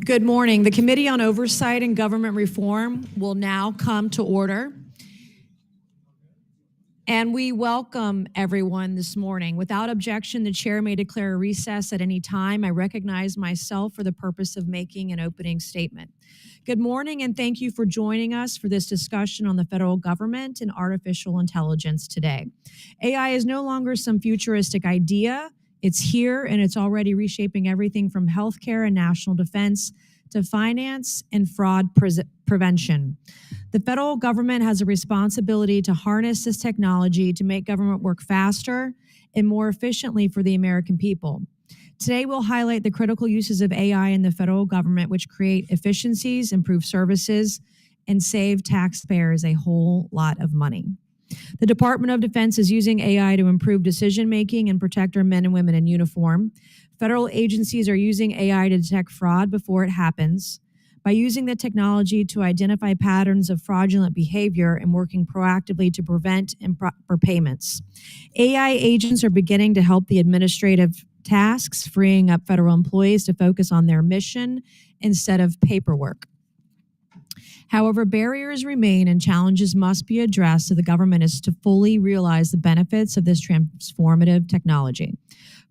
Good morning. The Committee on Oversight and Government Reform will now come to order. And we welcome everyone this morning. Without objection, the chair may declare a recess at any time. I recognize myself for the purpose of making an opening statement. Good morning, and thank you for joining us for this discussion on the federal government and artificial intelligence today. AI is no longer some futuristic idea. It's here, and it's already reshaping everything from healthcare and national defense to finance and fraud prevention. The federal government has a responsibility to harness this technology to make government work faster and more efficiently for the American people. Today, we'll highlight the critical uses of AI in the federal government, which create efficiencies, improve services, and save taxpayers a whole lot of money. The Department of Defense is using AI to improve decision-making and protect our men and women in uniform. Federal agencies are using AI to detect fraud before it happens. By using the technology to identify patterns of fraudulent behavior and working proactively to prevent improper payments. AI agents are beginning to help the administrative tasks, freeing up federal employees to focus on their mission instead of paperwork. However, barriers remain and challenges must be addressed so the government is to fully realize the benefits of this transformative technology.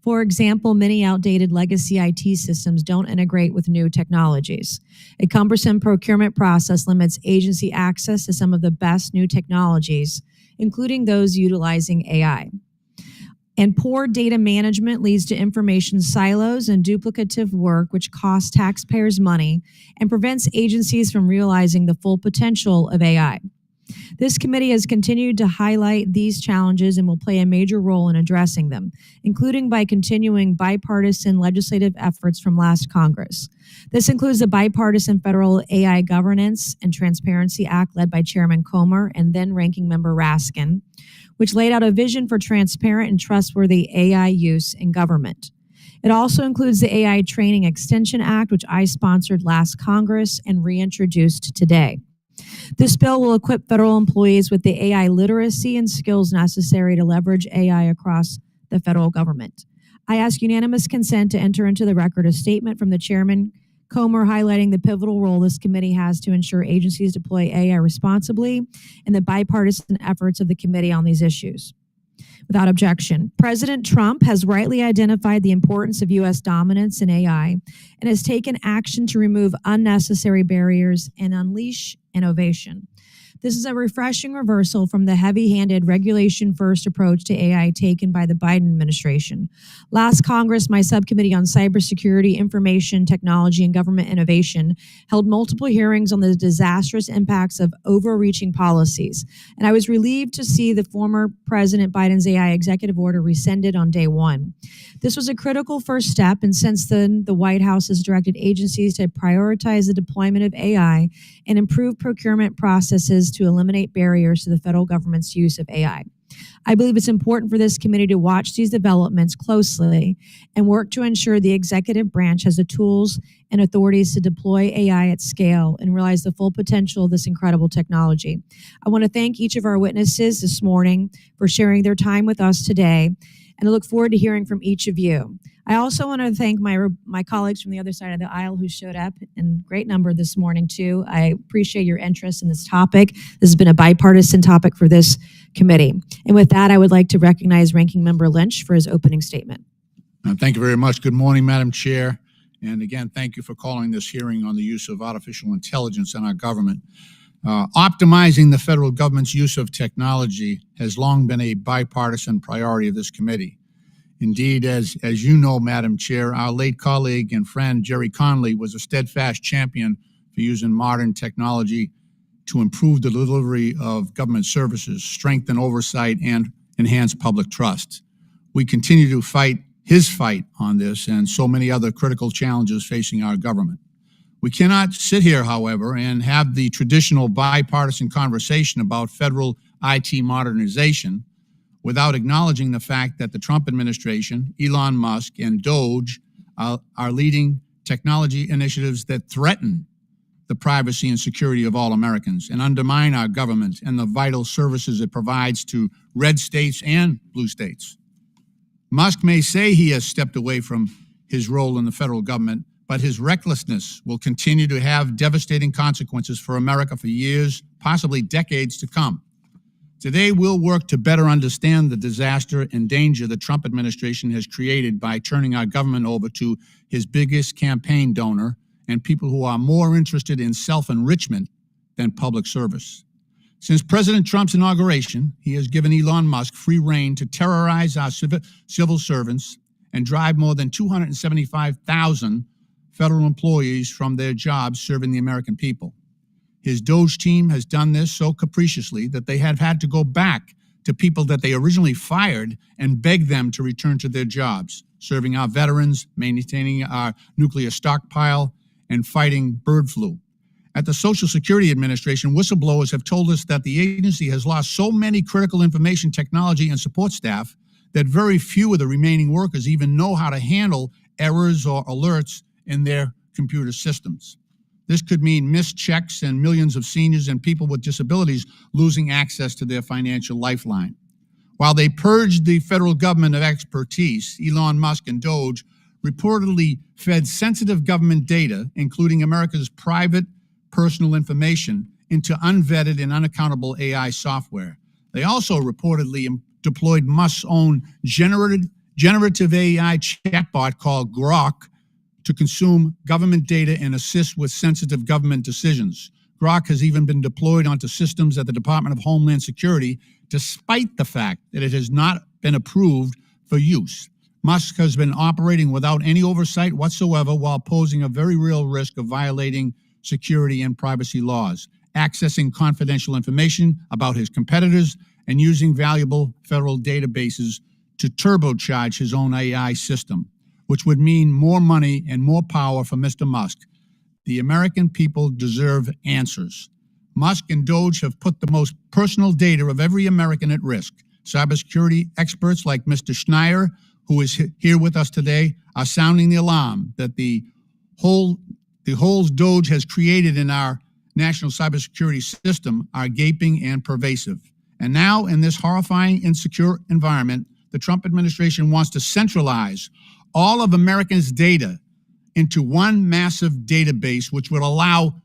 For example, many outdated legacy IT systems don't integrate with new technologies. A cumbersome procurement process limits agency access to some of the best new technologies, including those utilizing AI. And poor data management leads to information silos and duplicative work, which costs taxpayers money and prevents agencies from realizing the full potential of AI. This committee has continued to highlight these challenges and will play a major role in addressing them, including by continuing bipartisan legislative efforts from last Congress. This includes the Bipartisan Federal AI Governance and Transparency Act led by Chairman Comer and then Ranking Member Raskin, which laid out a vision for transparent and trustworthy AI use in government. It also includes the AI Training Extension Act, which I sponsored last Congress and reintroduced today. This bill will equip federal employees with the AI literacy and skills necessary to leverage AI across the federal government. I ask unanimous consent to enter into the record a statement from the Chairman Comer highlighting the pivotal role this committee has to ensure agencies deploy AI responsibly and the bipartisan efforts of the committee on these issues. Without objection, President Trump has rightly identified the importance of U.S. dominance in AI and has taken action to remove unnecessary barriers and unleash innovation. This is a refreshing reversal from the heavy-handed regulation-first approach to AI taken by the Biden administration. Last Congress, my subcommittee on cybersecurity, information technology, and government innovation held multiple hearings on the disastrous impacts of overreaching policies, and I was relieved to see the former President Biden's AI executive order rescinded on day one. This was a critical first step, and since then, the White House has directed agencies to prioritize the deployment of AI and improve procurement processes to eliminate barriers to the federal government's use of AI. I believe it's important for this committee to watch these developments closely and work to ensure the executive branch has the tools and authorities to deploy AI at scale and realize the full potential of this incredible technology. I want to thank each of our witnesses this morning for sharing their time with us today, and I look forward to hearing from each of you. I also want to thank my colleagues from the other side of the aisle who showed up in great number this morning, too. I appreciate your interest in this topic. This has been a bipartisan topic for this committee. And with that, I would like to recognize Ranking Member Lynch for his opening statement. Thank you very much. Good morning, Madam Chair. And again, thank you for calling this hearing on the use of artificial intelligence in our government. Optimizing the federal government's use of technology has long been a bipartisan priority of this committee. Indeed, as you know, Madam Chair, our late colleague and friend Jerry Conley was a steadfast champion for using modern technology to improve the delivery of government services, strengthen oversight, and enhance public trust. We continue to fight his fight on this and so many other critical challenges facing our government. We cannot sit here, however, and have the traditional bipartisan conversation about federal IT modernization without acknowledging the fact that the Trump administration, Elon Musk, and DOGE are leading technology initiatives that threaten the privacy and security of all Americans and undermine our government and the vital services it provides to red states and blue states. Musk may say he has stepped away from his role in the federal government, but his recklessness will continue to have devastating consequences for America for years, possibly decades to come. Today, we'll work to better understand the disaster and danger the Trump administration has created by turning our government over to his biggest campaign donor and people who are more interested in self-enrichment than public service. Since President Trump's inauguration, he has given Elon Musk free rein to terrorize our civil servants and drive more than 275,000 federal employees from their jobs serving the American people. His Doge team has done this so capriciously that they have had to go back to people that they originally fired and beg them to return to their jobs, serving our veterans, maintaining our nuclear stockpile, and fighting bird flu. At the Social Security Administration, whistleblowers have told us that the agency has lost so many critical information technology and support staff that very few of the remaining workers even know how to handle errors or alerts in their computer systems. This could mean missed checks and millions of seniors and people with disabilities losing access to their financial lifeline. While they purged the federal government of expertise, Elon Musk and Doge reportedly fed sensitive government data, including America's private personal information, into unvetted and unaccountable AI software. They also reportedly deployed Musk's own generative AI chatbot called Govt to consume government data and assist with sensitive government decisions. Govt has even been deployed onto systems at the Department of Homeland Security, despite the fact that it has not been approved for use. Musk has been operating without any oversight whatsoever while posing a very real risk of violating security and privacy laws, accessing confidential information about his competitors, and using valuable federal databases to turbocharge his own AI system, which would mean more money and more power for Mr. Musk. The American people deserve answers. Musk and Doge have put the most personal data of every American at risk. Cybersecurity experts like Mr. Schneier, who is here with us today, are sounding the alarm that the holes Doge has created in our national cybersecurity system are gaping and pervasive. And now, in this horrifying, insecure environment, the Trump administration wants to centralize all of Americans' data into one massive database, which would allow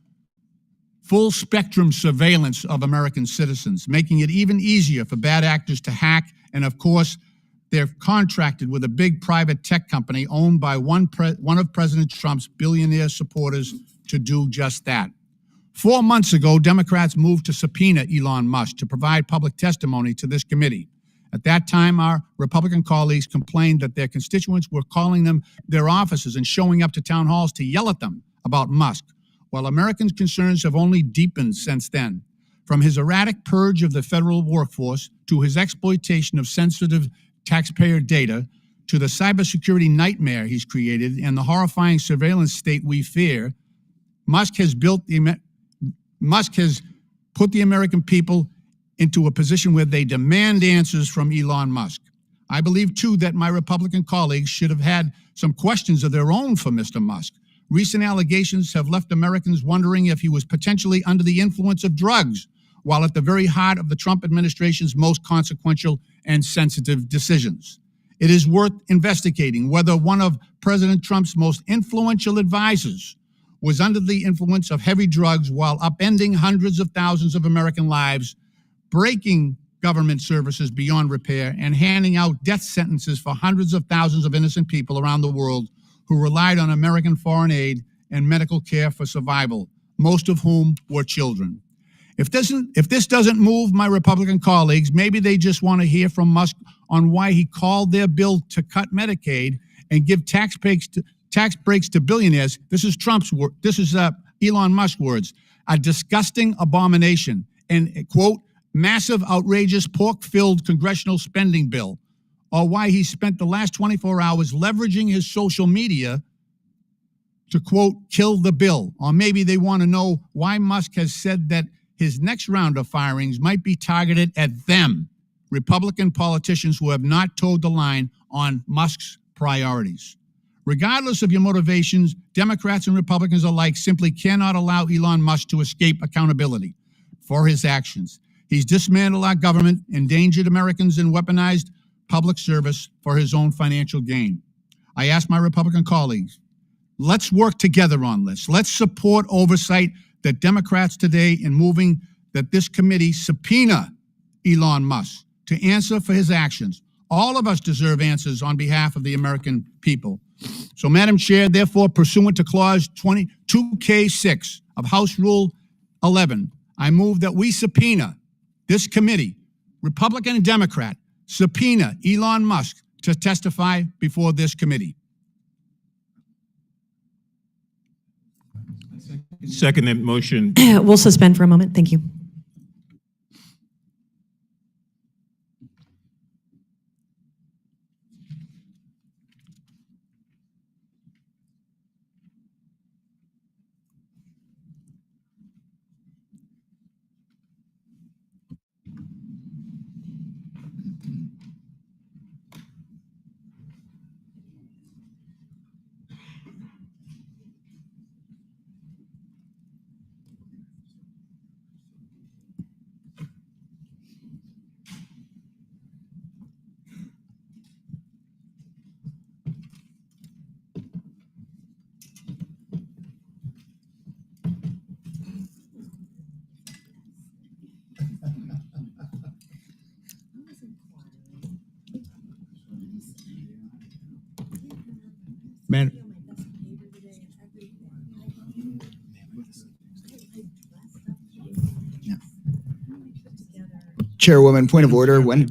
full spectrum surveillance of American citizens, making it even easier for bad actors to hack. And of course, they're contracted with a big private tech company owned by one of President Trump's billionaire supporters to do just that. 4 months ago, Democrats moved to subpoena Elon Musk to provide public testimony to this committee. At that time, our Republican colleagues complained that their constituents were calling them their offices and showing up to town halls to yell at them about Musk, while Americans' concerns have only deepened since then. From his erratic purge of the federal workforce to his exploitation of sensitive taxpayer data to the cybersecurity nightmare he's created and the horrifying surveillance state we fear, Musk has put the American people into a position where they demand answers from Elon Musk. I believe, too, that my Republican colleagues should have had some questions of their own for Mr. Musk. Recent allegations have left Americans wondering if he was potentially under the influence of drugs, while at the very heart of the Trump administration's most consequential and sensitive decisions. It is worth investigating whether one of President Trump's most influential advisors was under the influence of heavy drugs while upending hundreds of thousands of American lives, breaking government services beyond repair, and handing out death sentences for hundreds of thousands of innocent people around the world who relied on American foreign aid and medical care for survival, most of whom were children. If this doesn't move my Republican colleagues, maybe they just want to hear from Musk on why he called their bill to cut Medicaid and give tax breaks to billionaires. This is Elon Musk's words, a disgusting abomination and, quote, massive, outrageous, pork-filled congressional spending bill, or why he spent the last 24 hours leveraging his social media to, quote, kill the bill. Or maybe they want to know why Musk has said that his next round of firings might be targeted at them, Republican politicians who have not toed the line on Musk's priorities. Regardless of your motivations, Democrats and Republicans alike simply cannot allow Elon Musk to escape accountability for his actions. He's dismantled our government, endangered Americans, and weaponized public service for his own financial gain. I ask my Republican colleagues, let's work together on this. Let's support oversight that Democrats today in moving that this committee subpoena Elon Musk to answer for his actions. All of us deserve answers on behalf of the American people. So, Madam Chair, therefore, pursuant to Clause 22K6 of House Rule 11, I move that we subpoena this committee, Republican and Democrat, subpoena Elon Musk to testify before this committee. Second that motion. We'll suspend for a moment. Thank you. Man, Chairwoman, point of order. When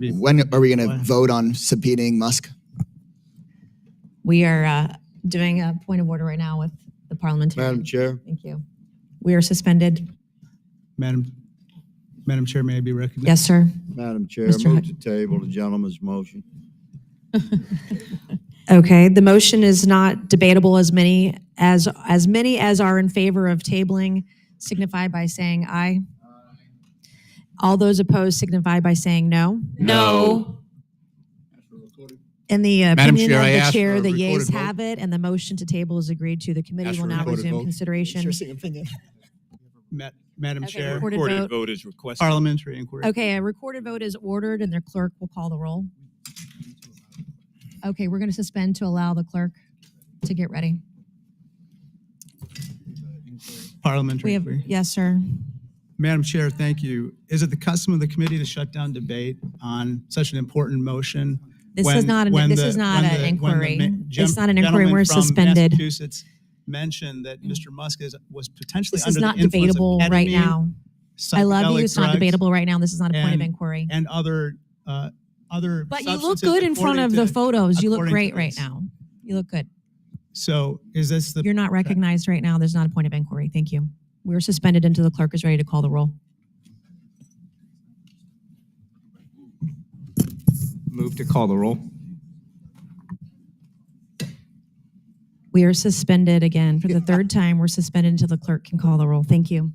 are we going to vote on subpoenaing Musk? We are doing a point of order right now with the parliamentarian. Madam Chair. Thank you. We are suspended. Madam Chair, may I be recognized? Yes, sir. Madam Chair, Mr. move to table the gentleman's motion. Okay, the motion is not debatable. As many as are in favor of tabling signify by saying aye. All those opposed signify by saying no. No. In the Madam opinion Chair, I of the ask chair, for a the recorded yeas vote. have it, and the motion to table is agreed to. The committee Ask will for a now recorded resume vote. consideration. Interesting opinion. Madam Okay, Chair, recorded Recorded vote. vote is requested. parliamentary inquiry. Okay, a recorded vote is ordered, and the clerk will call the roll. Okay, we're going to suspend to allow the clerk to get ready. Parliamentary We have, inquiry. yes, sir. Madam Chair, thank you. Is it the custom of the committee to shut down debate on such an important motion? This is not an inquiry. It's not an inquiry. We're suspended. Massachusetts mentioned that Mr. Musk was potentially This under is not the influence debatable of right ketamine, now. I love you. psychedelic It's not drugs, debatable right now. This is not a point of and- inquiry. and other But you look substances good in front according of the to- photos. You look according to great right this. now. You look good. So is this the You're not recognized right now. There's not a point of inquiry. Thank you. We're suspended until the clerk is ready to call the roll. Move to call the roll. We are suspended again for the third time. We're suspended until the clerk can call the roll. Thank you.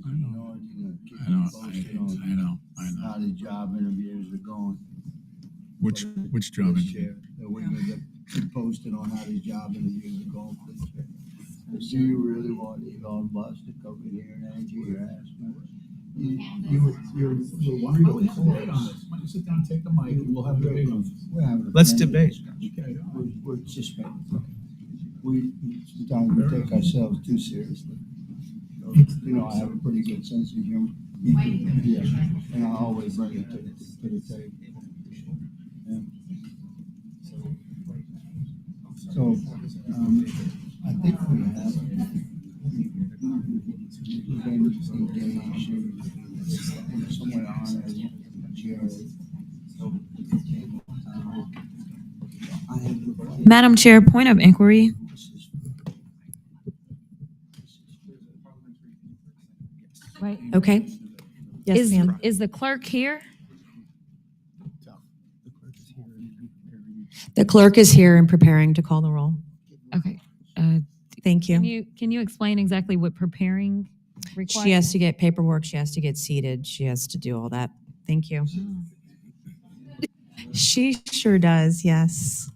I know. How the job interviews are going. Which job? This year, that we're gonna get posted on how the job interviews are going for this year. Do you really want Elon Musk to come in here and answer your ass? You're Why don't we have a debate on this? Why don't you sit down, take the mic, and we'll have a debate on this. Let's debate. We're suspended. We, sometimes we take ourselves too seriously. You know, I have a pretty good sense of humor. Yeah, and I always bring it to the table. Yeah. So, I think we have engaged somewhere on Jerry. Madam Chair, point of inquiry. Right. Okay. Yes, ma'am. Is the clerk here? The clerk is here and preparing to call the roll. Okay. Thank Can you. you explain exactly what preparing requires? She has to get paperwork. She has to get seated. She has to do all that. Thank you. She sure does. Yes.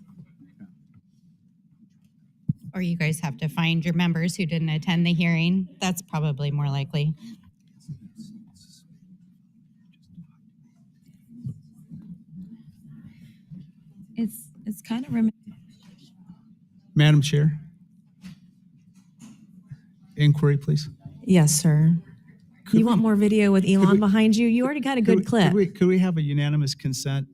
Or you guys have to find your members who didn't attend the hearing. That's probably more likely. It's kind of Madam Chair. Inquiry, please. Yes, sir. You want more video with Elon behind you? You already got a good clip. Could we have a unanimous consent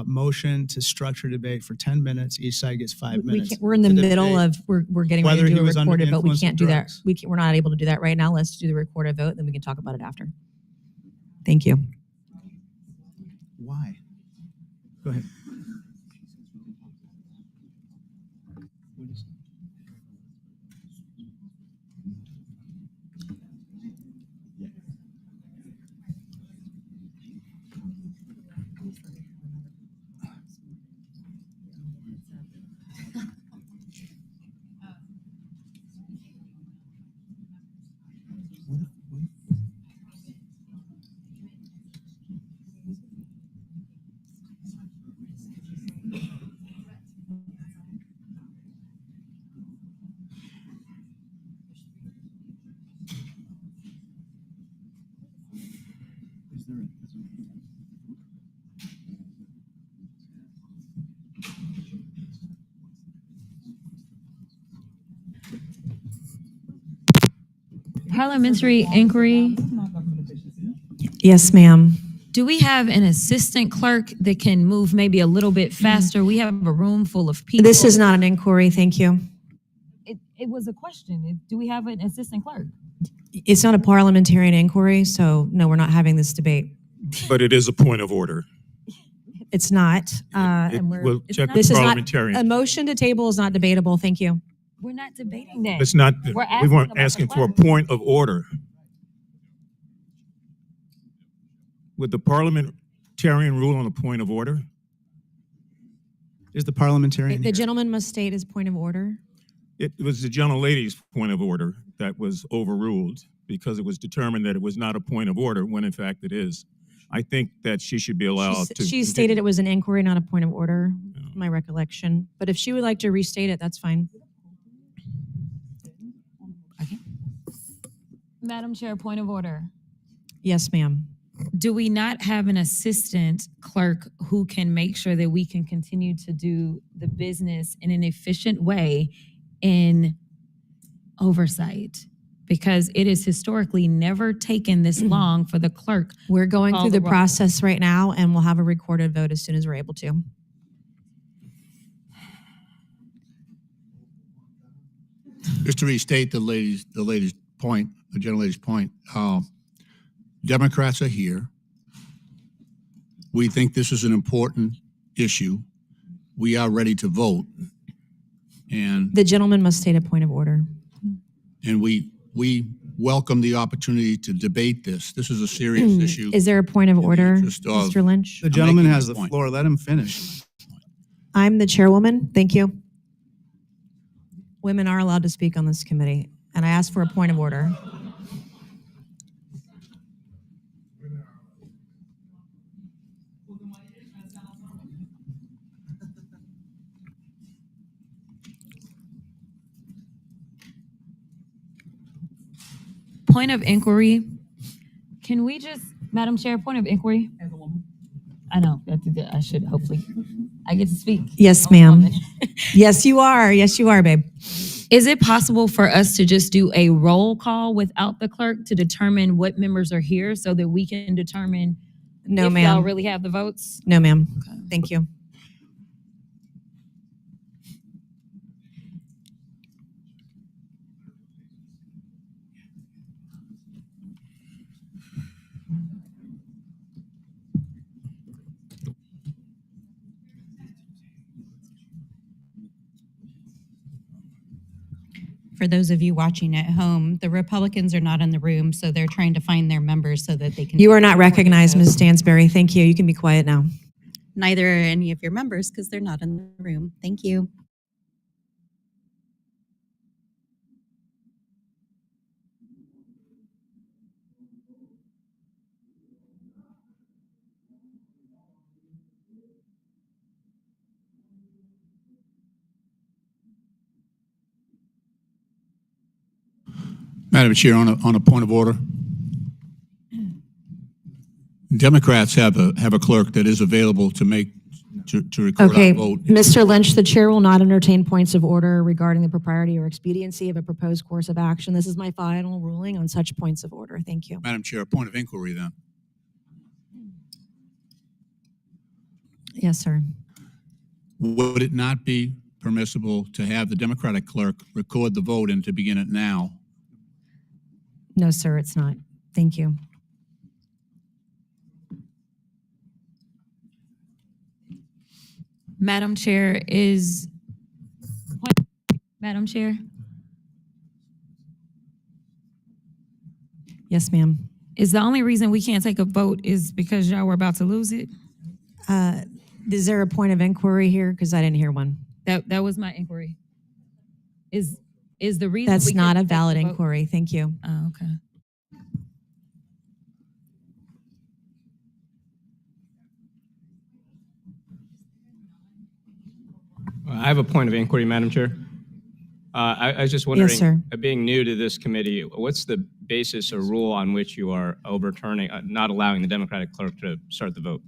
motion to structure debate for 10 minutes? Each side gets 5 minutes. We're in the to middle debate of, we're getting ready whether to he do a was under the recorded vote. We influence can't of do that. drugs. We're not able to do that right now. Let's do the recorded vote, then we can talk about it after. Thank you. Why? Go ahead. parliamentary inquiry. Yes, ma'am. Do we have an assistant clerk that can move maybe a little bit faster? We have a room full of people. This is not an inquiry, thank you. It was a question. Do we have an assistant clerk? It's not a parliamentarian inquiry, so no, we're not having this debate. But it is a point of order. It's not. We'll check This the is not, parliamentarian. a motion to table is not debatable, thank you. We're not debating that. It's not, We're we asking weren't about the asking for a clerk. point of order. Would the parliamentarian rule on a point of order? Is the parliamentarian The here? gentleman must state his point of order. It was the gentlelady's point of order that was overruled because it was determined that it was not a point of order when in fact it is. I think that she should be allowed to. She stated it was an inquiry, not a point of order, my recollection. But if she would like to restate it, that's fine. Madam Chair, point of order. Yes, ma'am. Do we not have an assistant clerk who can make sure that we can continue to do the business in an efficient way in oversight? Because it is historically never taken this long for the clerk. We're going Call through the the roll. process right now, and we'll have a recorded vote as soon as we're able to. Just to restate the lady's point, the gentlelady's point, Democrats are here. We think this is an important issue. We are ready to vote. And The gentleman must state a point of order. we welcome the opportunity to debate this. This is a serious issue. Is there a point of in the order, interest of- Mr. Lynch? The gentleman making has my the point. floor. Let him finish. I'm the chairwoman. Thank you. Women are allowed to speak on this committee, and I ask for a point of order. Point of inquiry. Can we just, Madam Chair, point of inquiry? As a woman. I know, I should hopefully, I get to speak. Yes, ma'am. Yes, you are. Yes, you are, babe. Is it possible for us to just do a roll call without the clerk to determine what members are here so that we can determine No, if y'all ma'am. really have the votes? No, ma'am. Thank you. For those of you watching at home, the Republicans are not in the room, so they're trying to find their members so that they can. You are not recognized, Ms. Stansberry. Thank you. You can be quiet now. Neither are any of your members because they're not in the room. Thank you. Madam Chair, on a point of order, Democrats have a clerk that is available to make to record Okay, our vote. Mr. Lynch, the chair will not entertain points of order regarding the propriety or expediency of a proposed course of action. This is my final ruling on such points of order. Thank you. Madam Chair, a point of inquiry then. Yes, sir. Would it not be permissible to have the Democratic clerk record the vote and to begin it now? No, sir, it's not. Thank you. Madam Chair, Madam Chair, Yes, ma'am. is the only reason we can't take a vote is because y'all were about to lose it? Is there a point of inquiry here? Because I didn't hear one. That was my inquiry. Is the reason That's we not can't a take the valid vote- inquiry. Thank you. Oh, okay. I have a point of inquiry, Madam Chair. I was just wondering, sir. Being new to this committee, what's the basis or rule on which you are overturning, not allowing the Democratic clerk to start the vote?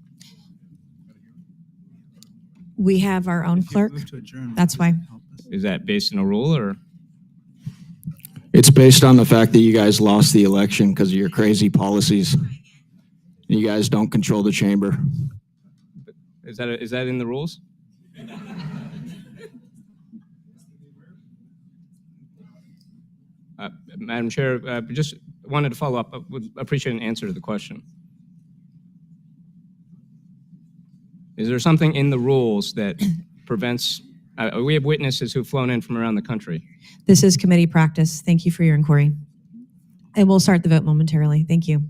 We have our own clerk. Move to adjourn. That's why. Is that based on a rule or? It's based on the fact that you guys lost the election because of your crazy policies. You guys don't control the chamber. Is that in the rules? Madam Chair, just wanted to follow up. Would appreciate an answer to the question. Is there something in the rules that prevents? We have witnesses who've flown in from around the country. This is committee practice. Thank you for your inquiry. And we'll start the vote momentarily. Thank you.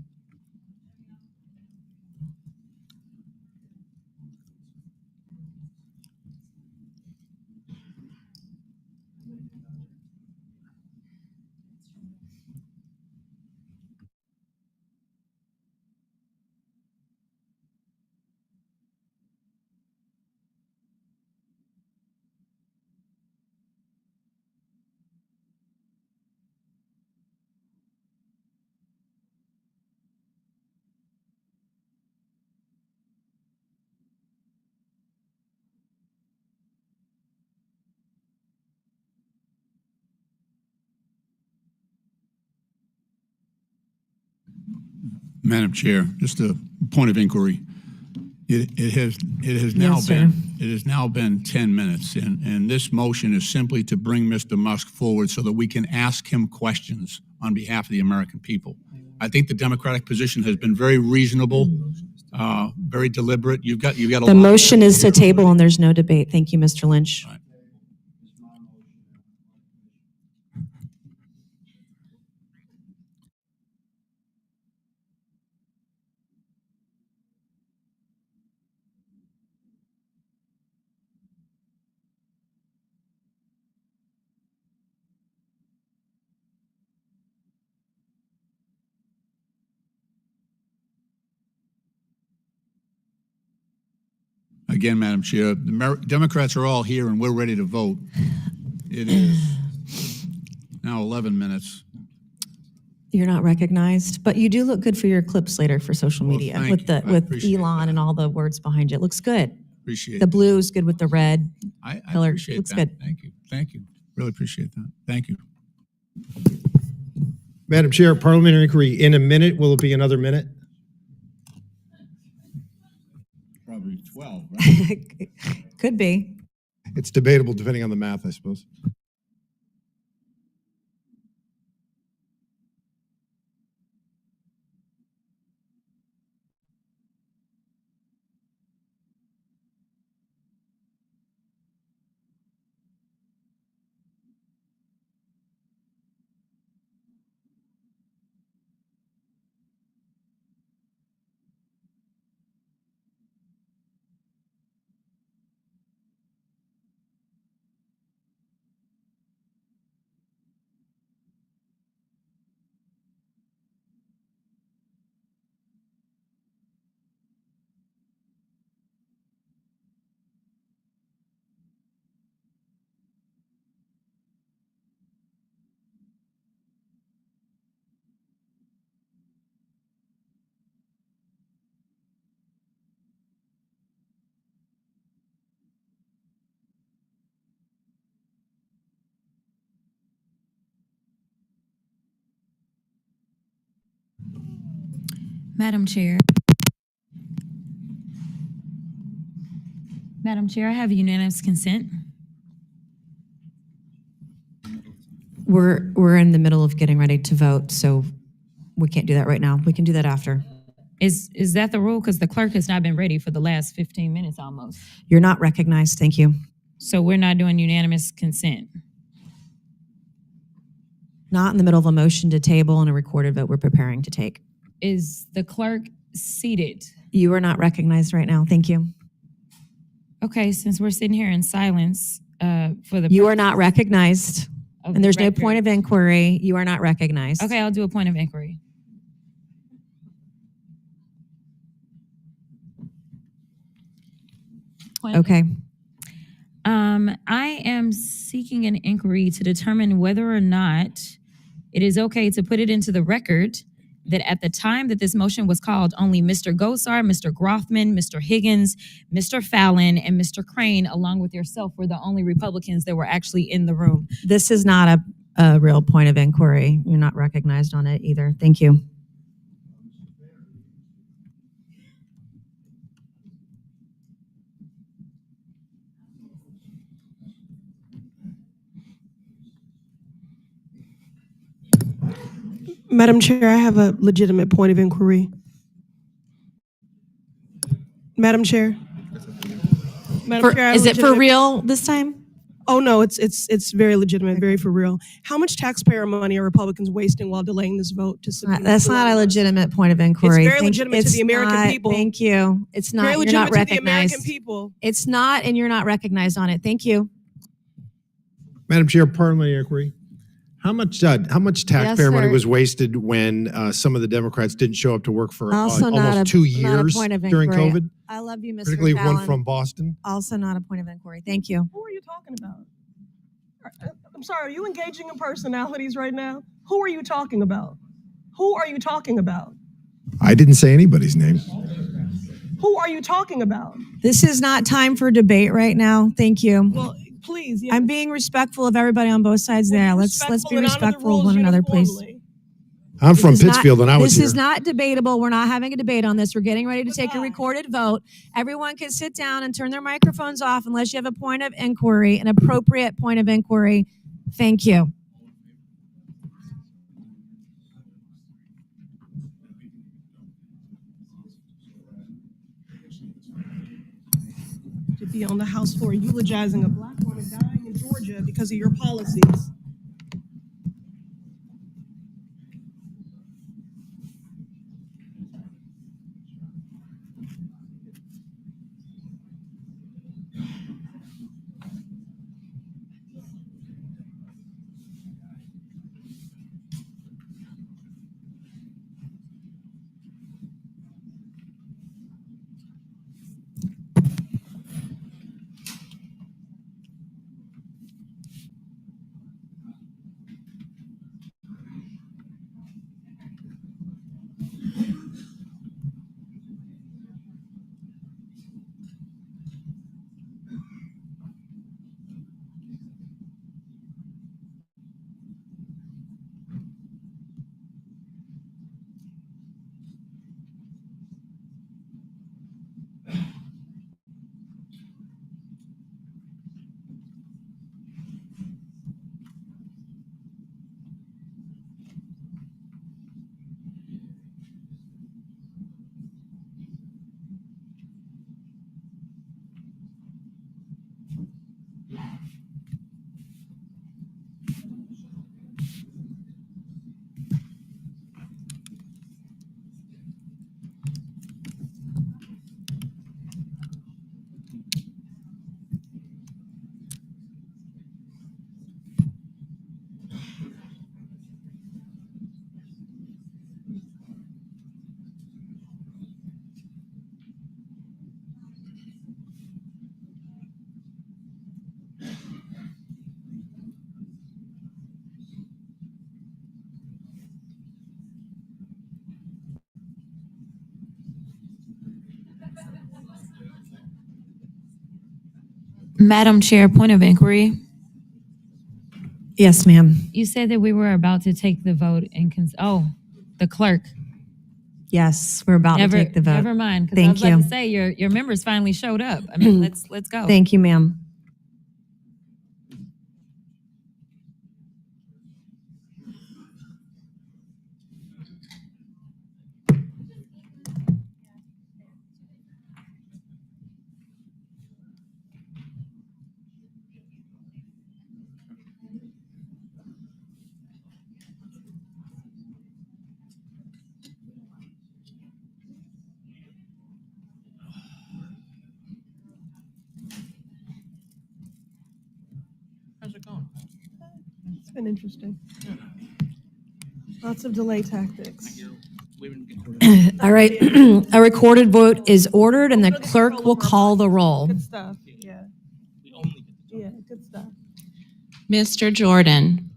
Madam Chair, just a point of inquiry. It has now Yes, sir. been it has now been 10 minutes, and this motion is simply to bring Mr. Musk forward so that we can ask him questions on behalf of the American people. I think the Democratic position has been very reasonable, very deliberate. You've got a The lot. motion is to table and there's no debate. Thank you, Mr. Lynch. Right. Again, Madam Chair, the Democrats are all here and we're ready to vote. It is now 11 minutes. You're not recognized, but you do look good for your clips later for social Well, media thank with you. the I with appreciate Elon that. and all the words behind it. It looks good. Appreciate The it. blue is good with the red. I color. appreciate Looks that. good. Thank you. Thank you. Really appreciate that. Thank you. Madam Chair, parliamentary inquiry, in a minute, will it be another minute? Probably 12, right? Could be. It's debatable depending on the math, I suppose. Madam Chair. Madam Chair, I have unanimous consent. We're in the middle of getting ready to vote, so we can't do that right now. We can do that after. Is that the rule? Because the clerk has not been ready for the last 15 minutes almost. You're not recognized. Thank you. So we're not doing unanimous consent. Not in the middle of a motion to table and a recorded vote we're preparing to take. Is the clerk seated? You are not recognized right now. Thank you. Okay, since we're sitting here in silence for the You are not recognized, of and there's the no record. point of inquiry. You are not recognized. Okay, I'll do a point of inquiry. Okay. I am seeking an inquiry to determine whether or not it is okay to put it into the record that at the time that this motion was called, only Mr. Gosar, Mr. Grothman, Mr. Higgins, Mr. Fallon, and Mr. Crane, along with yourself, were the only Republicans that were actually in the room. This is not a real point of inquiry. You're not recognized on it either. Thank you. Madam Chair, I have a legitimate point of inquiry. Madam Chair. Madam Chair, I have Is a it for legitimate- real this time? Oh, no, it's very legitimate, very for real. How much taxpayer money are Republicans wasting while delaying this vote to subpoena? That's not a legitimate point of inquiry. It's very legitimate to the American not- people. Thank you. It's not. Very You're legitimate not to the recognized. American people. It's not, and you're not recognized on it. Thank you. Madam Chair, parliamentary inquiry. How much taxpayer money sir. was wasted when some of the Democrats didn't show up to work for Also not almost a 2 not a years point of during inquiry. COVID? I love you, Mr. Particularly Fallon. one from Boston. Also not a point of inquiry. Thank you. Who are you talking about? I'm sorry, are you engaging in personalities right now? Who are you talking about? Who are you talking about? I didn't say anybody's name. Who are you talking about? This is not time for debate right now. Thank you. Well, please. I'm being respectful of everybody on both sides there. Let's be respectful of one another, please. I'm from This is not- Pittsfield and I was This here. is not debatable. We're not having a debate on this. We're getting ready to take a recorded vote. Everyone can sit down and turn their microphones off unless you have a point of inquiry, an appropriate point of inquiry. Thank you. To be on the House floor eulogizing a black woman dying in Georgia because of your policies. Madam Chair, point of inquiry. Yes, ma'am. You said that we were about to take the vote and the clerk. Yes, we're about to take the vote. Never mind, because I Thank was about you. to say, your members finally showed up. I mean, let's go. Thank you, ma'am. How's it going? It's been interesting. Lots of delay tactics. All right, a recorded vote is ordered and the clerk will call the roll. Good stuff. Yeah. Yeah, good stuff. Mr. Jordan.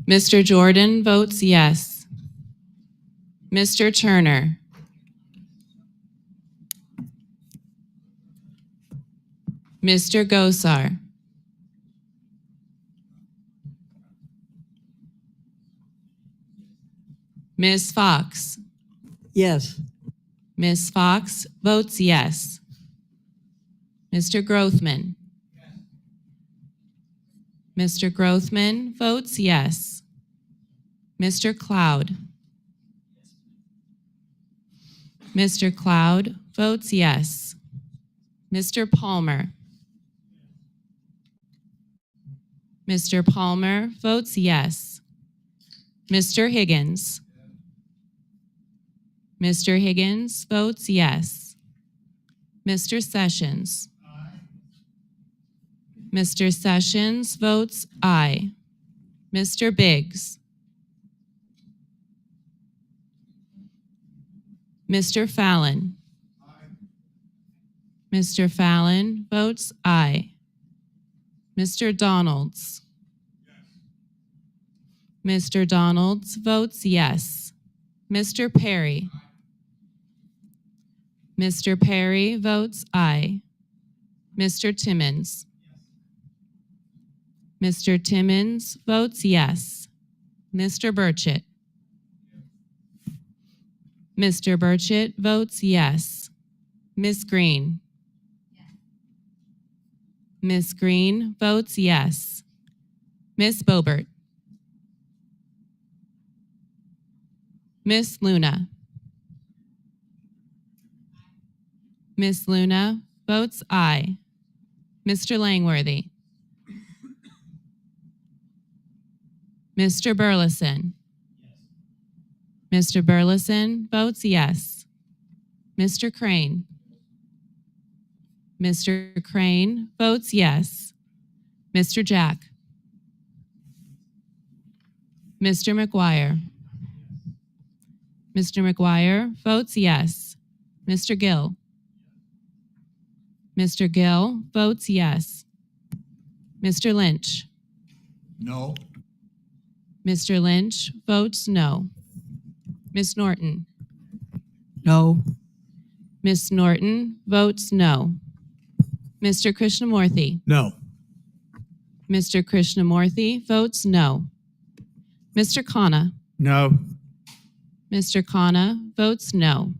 Mr. Jordan votes yes. Mr. Turner. Mr. Gosar. Ms. Fox. Yes. Ms. Fox votes yes. Mr. Grothman. Mr. Grothman votes yes. Mr. Cloud. Mr. Cloud votes yes. Mr. Palmer. Mr. Palmer votes yes. Mr. Higgins. Mr. Higgins votes yes. Mr. Sessions. Mr. Sessions votes aye. Mr. Biggs. Mr. Fallon. Mr. Fallon votes aye. Mr. Donalds. Mr. Donalds votes yes. Mr. Perry. Mr. Perry votes aye. Mr. Timmons. Mr. Timmons votes yes. Mr. Burchett. Mr. Burchett votes yes. Ms. Green. Ms. Green votes yes. Ms. Boebert. Ms. Luna. Ms. Luna votes aye. Mr. Langworthy. Mr. Burleson. Mr. Burleson votes yes. Mr. Crane. Mr. Crane votes yes. Mr. Jack. Mr. McGuire. Mr. McGuire votes yes. Mr. Gill. Mr. Gill votes yes. Mr. Lynch. No. Mr. Lynch votes no. Ms. Norton. No. Ms. Norton votes no. Mr. Krishnamurthy. No. Mr. Krishnamurthy votes no. Mr. Khanna. No. Mr. Khanna votes no.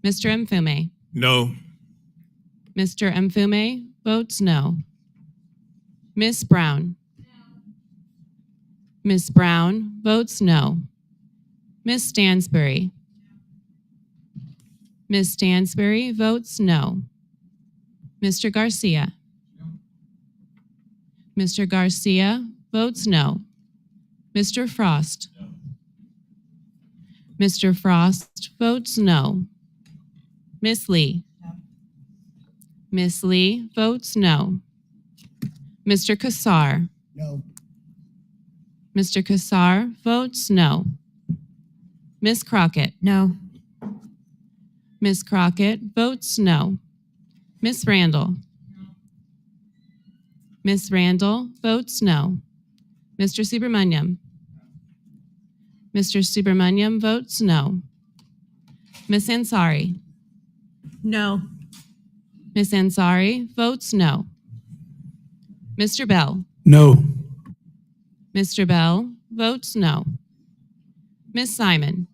Mr. Mfume. No. Mr. Mfume votes no. Ms. Brown. Ms. Brown votes no. Ms. Stansbury. Ms. Stansbury votes no. Mr. Garcia. Mr. Garcia votes no. Mr. Frost. Mr. Frost votes no. Ms. Lee. Ms. Lee votes no. Mr. Kassar. No. Mr. Kassar votes no. Ms. Crockett. No. Ms. Crockett votes no. Ms. Randall. Ms. Randall votes no. Mr. Subramaniam. Mr. Subramaniam votes no. Ms. Ansari. No. Ms. Ansari votes no. Mr. Bell. No. Mr. Bell votes no. Ms. Simon.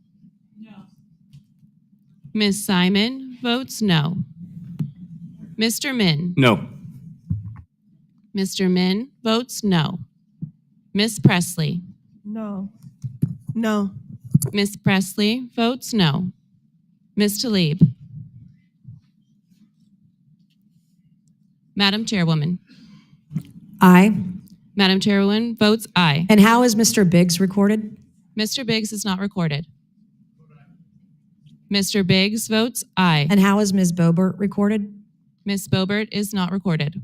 Ms. Simon votes no. Mr. Min. No. Mr. Min votes no. Ms. Presley. No. No. Ms. Presley votes no. Ms. Tlaib. Madam Chairwoman. Aye. Madam Chairwoman votes aye. And how is Mr. Biggs recorded? Mr. Biggs is not recorded. Mr. Biggs votes aye. And how is Ms. Boebert recorded? Ms. Boebert is not recorded.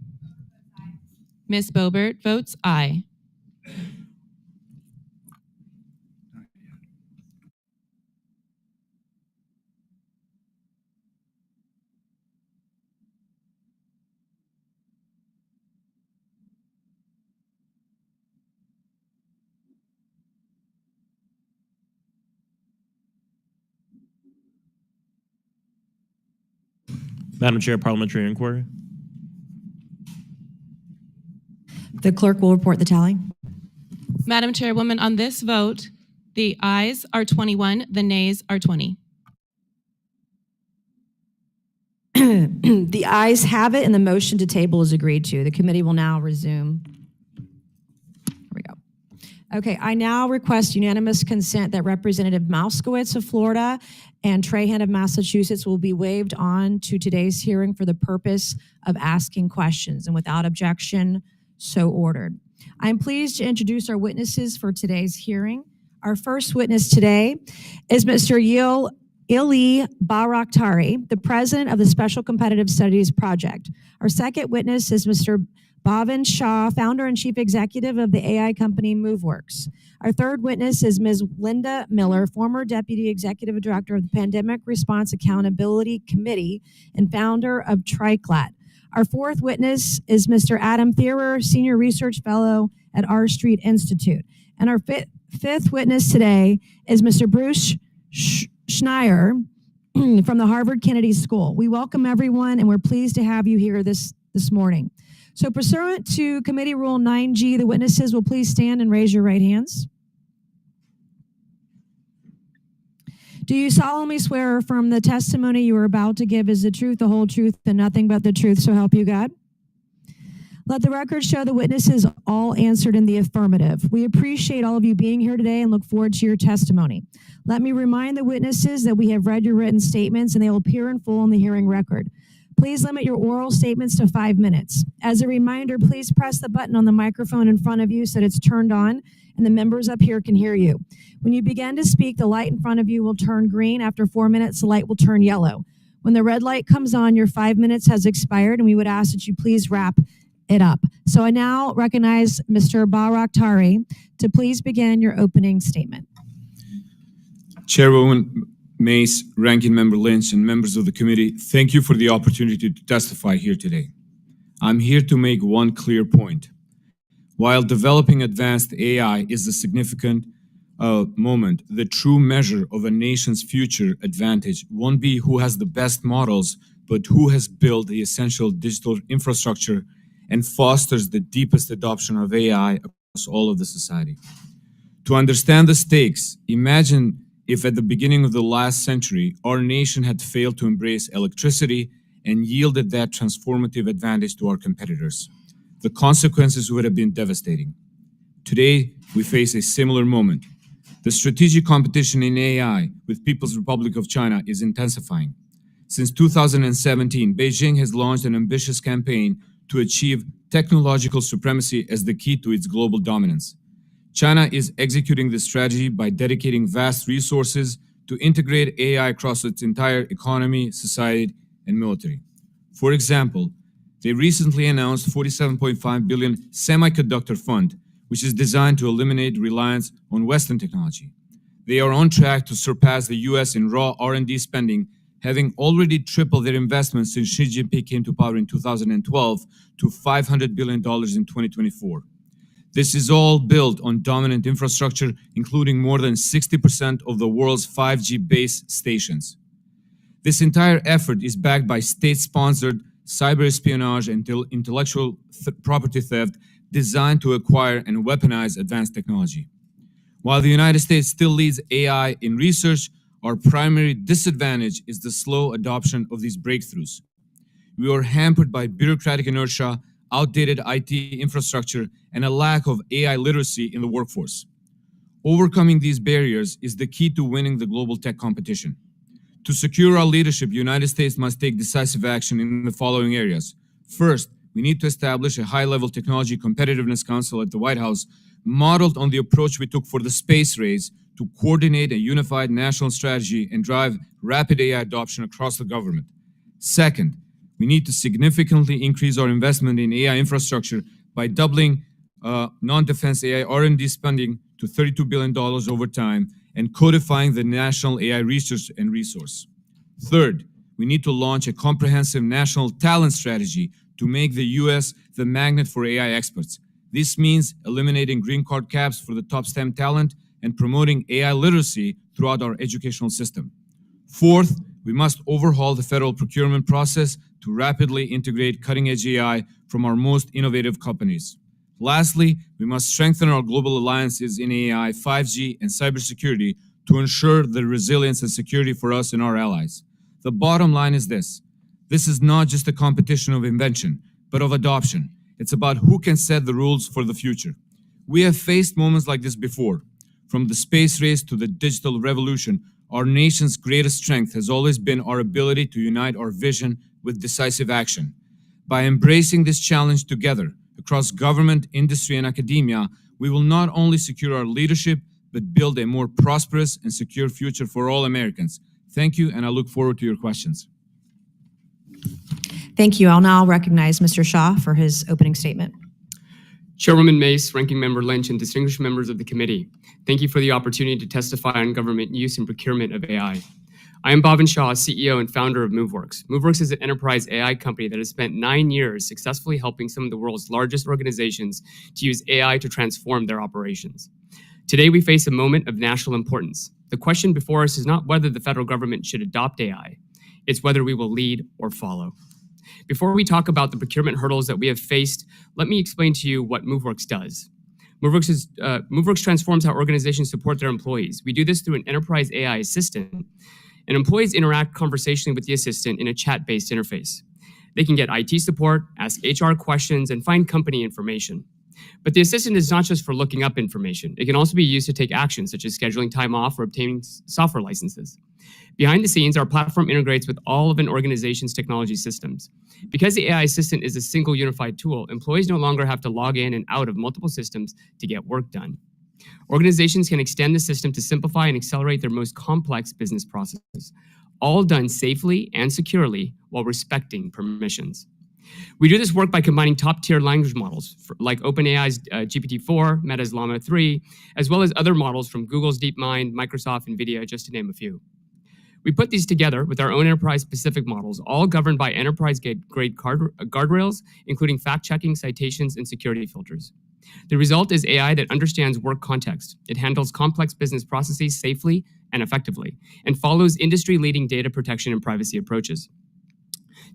Ms. Boebert votes aye. Madam Chair, parliamentary inquiry. The clerk will report the tally. Madam Chairwoman, on this vote, the ayes are 21, the nays are 20. The ayes have it and the motion to table is agreed to. The committee will now resume. Here we go. Okay, I now request unanimous consent that Representative Mouskowitz of Florida and Trahan of Massachusetts will be waived on to today's hearing for the purpose of asking questions, and without objection, so ordered. I'm pleased to introduce our witnesses for today's hearing. Our first witness today is Mr. Ili Barakhtari, the president of the Special Competitive Studies Project. Our second witness is Mr. Bhavin Shah, founder and chief executive of the AI company MoveWorks. Our third witness is Ms. Linda Miller, former deputy executive director of the Pandemic Response Accountability Committee and founder of TriClat. Our fourth witness is Mr. Adam Thierer, senior research fellow at R Street Institute. And our fifth witness today is Mr. Bruce Schneier from the Harvard Kennedy School. We welcome everyone and we're pleased to have you here this morning. So pursuant to Committee Rule 9G, the witnesses will please stand and raise your right hands. Do you solemnly swear or affirm the testimony you are about to give is the truth, the whole truth, and nothing but the truth, so help you God? Let the record show the witnesses all answered in the affirmative. We appreciate all of you being here today and look forward to your testimony. Let me remind the witnesses that we have read your written statements and they will appear in full in the hearing record. Please limit your oral statements to 5 minutes. As a reminder, please press the button on the microphone in front of you so that it's turned on and the members up here can hear you. When you begin to speak, the light in front of you will turn green. After 4 minutes, the light will turn yellow. When the red light comes on, your 5 minutes has expired and we would ask that you please wrap it up. So I now recognize Mr. Barakhtari to please begin your opening statement. Chairwoman Mace, Ranking Member Lynch, and members of the committee, thank you for the opportunity to testify here today. I'm here to make one clear point. While developing advanced AI is a significant moment, the true measure of a nation's future advantage won't be who has the best models, but who has built the essential digital infrastructure and fosters the deepest adoption of AI across all of the society. To understand the stakes, imagine if at the beginning of the last century, our nation had failed to embrace electricity and yielded that transformative advantage to our competitors. The consequences would have been devastating. Today, we face a similar moment. The strategic competition in AI with People's Republic of China is intensifying. Since 2017, Beijing has launched an ambitious campaign to achieve technological supremacy as the key to its global dominance. China is executing this strategy by dedicating vast resources to integrate AI across its entire economy, society, and military. For example, they recently announced $47.5 billion semiconductor fund, which is designed to eliminate reliance on Western technology. They are on track to surpass the US in raw R&D spending, having already tripled their investments since Xi Jinping came to power in 2012 to $500 billion in 2024. This is all built on dominant infrastructure, including more than 60% of the world's 5G base stations. This entire effort is backed by state-sponsored cyber espionage, and intellectual property theft designed to acquire and weaponize advanced technology. While the United States still leads AI in research, our primary disadvantage is the slow adoption of these breakthroughs. We are hampered by bureaucratic inertia, outdated IT infrastructure, and a lack of AI literacy in the workforce. Overcoming these barriers is the key to winning the global tech competition. To secure our leadership, the United States must take decisive action in the following areas. First, we need to establish a high-level technology competitiveness council at the White House, modeled on the approach we took for the space race to coordinate a unified national strategy and drive rapid AI adoption across the government. Second, we need to significantly increase our investment in AI infrastructure by doubling non-defense AI R&D spending to $32 billion over time and codifying the national AI research and resource. Third, we need to launch a comprehensive national talent strategy to make the U.S. the magnet for AI experts. This means eliminating green card caps for the top STEM talent and promoting AI literacy throughout our educational system. Fourth, we must overhaul the federal procurement process to rapidly integrate cutting-edge AI from our most innovative companies. Lastly, we must strengthen our global alliances in AI, 5G, and cybersecurity to ensure the resilience and security for us and our allies. The bottom line is this. This is not just a competition of invention, but of adoption. It's about who can set the rules for the future. We have faced moments like this before. From the space race to the digital revolution, our nation's greatest strength has always been our ability to unite our vision with decisive action. By embracing this challenge together, across government, industry, and academia, we will not only secure our leadership, but build a more prosperous and secure future for all Americans. Thank you, and I look forward to your questions. Thank you. I'll now recognize Mr. Shah for his opening statement. Chairwoman Mace, Ranking Member Lynch, and distinguished members of the committee, thank you for the opportunity to testify on government use and procurement of AI. I am Bhavin Shah, CEO and founder of MoveWorks. MoveWorks is an enterprise AI company that has spent 9 years successfully helping some of the world's largest organizations to use AI to transform their operations. Today, we face a moment of national importance. The question before us is not whether the federal government should adopt AI, it's whether we will lead or follow. Before we talk about the procurement hurdles that we have faced, let me explain to you what MoveWorks does. MoveWorks transforms how organizations support their employees. We do this through an enterprise AI assistant, and employees interact conversationally with the assistant in a chat-based interface. They can get IT support, ask HR questions, and find company information. But the assistant is not just for looking up information. It can also be used to take action, such as scheduling time off or obtaining software licenses. Behind the scenes, our platform integrates with all of an organization's technology systems. Because the AI assistant is a single unified tool, employees no longer have to log in and out of multiple systems to get work done. Organizations can extend the system to simplify and accelerate their most complex business processes, all done safely and securely while respecting permissions. We do this work by combining top-tier language models like OpenAI's GPT-4, Meta's Llama 3, as well as other models from Google's DeepMind, Microsoft, NVIDIA, just to name a few. We put these together with our own enterprise-specific models, all governed by enterprise-grade guardrails, including fact-checking, citations, and security filters. The result is AI that understands work context. It handles complex business processes safely and effectively, and follows industry-leading data protection and privacy approaches.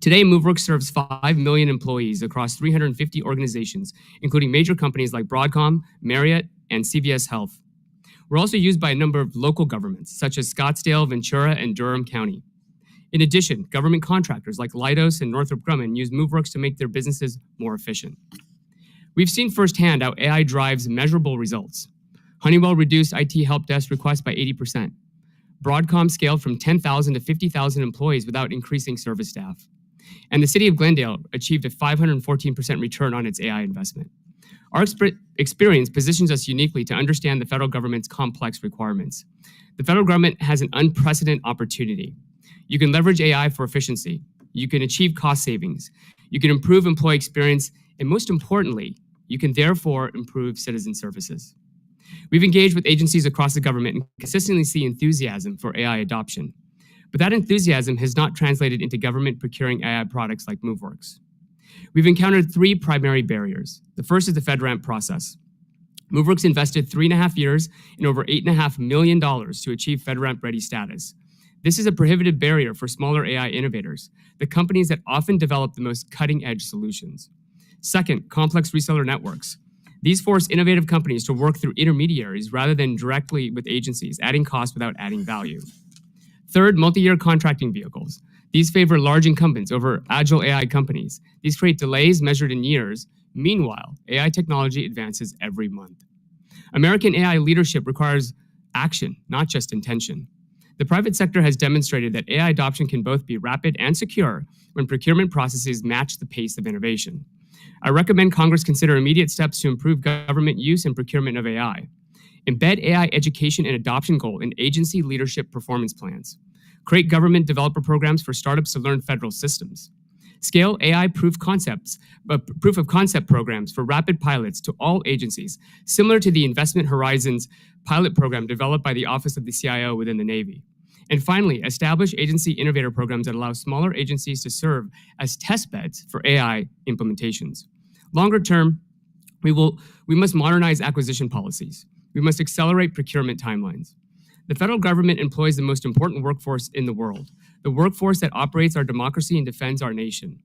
Today, MoveWorks serves 5 million employees across 350 organizations, including major companies like Broadcom, Marriott, and CVS Health. We're also used by a number of local governments, such as Scottsdale, Ventura, and Durham County. In addition, government contractors like Leidos and Northrop Grumman use MoveWorks to make their businesses more efficient. We've seen firsthand how AI drives measurable results. Honeywell reduced IT help desk requests by 80%. Broadcom scaled from 10,000 to 50,000 employees without increasing service staff. And the city of Glendale achieved a 514% return on its AI investment. Our experience positions us uniquely to understand the federal government's complex requirements. The federal government has an unprecedented opportunity. You can leverage AI for efficiency. You can achieve cost savings. You can improve employee experience. And most importantly, you can therefore improve citizen services. We've engaged with agencies across the government and consistently see enthusiasm for AI adoption. But that enthusiasm has not translated into government procuring AI products like MoveWorks. We've encountered 3 primary barriers. The first is the FedRAMP process. MoveWorks invested 3.5 years and over $8.5 million to achieve FedRAMP ready status. This is a prohibitive barrier for smaller AI innovators, the companies that often develop the most cutting-edge solutions. Second, complex reseller networks. These force innovative companies to work through intermediaries rather than directly with agencies, adding cost without adding value. Third, multi-year contracting vehicles. These favor large incumbents over agile AI companies. These create delays measured in years. Meanwhile, AI technology advances every month. American AI leadership requires action, not just intention. The private sector has demonstrated that AI adoption can both be rapid and secure when procurement processes match the pace of innovation. I recommend Congress consider immediate steps to improve government use and procurement of AI. Embed AI education and adoption goal in agency leadership performance plans. Create government developer programs for startups to learn federal systems. Scale AI proof of concept programs for rapid pilots to all agencies, similar to the Investment Horizons pilot program developed by the Office of the CIO within the Navy. And finally, establish agency innovator programs that allow smaller agencies to serve as test beds for AI implementations. Longer term, we must modernize acquisition policies. We must accelerate procurement timelines. The federal government employs the most important workforce in the world, the workforce that operates our democracy and defends our nation.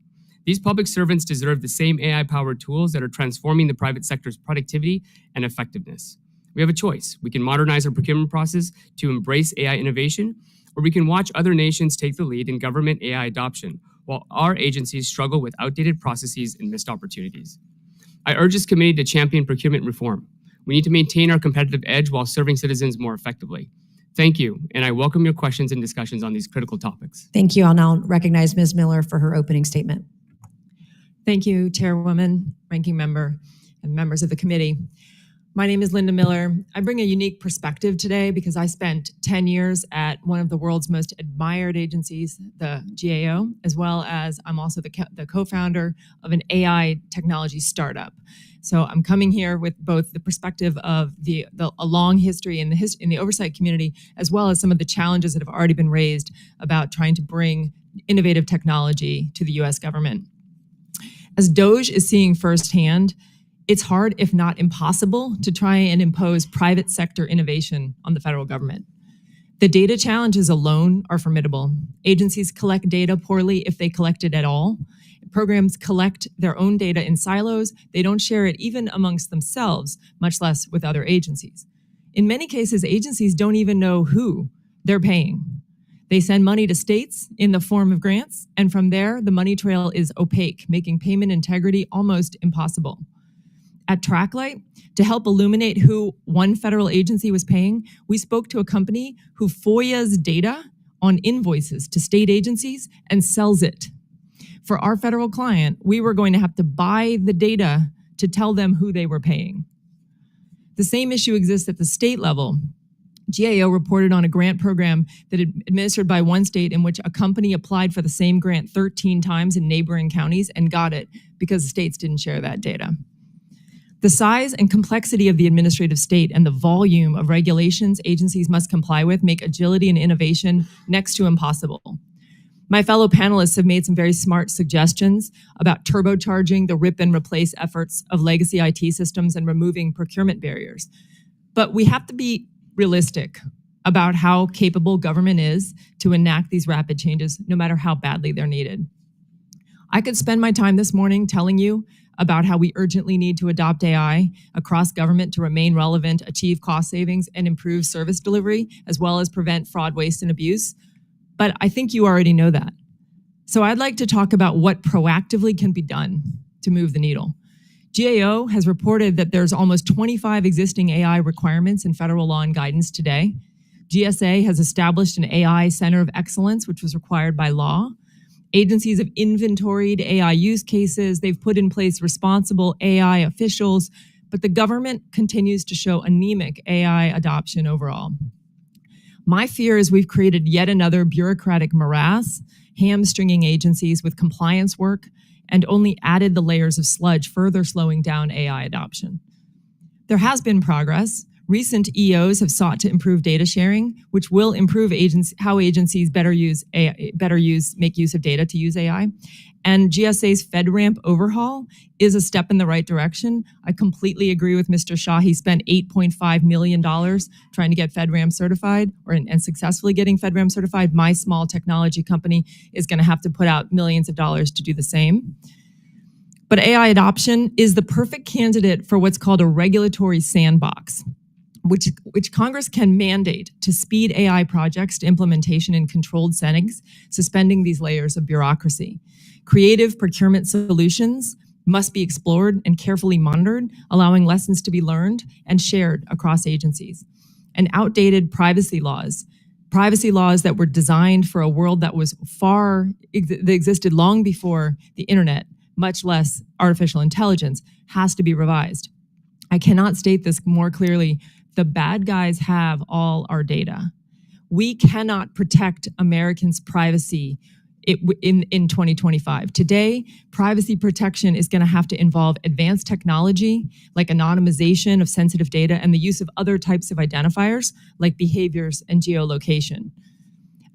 These public servants deserve the same AI-powered tools that are transforming the private sector's productivity and effectiveness. We have a choice. We can modernize our procurement process to embrace AI innovation, or we can watch other nations take the lead in government AI adoption, while our agencies struggle with outdated processes and missed opportunities. I urge this committee to champion procurement reform. We need to maintain our competitive edge while serving citizens more effectively. Thank you, and I welcome your questions and discussions on these critical topics. Thank you. I'll now recognize Ms. Miller for her opening statement. Thank you, Chairwoman, Ranking Member, and members of the committee. My name is Linda Miller. I bring a unique perspective today because I spent 10 years at one of the world's most admired agencies, the GAO, as well as I'm also the co-founder of an AI technology startup. So I'm coming here with both the perspective of a long history in the oversight community, as well as some of the challenges that have already been raised about trying to bring innovative technology to the US government. As DOGE is seeing firsthand, it's hard, if not impossible, to try and impose private sector innovation on the federal government. The data challenges alone are formidable. Agencies collect data poorly if they collect it at all. Programs collect their own data in silos. They don't share it even amongst themselves, much less with other agencies. In many cases, agencies don't even know who they're paying. They send money to states in the form of grants, and from there, the money trail is opaque, making payment integrity almost impossible. At Tracklight, to help illuminate who one federal agency was paying, we spoke to a company who FOIAs data on invoices to state agencies and sells it. For our federal client, we were going to have to buy the data to tell them who they were paying. The same issue exists at the state level. GAO reported on a grant program that administered by one state in which a company applied for the same grant 13 times in neighboring counties and got it because the states didn't share that data. The size and complexity of the administrative state and the volume of regulations agencies must comply with make agility and innovation next to impossible. My fellow panelists have made some very smart suggestions about turbocharging the rip and replace efforts of legacy IT systems and removing procurement barriers. But we have to be realistic about how capable government is to enact these rapid changes, no matter how badly they're needed. I could spend my time this morning telling you about how we urgently need to adopt AI across government to remain relevant, achieve cost savings, and improve service delivery, as well as prevent fraud, waste, and abuse. But I think you already know that. So I'd like to talk about what proactively can be done to move the needle. GAO has reported that there's almost 25 existing AI requirements in federal law and guidance today. GSA has established an AI Center of Excellence, which was required by law. Agencies have inventoried AI use cases. They've put in place responsible AI officials, but the government continues to show anemic AI adoption overall. My fear is we've created yet another bureaucratic morass, hamstringing agencies with compliance work, and only added the layers of sludge, further slowing down AI adoption. There has been progress. Recent EOs have sought to improve data sharing, which will improve how agencies make use of data to use AI. And GSA's FedRAMP overhaul is a step in the right direction. I completely agree with Mr. Shah. He spent $8.5 million trying to get FedRAMP certified and successfully getting FedRAMP certified. My small technology company is going to have to put out millions of dollars to do the same. But AI adoption is the perfect candidate for what's called a regulatory sandbox, which Congress can mandate to speed AI projects to implementation in controlled settings, suspending these layers of bureaucracy. Creative procurement solutions must be explored and carefully monitored, allowing lessons to be learned and shared across agencies. And outdated privacy laws that were designed for a world that that existed long before the internet, much less artificial intelligence, has to be revised. I cannot state this more clearly. The bad guys have all our data. We cannot protect Americans' privacy in 2025. Today, privacy protection is going to have to involve advanced technology like anonymization of sensitive data and the use of other types of identifiers like behaviors and geolocation.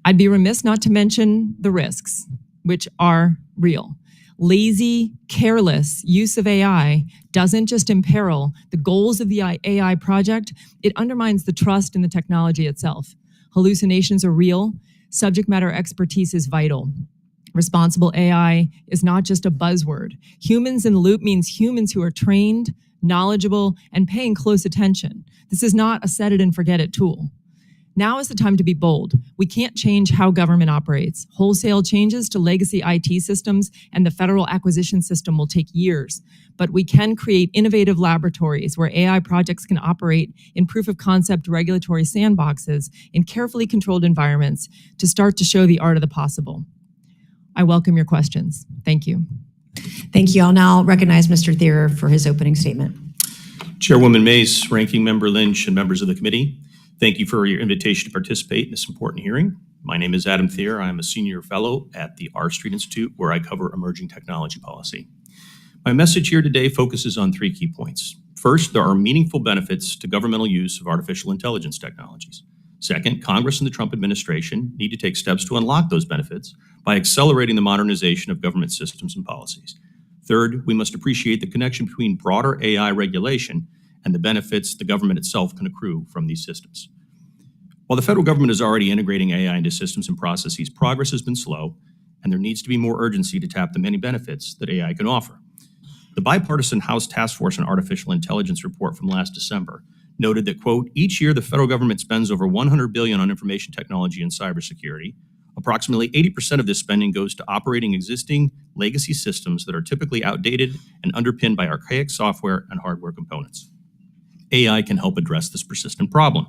I'd be remiss not to mention the risks, which are real. Lazy, careless use of AI doesn't just imperil the goals of the AI project, it undermines the trust in the technology itself. Hallucinations are real. Subject matter expertise is vital. Responsible AI is not just a buzzword. Humans in the loop means humans who are trained, knowledgeable, and paying close attention. This is not a set it and forget it tool. Now is the time to be bold. We can't change how government operates. Wholesale changes to legacy IT systems and the federal acquisition system will take years, but we can create innovative laboratories where AI projects can operate in proof of concept regulatory sandboxes in carefully controlled environments to start to show the art of the possible. I welcome your questions. Thank you. Thank you. I'll now recognize Mr. Thierer for his opening statement. Chairwoman Mace, Ranking Member Lynch, and members of the committee, thank you for your invitation to participate in this important hearing. My name is Adam Thierer. I am a senior fellow at the R Street Institute, where I cover emerging technology policy. My message here today focuses on 3 key points. First, there are meaningful benefits to governmental use of artificial intelligence technologies. Second, Congress and the Trump administration need to take steps to unlock those benefits by accelerating the modernization of government systems and policies. Third, we must appreciate the connection between broader AI regulation and the benefits the government itself can accrue from these systems. While the federal government is already integrating AI into systems and processes, progress has been slow, and there needs to be more urgency to tap the many benefits that AI can offer. The bipartisan House Task Force on Artificial Intelligence report from last December noted that, quote, each year the federal government spends over $100 billion on information technology and cybersecurity. Approximately 80% of this spending goes to operating existing legacy systems that are typically outdated and underpinned by archaic software and hardware components. AI can help address this persistent problem.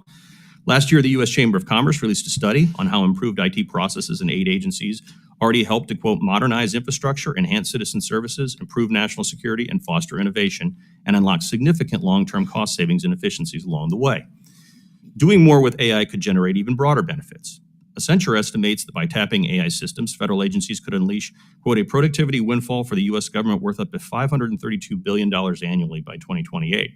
Last year, the U.S. Chamber of Commerce released a study on how improved IT processes and aid agencies already help to, quote, modernize infrastructure, enhance citizen services, improve national security, and foster innovation, and unlock significant long-term cost savings and efficiencies along the way. Doing more with AI could generate even broader benefits. Accenture estimates that by tapping AI systems, federal agencies could unleash, quote, a productivity windfall for the U.S. government worth up to $532 billion annually by 2028.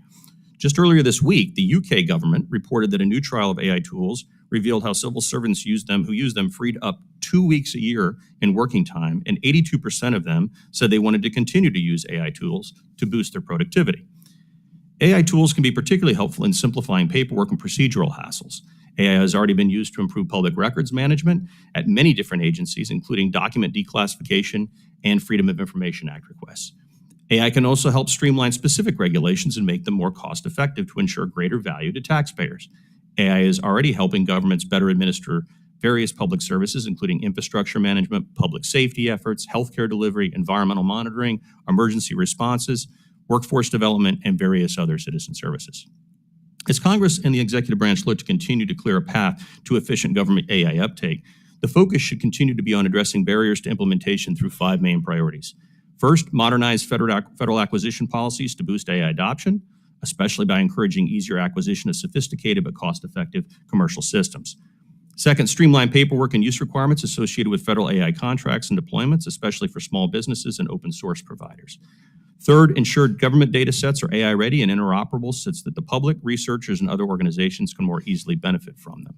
Just earlier this week, the UK government reported that a new trial of AI tools revealed how civil servants who use them freed up 2 weeks a year in working time, and 82% of them said they wanted to continue to use AI tools to boost their productivity. AI tools can be particularly helpful in simplifying paperwork and procedural hassles. AI has already been used to improve public records management at many different agencies, including document declassification and Freedom of Information Act requests. AI can also help streamline specific regulations and make them more cost-effective to ensure greater value to taxpayers. AI is already helping governments better administer various public services, including infrastructure management, public safety efforts, healthcare delivery, environmental monitoring, emergency responses, workforce development, and various other citizen services. As Congress and the executive branch look to continue to clear a path to efficient government AI uptake, the focus should continue to be on addressing barriers to implementation through 5 main priorities. First, modernize federal acquisition policies to boost AI adoption, especially by encouraging easier acquisition of sophisticated but cost-effective commercial systems. Second, streamline paperwork and use requirements associated with federal AI contracts and deployments, especially for small businesses and open source providers. Third, ensure government data sets are AI ready and interoperable such that the public, researchers, and other organizations can more easily benefit from them.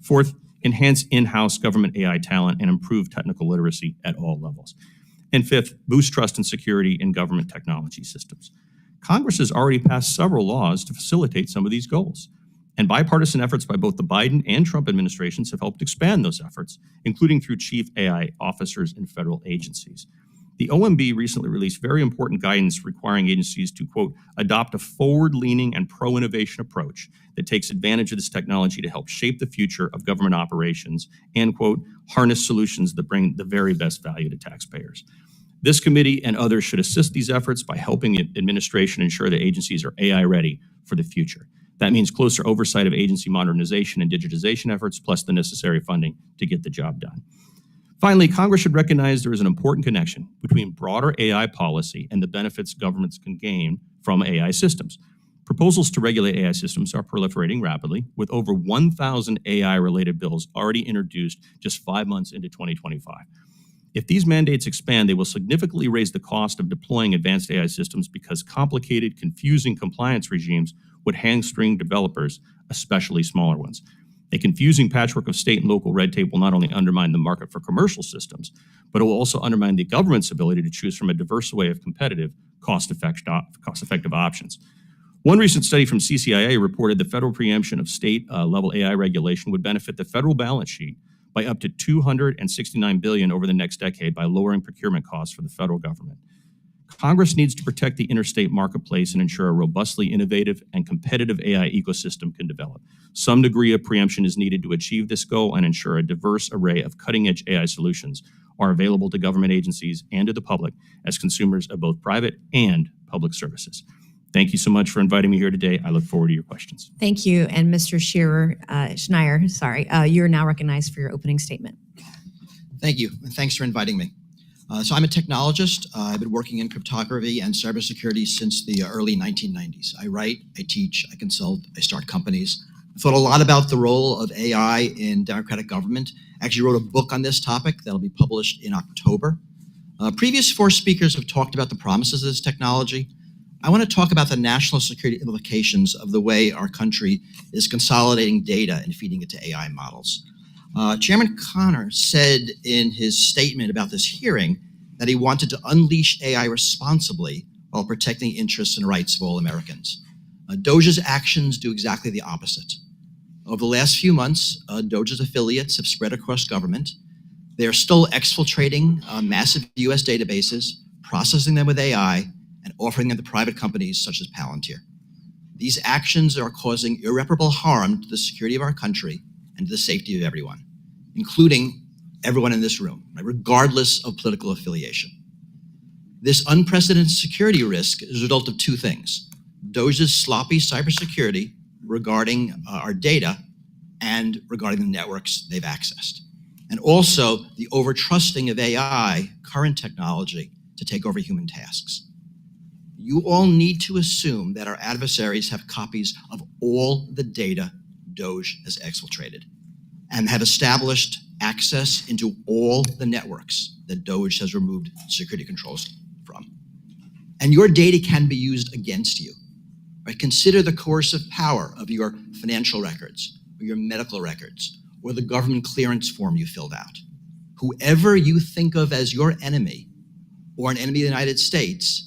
Fourth, enhance in-house government AI talent and improve technical literacy at all levels. And fifth, boost trust and security in government technology systems. Congress has already passed several laws to facilitate some of these goals. And bipartisan efforts by both the Biden and Trump administrations have helped expand those efforts, including through chief AI officers in federal agencies. The OMB recently released very important guidance requiring agencies to, quote, adopt a forward-leaning and pro-innovation approach that takes advantage of this technology to help shape the future of government operations and, quote, harness solutions that bring the very best value to taxpayers. This committee and others should assist these efforts by helping the administration ensure that agencies are AI ready for the future. That means closer oversight of agency modernization and digitization efforts, plus the necessary funding to get the job done. Finally, Congress should recognize there is an important connection between broader AI policy and the benefits governments can gain from AI systems. Proposals to regulate AI systems are proliferating rapidly, with over 1,000 AI-related bills already introduced just 5 months into 2025. If these mandates expand, they will significantly raise the cost of deploying advanced AI systems because complicated, confusing compliance regimes would hamstring developers, especially smaller ones. A confusing patchwork of state and local red tape will not only undermine the market for commercial systems, but it will also undermine the government's ability to choose from a diverse array of competitive, cost-effective options. One recent study from CCIA reported that federal preemption of state-level AI regulation would benefit the federal balance sheet by up to $269 billion over the next decade by lowering procurement costs for the federal government. Congress needs to protect the interstate marketplace and ensure a robustly innovative and competitive AI ecosystem can develop. Some degree of preemption is needed to achieve this goal and ensure a diverse array of cutting-edge AI solutions are available to government agencies and to the public as consumers of both private and public services. Thank you so much for inviting me here today. I look forward to your questions. Thank you. And Mr. Schneier, you're now recognized for your opening statement. Thank you, and thanks for inviting me. So I'm a technologist. I've been working in cryptography and cybersecurity since the early 1990s. I write, I teach, I consult, I start companies. I thought a lot about the role of AI in democratic government. I actually wrote a book on this topic that'll be published in October. Previous four speakers have talked about the promises of this technology. I want to talk about the national security implications of the way our country is consolidating data and feeding it to AI models. Chairman Connor said in his statement about this hearing that he wanted to unleash AI responsibly while protecting the interests and rights of all Americans. DOJ's actions do exactly the opposite. Over the last few months, DOJ's affiliates have spread across government. They are still exfiltrating massive US databases, processing them with AI, and offering them to private companies such as Palantir. These actions are causing irreparable harm to the security of our country and to the safety of everyone, including everyone in this room, right, regardless of political affiliation. This unprecedented security risk is a result of two things: DOJ's sloppy cybersecurity regarding our data and regarding the networks they've accessed, and also the over-trusting of AI, current technology, to take over human tasks. You all need to assume that our adversaries have copies of all the data DOJ has exfiltrated and have established access into all the networks that DOJ has removed security controls from. And your data can be used against you. Right? Consider the coercive power of your financial records, or your medical records, or the government clearance form you filled out. Whoever you think of as your enemy, or an enemy of the United States,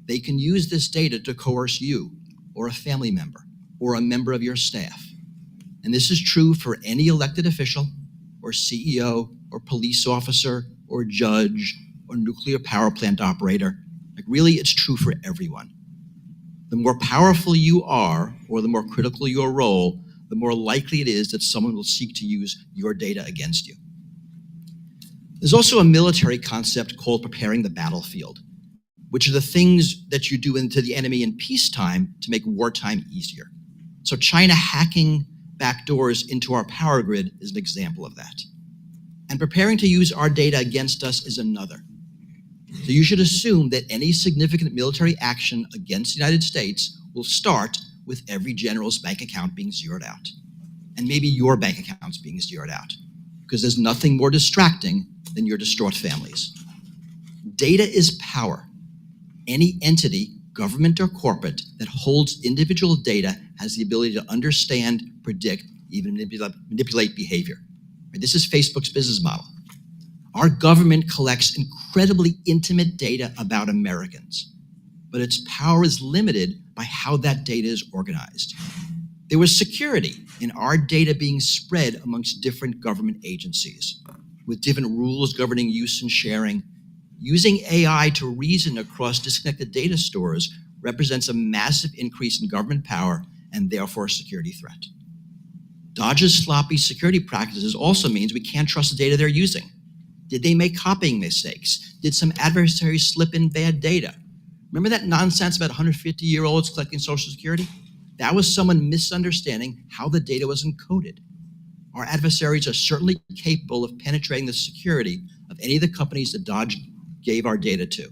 they can use this data to coerce you, or a family member, or a member of your staff. And this is true for any elected official, or CEO, or police officer, or judge, or nuclear power plant operator. Like, really, it's true for everyone. The more powerful you are, or the more critical your role, the more likely it is that someone will seek to use your data against you. There's also a military concept called preparing the battlefield, which are the things that you do into the enemy in peacetime to make wartime easier. So China hacking backdoors into our power grid is an example of that. And preparing to use our data against us is another. So you should assume that any significant military action against the United States will start with every general's bank account being zeroed out. And maybe your bank accounts being zeroed out, because there's nothing more distracting than your distraught families. Data is power. any entity, government or corporate, that holds individual data has the ability to understand, predict, even manipulate behavior. This is Facebook's business model. Our government collects incredibly intimate data about Americans, but its power is limited by how that data is organized. There was security in our data being spread amongst different government agencies, with different rules governing use and sharing. Using AI to reason across disconnected data stores represents a massive increase in government power and therefore a security threat. DOJ's sloppy security practices also means we can't trust the data they're using. Did they make copying mistakes? Did some adversaries slip in bad data? Remember that nonsense about 150-year-olds collecting Social Security? That was someone misunderstanding how the data was encoded. Our adversaries are certainly capable of penetrating the security of any of the companies that DOJ gave our data to,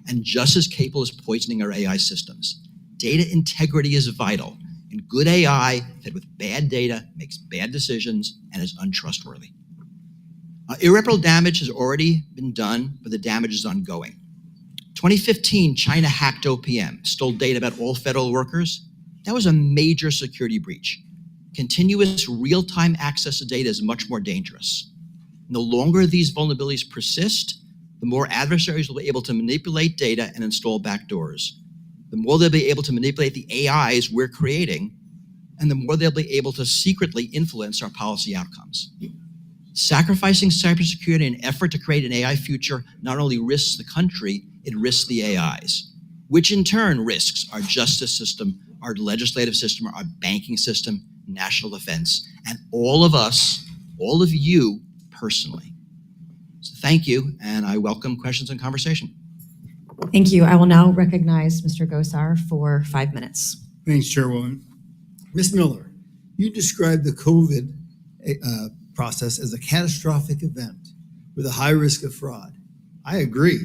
and just as capable as poisoning our AI systems. Data integrity is vital, and good AI fed with bad data makes bad decisions and is untrustworthy. Irreparable damage has already been done, but the damage is ongoing. 2015, China hacked OPM, stole data about all federal workers. That was a major security breach. Continuous real-time access to data is much more dangerous. The longer these vulnerabilities persist, the more adversaries will be able to manipulate data and install backdoors. The more they'll be able to manipulate the AIs we're creating, and the more they'll be able to secretly influence our policy outcomes. Sacrificing cybersecurity in an effort to create an AI future not only risks the country, it risks the AIs, which in turn risks our justice system, our legislative system, our banking system, national defense, and all of us, all of you personally. So thank you, and I welcome questions and conversation. Thank you. I will now recognize Mr. Gosar for 5 minutes. Thanks, Chairwoman. Ms. Miller, you described the COVID process as a catastrophic event with a high risk of fraud. I agree.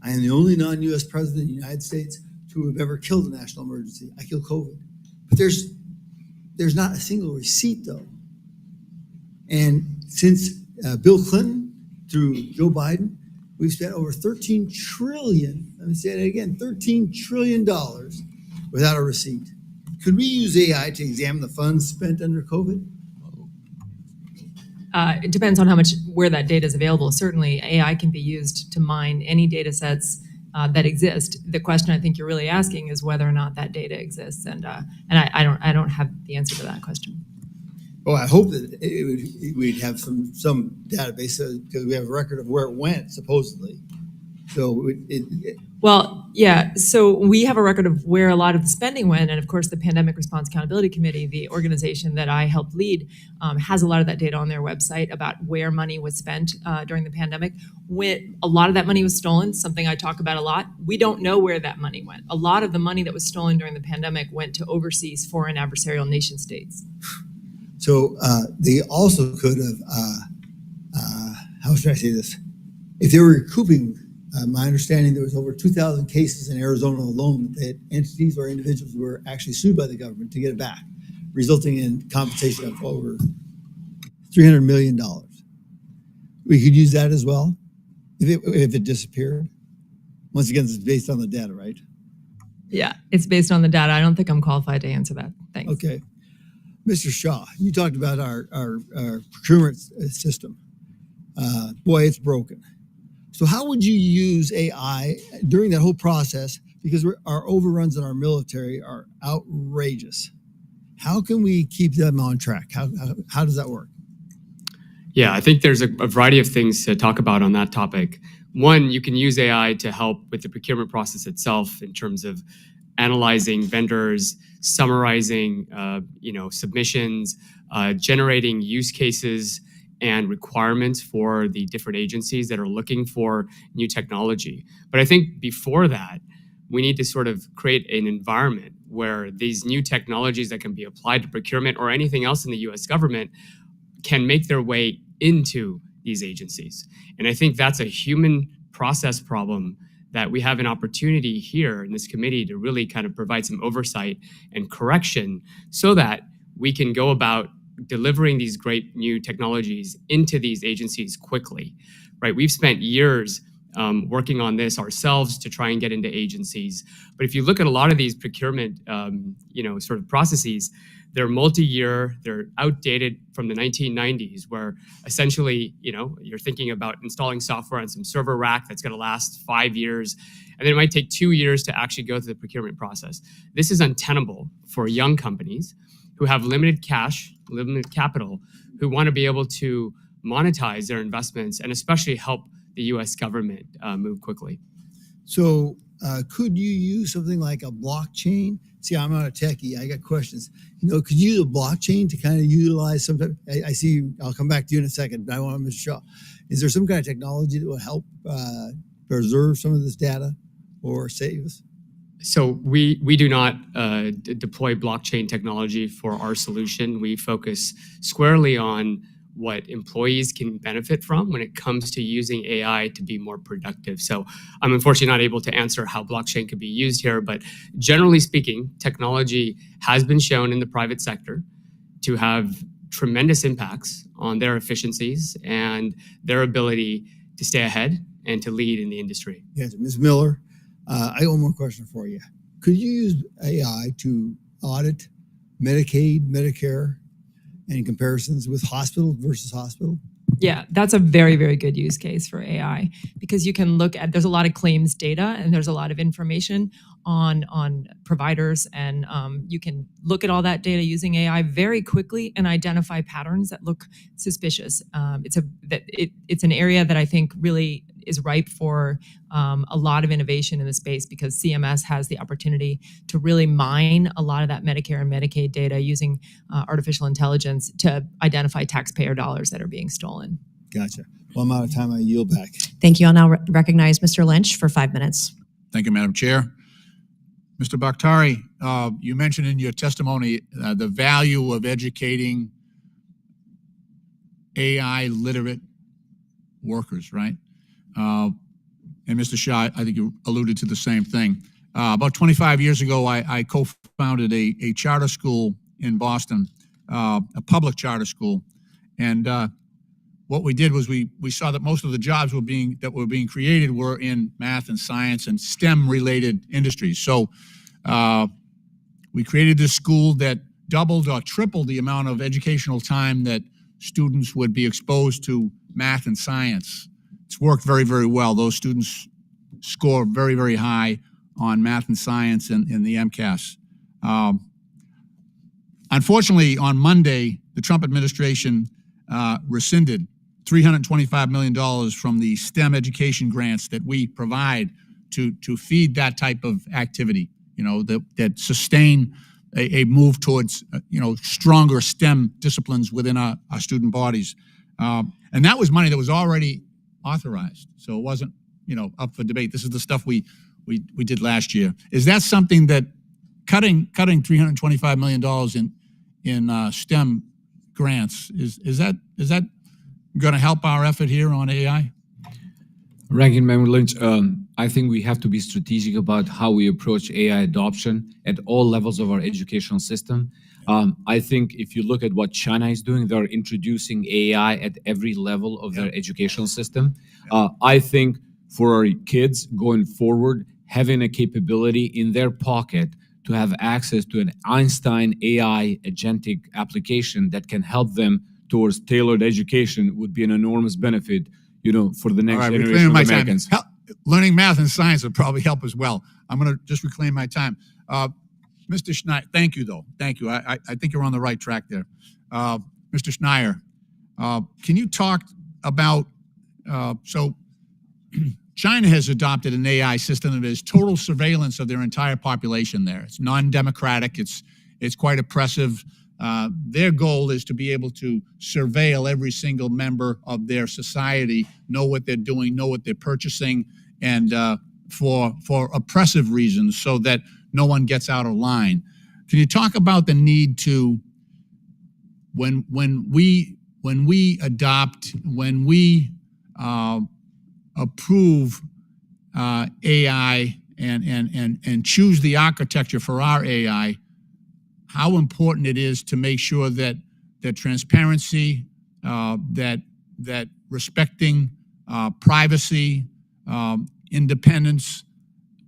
I am the only non-U.S. president of the United States to have ever killed a national emergency. I killed COVID. But there's not a single receipt, though. And since Bill Clinton through Joe Biden, we've spent over $13 trillion, let me say that again, $13 trillion without a receipt. Could we use AI to examine the funds spent under COVID? It depends on where that data is available. Certainly, AI can be used to mine any data sets that exist. The question I think you're really asking is whether or not that data exists, and I don't have the answer to that question. Well, I hope that we'd have some database because we have a record of where it went supposedly. So Well, yeah. So we have a record of where a lot of the spending went, and of course, the Pandemic Response Accountability Committee, the organization that I helped lead, has a lot of that data on their website about where money was spent during the pandemic. When a lot of that money was stolen, something I talk about a lot, we don't know where that money went. A lot of the money that was stolen during the pandemic went to overseas foreign adversarial nation states. So they also could have, how should I say this? If they were recouping, my understanding there was over 2,000 cases in Arizona alone that entities or individuals were actually sued by the government to get it back, resulting in compensation of over $300 million. We could use that as well if it disappeared. Once again, it's based on the data, right? Yeah, it's based on the data. I don't think I'm qualified to answer that. Thanks. Okay. Mr. Shaw, you talked about our procurement system. Boy, it's broken. So how would you use AI during that whole process? Because our overruns in our military are outrageous. How can we keep them on track? How does that work? Yeah, I think there's a variety of things to talk about on that topic. One, you can use AI to help with the procurement process itself in terms of analyzing vendors, summarizing, submissions, generating use cases and requirements for the different agencies that are looking for new technology. But I think before that, we need to sort of create an environment where these new technologies that can be applied to procurement or anything else in the US government can make their way into these agencies. And I think that's a human process problem that we have an opportunity here in this committee to really kind of provide some oversight and correction so that we can go about delivering these great new technologies into these agencies quickly, right? We've spent years working on this ourselves to try and get into agencies. But if you look at a lot of these procurement, sort of processes, they're multi-year, they're outdated from the 1990s, where essentially, you're thinking about installing software on some server rack that's going to last 5 years, and then it might take 2 years to actually go through the procurement process. This is untenable for young companies who have limited cash, limited capital, who want to be able to monetize their investments and especially help the U.S. government move quickly. So could you use something like a blockchain? See, I'm not a techie. I got questions. Could you use a blockchain to kind of utilize some type? I see you. I'll come back to you in a second, but I want Mr. Shaw. Is there some kind of technology that will help preserve some of this data or save us? So we do not deploy blockchain technology for our solution. We focus squarely on what employees can benefit from when it comes to using AI to be more productive. So I'm unfortunately not able to answer how blockchain could be used here, but generally speaking, technology has been shown in the private sector to have tremendous impacts on their efficiencies and their ability to stay ahead and to lead in the industry. Yes, Ms. Miller, I got one more question for you. Could you use AI to audit Medicaid, Medicare, and comparisons with hospital versus hospital? Yeah, that's a very, very good use case for AI, because you can look at, there's a lot of claims data and there's a lot of information on providers, and you can look at all that data using AI very quickly and identify patterns that look suspicious. It's an area that I think really is ripe for a lot of innovation in the space, because CMS has the opportunity to really mine a lot of that Medicare and Medicaid data using artificial intelligence to identify taxpayer dollars that are being stolen. Gotcha. Well, I'm out of time. I yield back. Thank you. I'll now recognize Mr. Lynch for 5 minutes. Thank you, Madam Chair. Mr. Bakhtari, you mentioned in your testimony the value of educating AI literate workers, right? And Mr. Shah, I think you alluded to the same thing. About 25 years ago, I co-founded a charter school in Boston, a public charter school. And what we did was we saw that most of the jobs were being created were in math and science and STEM-related industries. So we created this school that doubled or tripled the amount of educational time that students would be exposed to math and science. It's worked very, very well. Those students score very, very high on math and science in the MCAS. Unfortunately, on Monday, the Trump administration rescinded $325 million from the STEM education grants that we provide to feed that type of activity, that sustain a move towards, stronger STEM disciplines within our student bodies. And that was money that was already authorized. So it wasn't, up for debate. This is the stuff we did last year. Is that something that cutting $325 million in STEM grants, is that going to help our effort here on AI? Ranking Member Lynch, I think we have to be strategic about how we approach AI adoption at all levels of our educational system. I think if you look at what China is doing, they're introducing AI at every level of their educational system. I think for our kids going forward, having a capability in their pocket to have access to an Einstein AI agentic application that can help them towards tailored education would be an enormous benefit, for the next generation of Americans. Learning math and science would probably help as well. I'm going to just reclaim my time. Mr. Schneier, thank you, though. Thank you. I think you're on the right track there. Mr. Schneier, can you talk about, so China has adopted an AI system that is total surveillance of their entire population there. It's non-democratic. It's quite oppressive. Their goal is to be able to surveil every single member of their society, know what they're doing, know what they're purchasing, and for oppressive reasons, so that no one gets out of line. Can you talk about the need to, when we approve AI and choose the architecture for our AI, how important it is to make sure that transparency, that respecting privacy, independence.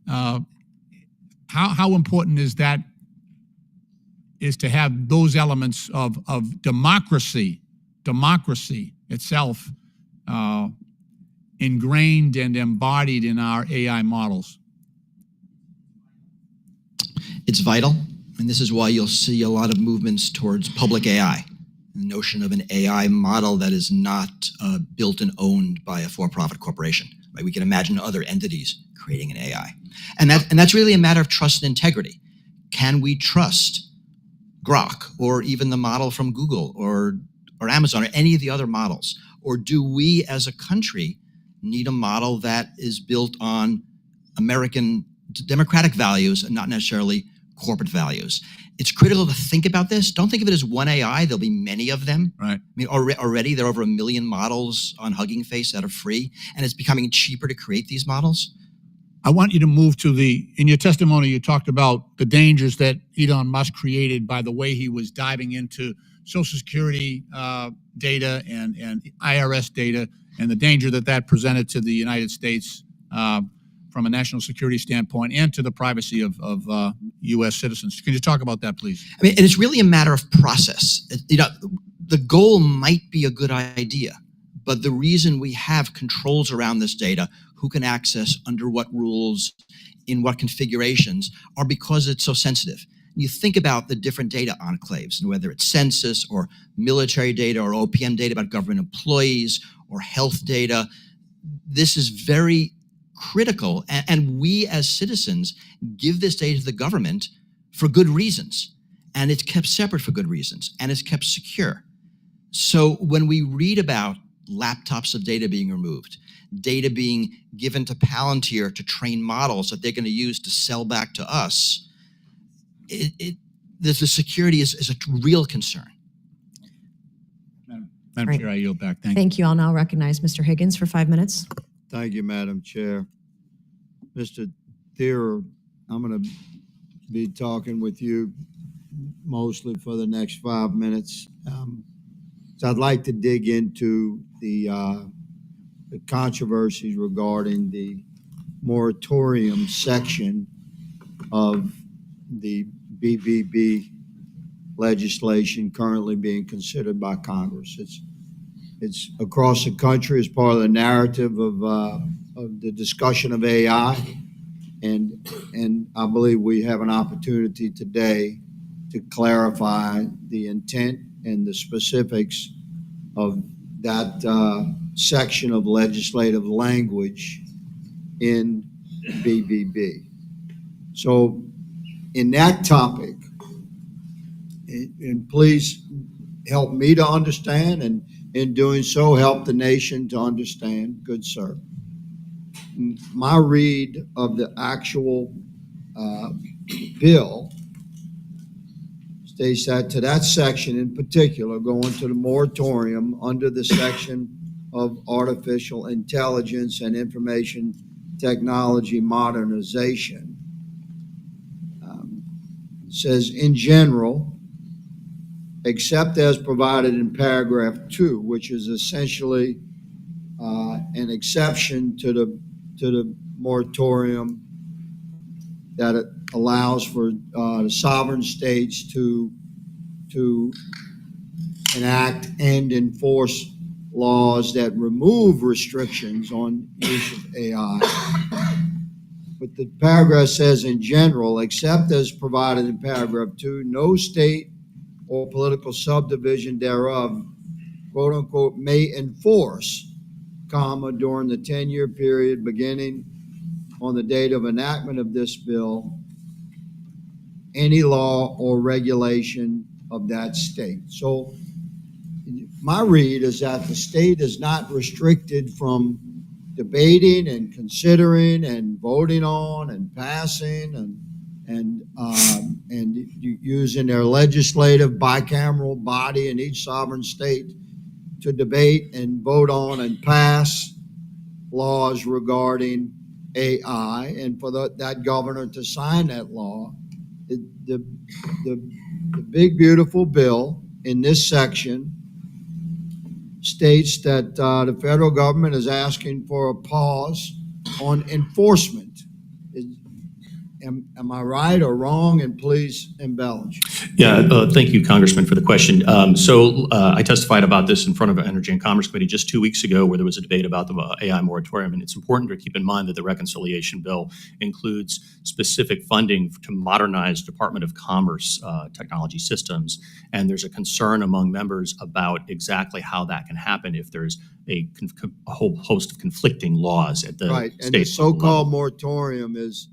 How important is that? Is to have those elements of democracy itself ingrained and embodied in our AI models. It's vital, and this is why you'll see a lot of movements towards public AI. The notion of an AI model that is not built and owned by a for-profit corporation. Right? We can imagine other entities creating an AI. And that's really a matter of trust and integrity. Can we trust Grok or even the model from Google or Amazon or any of the other models? Or do we as a country need a model that is built on American democratic values and not necessarily corporate values? It's critical to think about this. Don't think of it as one AI. There'll be many of them. Right. I mean, already there are over 1 million models on Hugging Face that are free, and it's becoming cheaper to create these models. I want you to move to in your testimony, you talked about the dangers that Elon Musk created by the way he was diving into Social Security data and IRS data, and the danger that presented to the United States from a national security standpoint and to the privacy of U.S. citizens. Can you talk about that, please? I mean, and it's really a matter of process. The goal might be a good idea, but the reason we have controls around this data, who can access, under what rules, in what configurations, are because it's so sensitive. You think about the different data enclaves, and whether it's census or military data or OPM data about government employees or health data. This is very critical, and we as citizens give this data to the government for good reasons, and it's kept separate for good reasons, and it's kept secure. So when we read about laptops of data being removed, data being given to Palantir to train models that they're going to use to sell back to us, the security is a real concern. Madam Chair, I yield back. Thank you. I'll now recognize Mr. Higgins for 5 minutes. Thank you, Madam Chair. Mr. Thierer, I'm going to be talking with you mostly for the next 5 minutes. So I'd like to dig into the controversies regarding the moratorium section of the BBB legislation currently being considered by Congress. It's across the country as part of the narrative of the discussion of AI, and I believe we have an opportunity today to clarify the intent and the specifics of that section of legislative language in BBB. So in that topic, and please help me to understand, and in doing so, help the nation to understand, good sir. My read of the actual bill states that to that section in particular, going to the moratorium under the section of artificial intelligence and information technology modernization, says in general, except as provided in paragraph 2, which is essentially an exception to the moratorium that it allows for the sovereign states to enact and enforce laws that remove restrictions on use of AI. But the paragraph says in general, except as provided in paragraph 2, no state or political subdivision thereof, quote unquote, may enforce, comma, during the 10-year period beginning on the date of enactment of this bill, any law or regulation of that state. So my read is that the state is not restricted from debating and considering and voting on and passing and using their legislative bicameral body in each sovereign state to debate and vote on and pass laws regarding AI, and for that governor to sign that law. The big beautiful bill in this section states that the federal government is asking for a pause on enforcement. Am I right or wrong? And please embellish. Yeah, thank you, Congressman, for the question. I testified about this in front of the Energy and Commerce Committee just 2 weeks ago, where there was a debate about the AI moratorium. And it's important to keep in mind that the reconciliation bill includes specific funding to modernize Department of Commerce technology systems. And there's a concern among members about exactly how that can happen if there's a whole host of conflicting laws at the right. state And the so-called level. moratorium is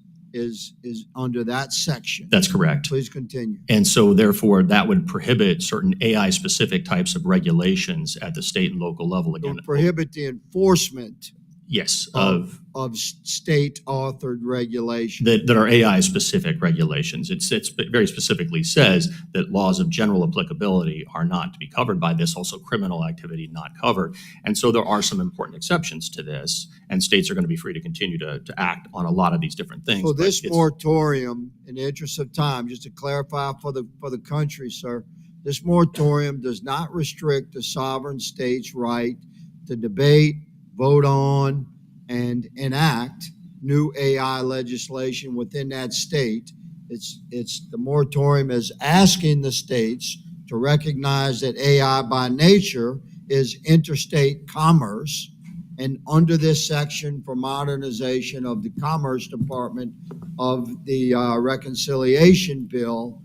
under that section. That's correct. Please continue. And so therefore that would prohibit certain AI specific types of regulations at the state and local level. It Again, would prohibit the enforcement yes, of state authored regulations. that are AI specific regulations. It's very specifically says that laws of general applicability are not to be covered by this, also criminal activity not covered. And so there are some important exceptions to this, and states are going to be free to continue to act on a lot of these different things. So but this it's- moratorium, in the interest of time, just to clarify for the country, sir, this moratorium does not restrict the sovereign state's right to debate, vote on, and enact new AI legislation within that state. It's the moratorium is asking the states to recognize that AI by nature is interstate commerce. And under this section for modernization of the Commerce Department of the reconciliation bill,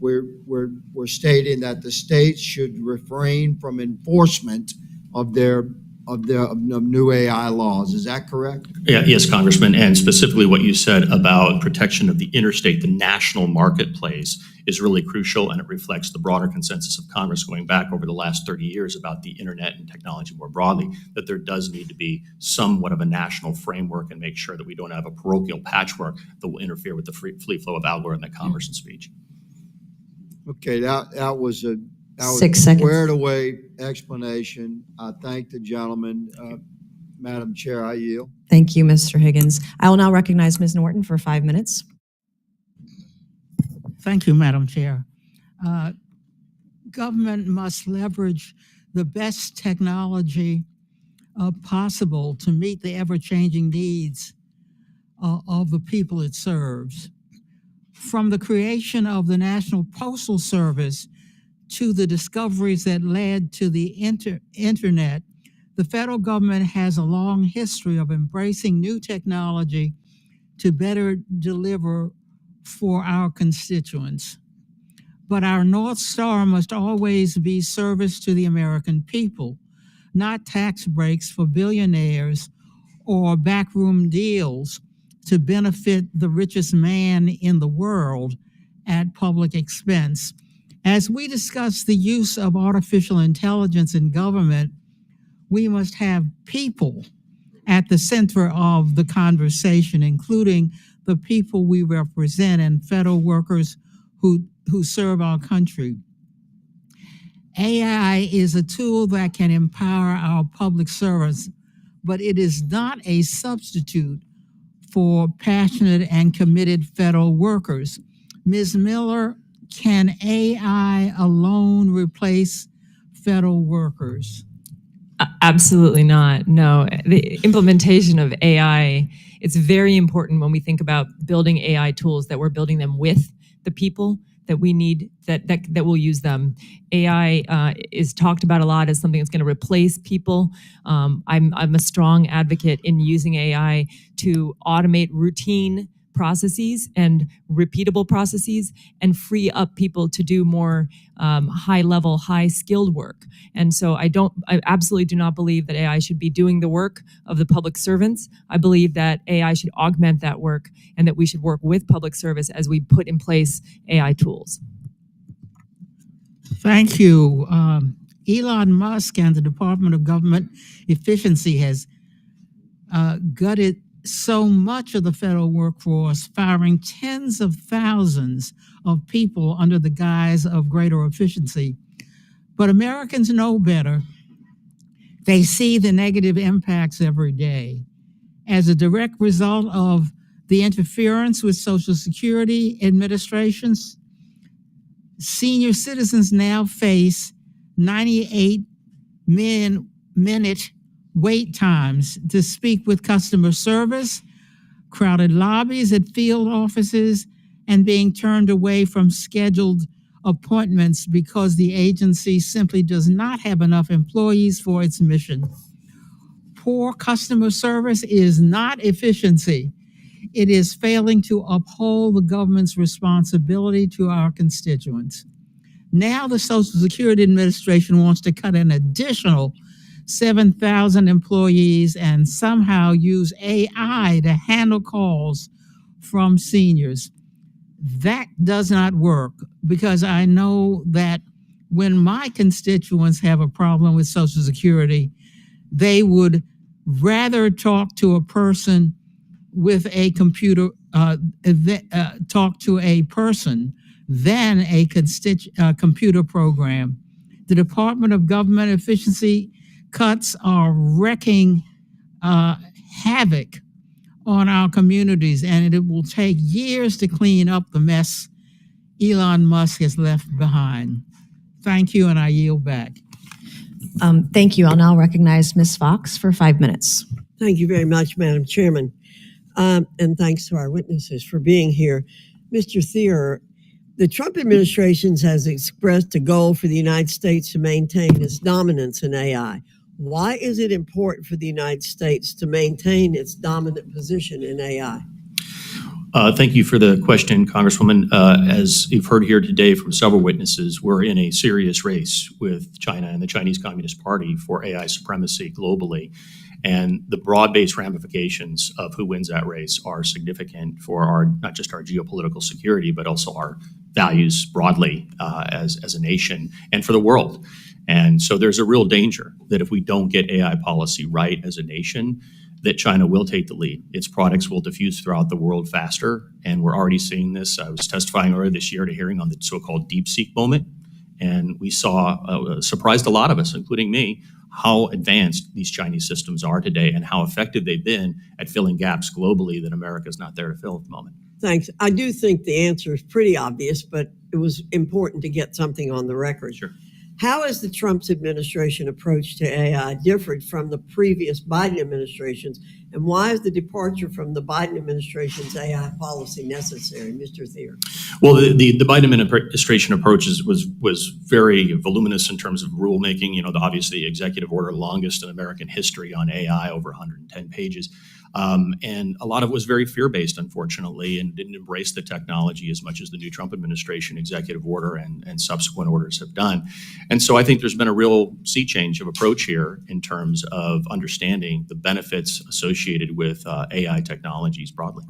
we're stating that the states should refrain from enforcement of new AI laws. Is that correct? Yeah, yes, Congressman, and specifically what you said about protection of the interstate, the national marketplace is really crucial, and it reflects the broader consensus of Congress going back over the last 30 years about the internet and technology more broadly, that there does need to be somewhat of a national framework and make sure that we don't have a parochial patchwork that will interfere with the free flow of algorithmic commerce and speech. Okay, that was a 6 seconds. squared away explanation. I thank the gentleman. Madam Chair, I yield. Thank you, Mr. Higgins. I will now recognize Ms. Norton for 5 minutes. Thank you, Madam Chair. Government must leverage the best technology possible to meet the ever-changing needs of the people it serves. From the creation of the National Postal Service to the discoveries that led to the internet, the federal government has a long history of embracing new technology to better deliver for our constituents. But our North Star must always be service to the American people, not tax breaks for billionaires or backroom deals to benefit the richest man in the world at public expense. As we discuss the use of artificial intelligence in government, we must have people at the center of the conversation, including the people we represent and federal workers who serve our country. AI is a tool that can empower our public service, but it is not a substitute for passionate and committed federal workers. Ms. Miller, can AI alone replace federal workers? Absolutely not. No, the implementation of AI, it's very important when we think about building AI tools that we're building them with the people that we need that will use them. AI is talked about a lot as something that's going to replace people. I'm a strong advocate in using AI to automate routine processes and repeatable processes and free up people to do more high-level, high-skilled work. And so I absolutely do not believe that AI should be doing the work of the public servants. I believe that AI should augment that work and that we should work with public service as we put in place AI tools. Thank you. Elon Musk and the Department of Government Efficiency has gutted so much of the federal workforce, firing tens of thousands of people under the guise of greater efficiency. But Americans know better. They see the negative impacts every day. As a direct result of the interference with Social Security administrations, senior citizens now face 98-minute wait times to speak with customer service crowded lobbies at field offices, and being turned away from scheduled appointments because the agency simply does not have enough employees for its mission. Poor customer service is not efficiency. It is failing to uphold the government's responsibility to our constituents. Now the Social Security Administration wants to cut an additional 7,000 employees and somehow use AI to handle calls from seniors. That does not work, because I know that when my constituents have a problem with Social Security, they would rather talk to a person with a computer, talk to a person than a computer program. The Department of Government Efficiency cuts are wreaking havoc on our communities, and it will take years to clean up the mess Elon Musk has left behind. Thank you, and I yield back. Thank you. I'll now recognize Ms. Fox for 5 minutes. Thank you very much, Madam Chairman. And thanks to our witnesses for being here. Mr. Thier, the Trump administration has expressed a goal for the United States to maintain its dominance in AI. Why is it important for the United States to maintain its dominant position in AI? Thank you for the question, Congresswoman. As you've heard here today from several witnesses, we're in a serious race with China and the Chinese Communist Party for AI supremacy globally. And the broad-based ramifications of who wins that race are significant for not just our geopolitical security, but also our values broadly as a nation and for the world. And so there's a real danger that if we don't get AI policy right as a nation, that China will take the lead. Its products will diffuse throughout the world faster, and we're already seeing this. I was testifying earlier this year at a hearing on the so-called DeepSeek moment, and we saw, surprised a lot of us, including me, how advanced these Chinese systems are today and how effective they've been at filling gaps globally that America's not there to fill at the moment. Thanks. I do think the answer is pretty obvious, but it was important to get something on the record. Sure. How has the Trump administration approach to AI differed from the previous Biden administrations, and why is the departure from the Biden administration's AI policy necessary, Mr. Thier? Well, the Biden administration approach was very voluminous in terms of rulemaking. You know, obviously executive order longest in American history on AI, over 110 pages. And a lot of it was very fear-based, unfortunately, and didn't embrace the technology as much as the new Trump administration executive order and subsequent orders have done. And so I think there's been a real sea change of approach here in terms of understanding the benefits associated with AI technologies broadly.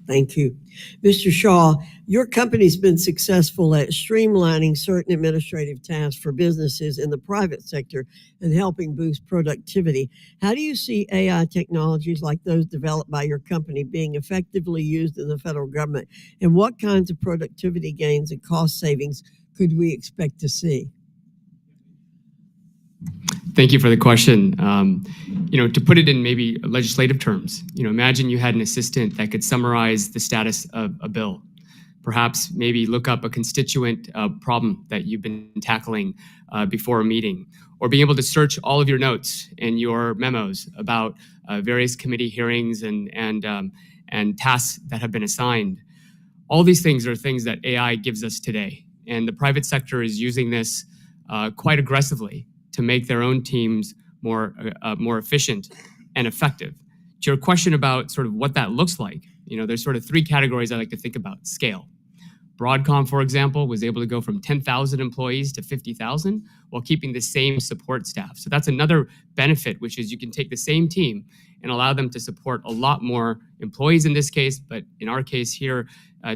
Thank you. Mr. Shaw, your company's been successful at streamlining certain administrative tasks for businesses in the private sector and helping boost productivity. How do you see AI technologies like those developed by your company being effectively used in the federal government? And what kinds of productivity gains and cost savings could we expect to see? Thank you for the question. To put it in maybe legislative terms, imagine you had an assistant that could summarize the status of a bill, perhaps maybe look up a constituent problem that you've been tackling before a meeting, or being able to search all of your notes and your memos about various committee hearings and tasks that have been assigned. All these things are things that AI gives us today, and the private sector is using this quite aggressively to make their own teams more efficient and effective. To your question about sort of what that looks like, there's sort of three categories I like to think about. Scale. Broadcom, for example, was able to go from 10,000 employees to 50,000 while keeping the same support staff. So that's another benefit, which is you can take the same team and allow them to support a lot more employees in this case, but in our case here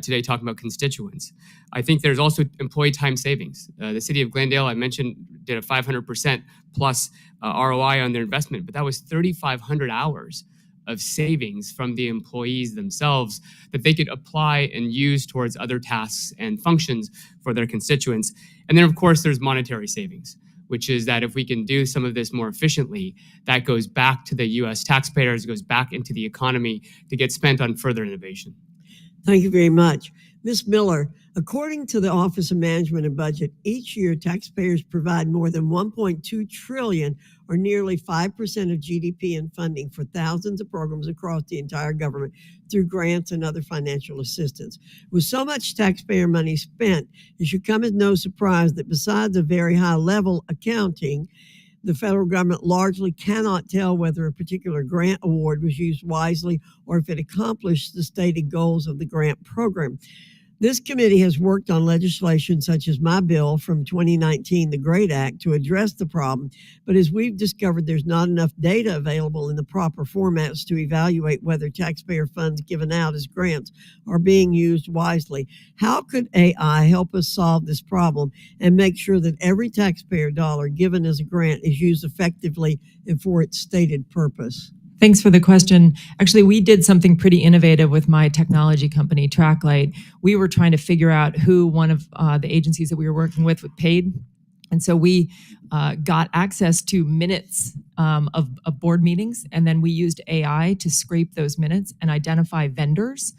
today, talking about constituents. I think there's also employee time savings. The city of Glendale, I mentioned, did a 500% plus ROI on their investment, but that was 3,500 hours of savings from the employees themselves that they could apply and use towards other tasks and functions for their constituents. And then, of course, there's monetary savings, which is that if we can do some of this more efficiently, that goes back to the U.S. taxpayers, goes back into the economy to get spent on further innovation. Thank you very much. Ms. Miller, according to the Office of Management and Budget, each year taxpayers provide more than 1.2 trillion, or nearly 5% of GDP in funding for thousands of programs across the entire government through grants and other financial assistance. With so much taxpayer money spent, it should come as no surprise that besides a very high level accounting, the federal government largely cannot tell whether a particular grant award was used wisely or if it accomplished the stated goals of the grant program. This committee has worked on legislation such as my bill from 2019, the GREAT Act, to address the problem. But as we've discovered, there's not enough data available in the proper formats to evaluate whether taxpayer funds given out as grants are being used wisely. How could AI help us solve this problem and make sure that every taxpayer dollar given as a grant is used effectively and for its stated purpose? Thanks for the question. Actually, we did something pretty innovative with my technology company, TrackLight. We were trying to figure out who one of the agencies that we were working with paid. And so we got access to minutes of board meetings, and then we used AI to scrape those minutes and identify vendors.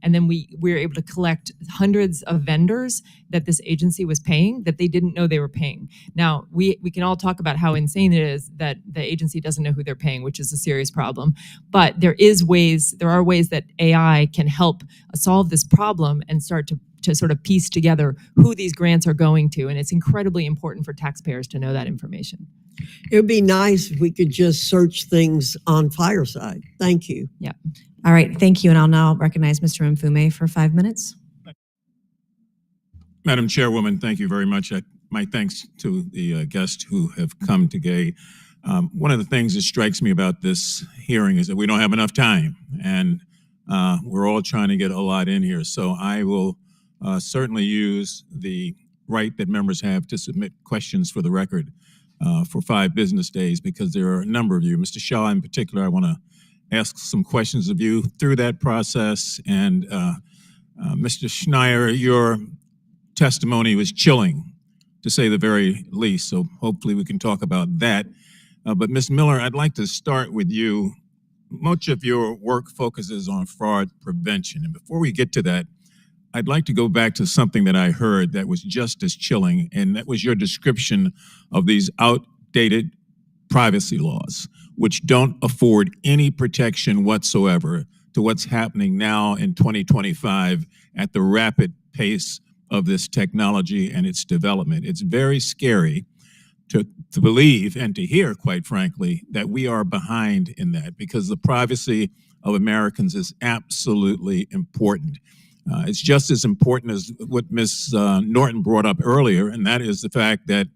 And then we were able to collect hundreds of vendors that this agency was paying that they didn't know they were paying. Now, we can all talk about how insane it is that the agency doesn't know who they're paying, which is a serious problem. But there are ways that AI can help solve this problem and start to sort of piece together who these grants are going to. And it's incredibly important for taxpayers to know that information. It would be nice if we could just search things on Fireside. Thank you. Yeah. All right, thank you. And I'll now recognize Mr. Mfume for 5 minutes. Madam Chairwoman, thank you very much. My thanks to the guests who have come today. One of the things that strikes me about this hearing is that we don't have enough time, and we're all trying to get a lot in here. So I will certainly use the right that members have to submit questions for the record for 5 business days, because there are a number of you. Mr. Shaw, in particular, I want to ask some questions of you through that process. And Mr. Schneier, your testimony was chilling, to say the very least. So hopefully we can talk about that. But Ms. Miller, I'd like to start with you. Much of your work focuses on fraud prevention. And before we get to that, I'd like to go back to something that I heard that was just as chilling, and that was your description of these outdated privacy laws, which don't afford any protection whatsoever to what's happening now in 2025 at the rapid pace of this technology and its development. It's very scary to believe and to hear, quite frankly, that we are behind in that, because the privacy of Americans is absolutely important. It's just as important as what Ms. Norton brought up earlier, and that is the fact that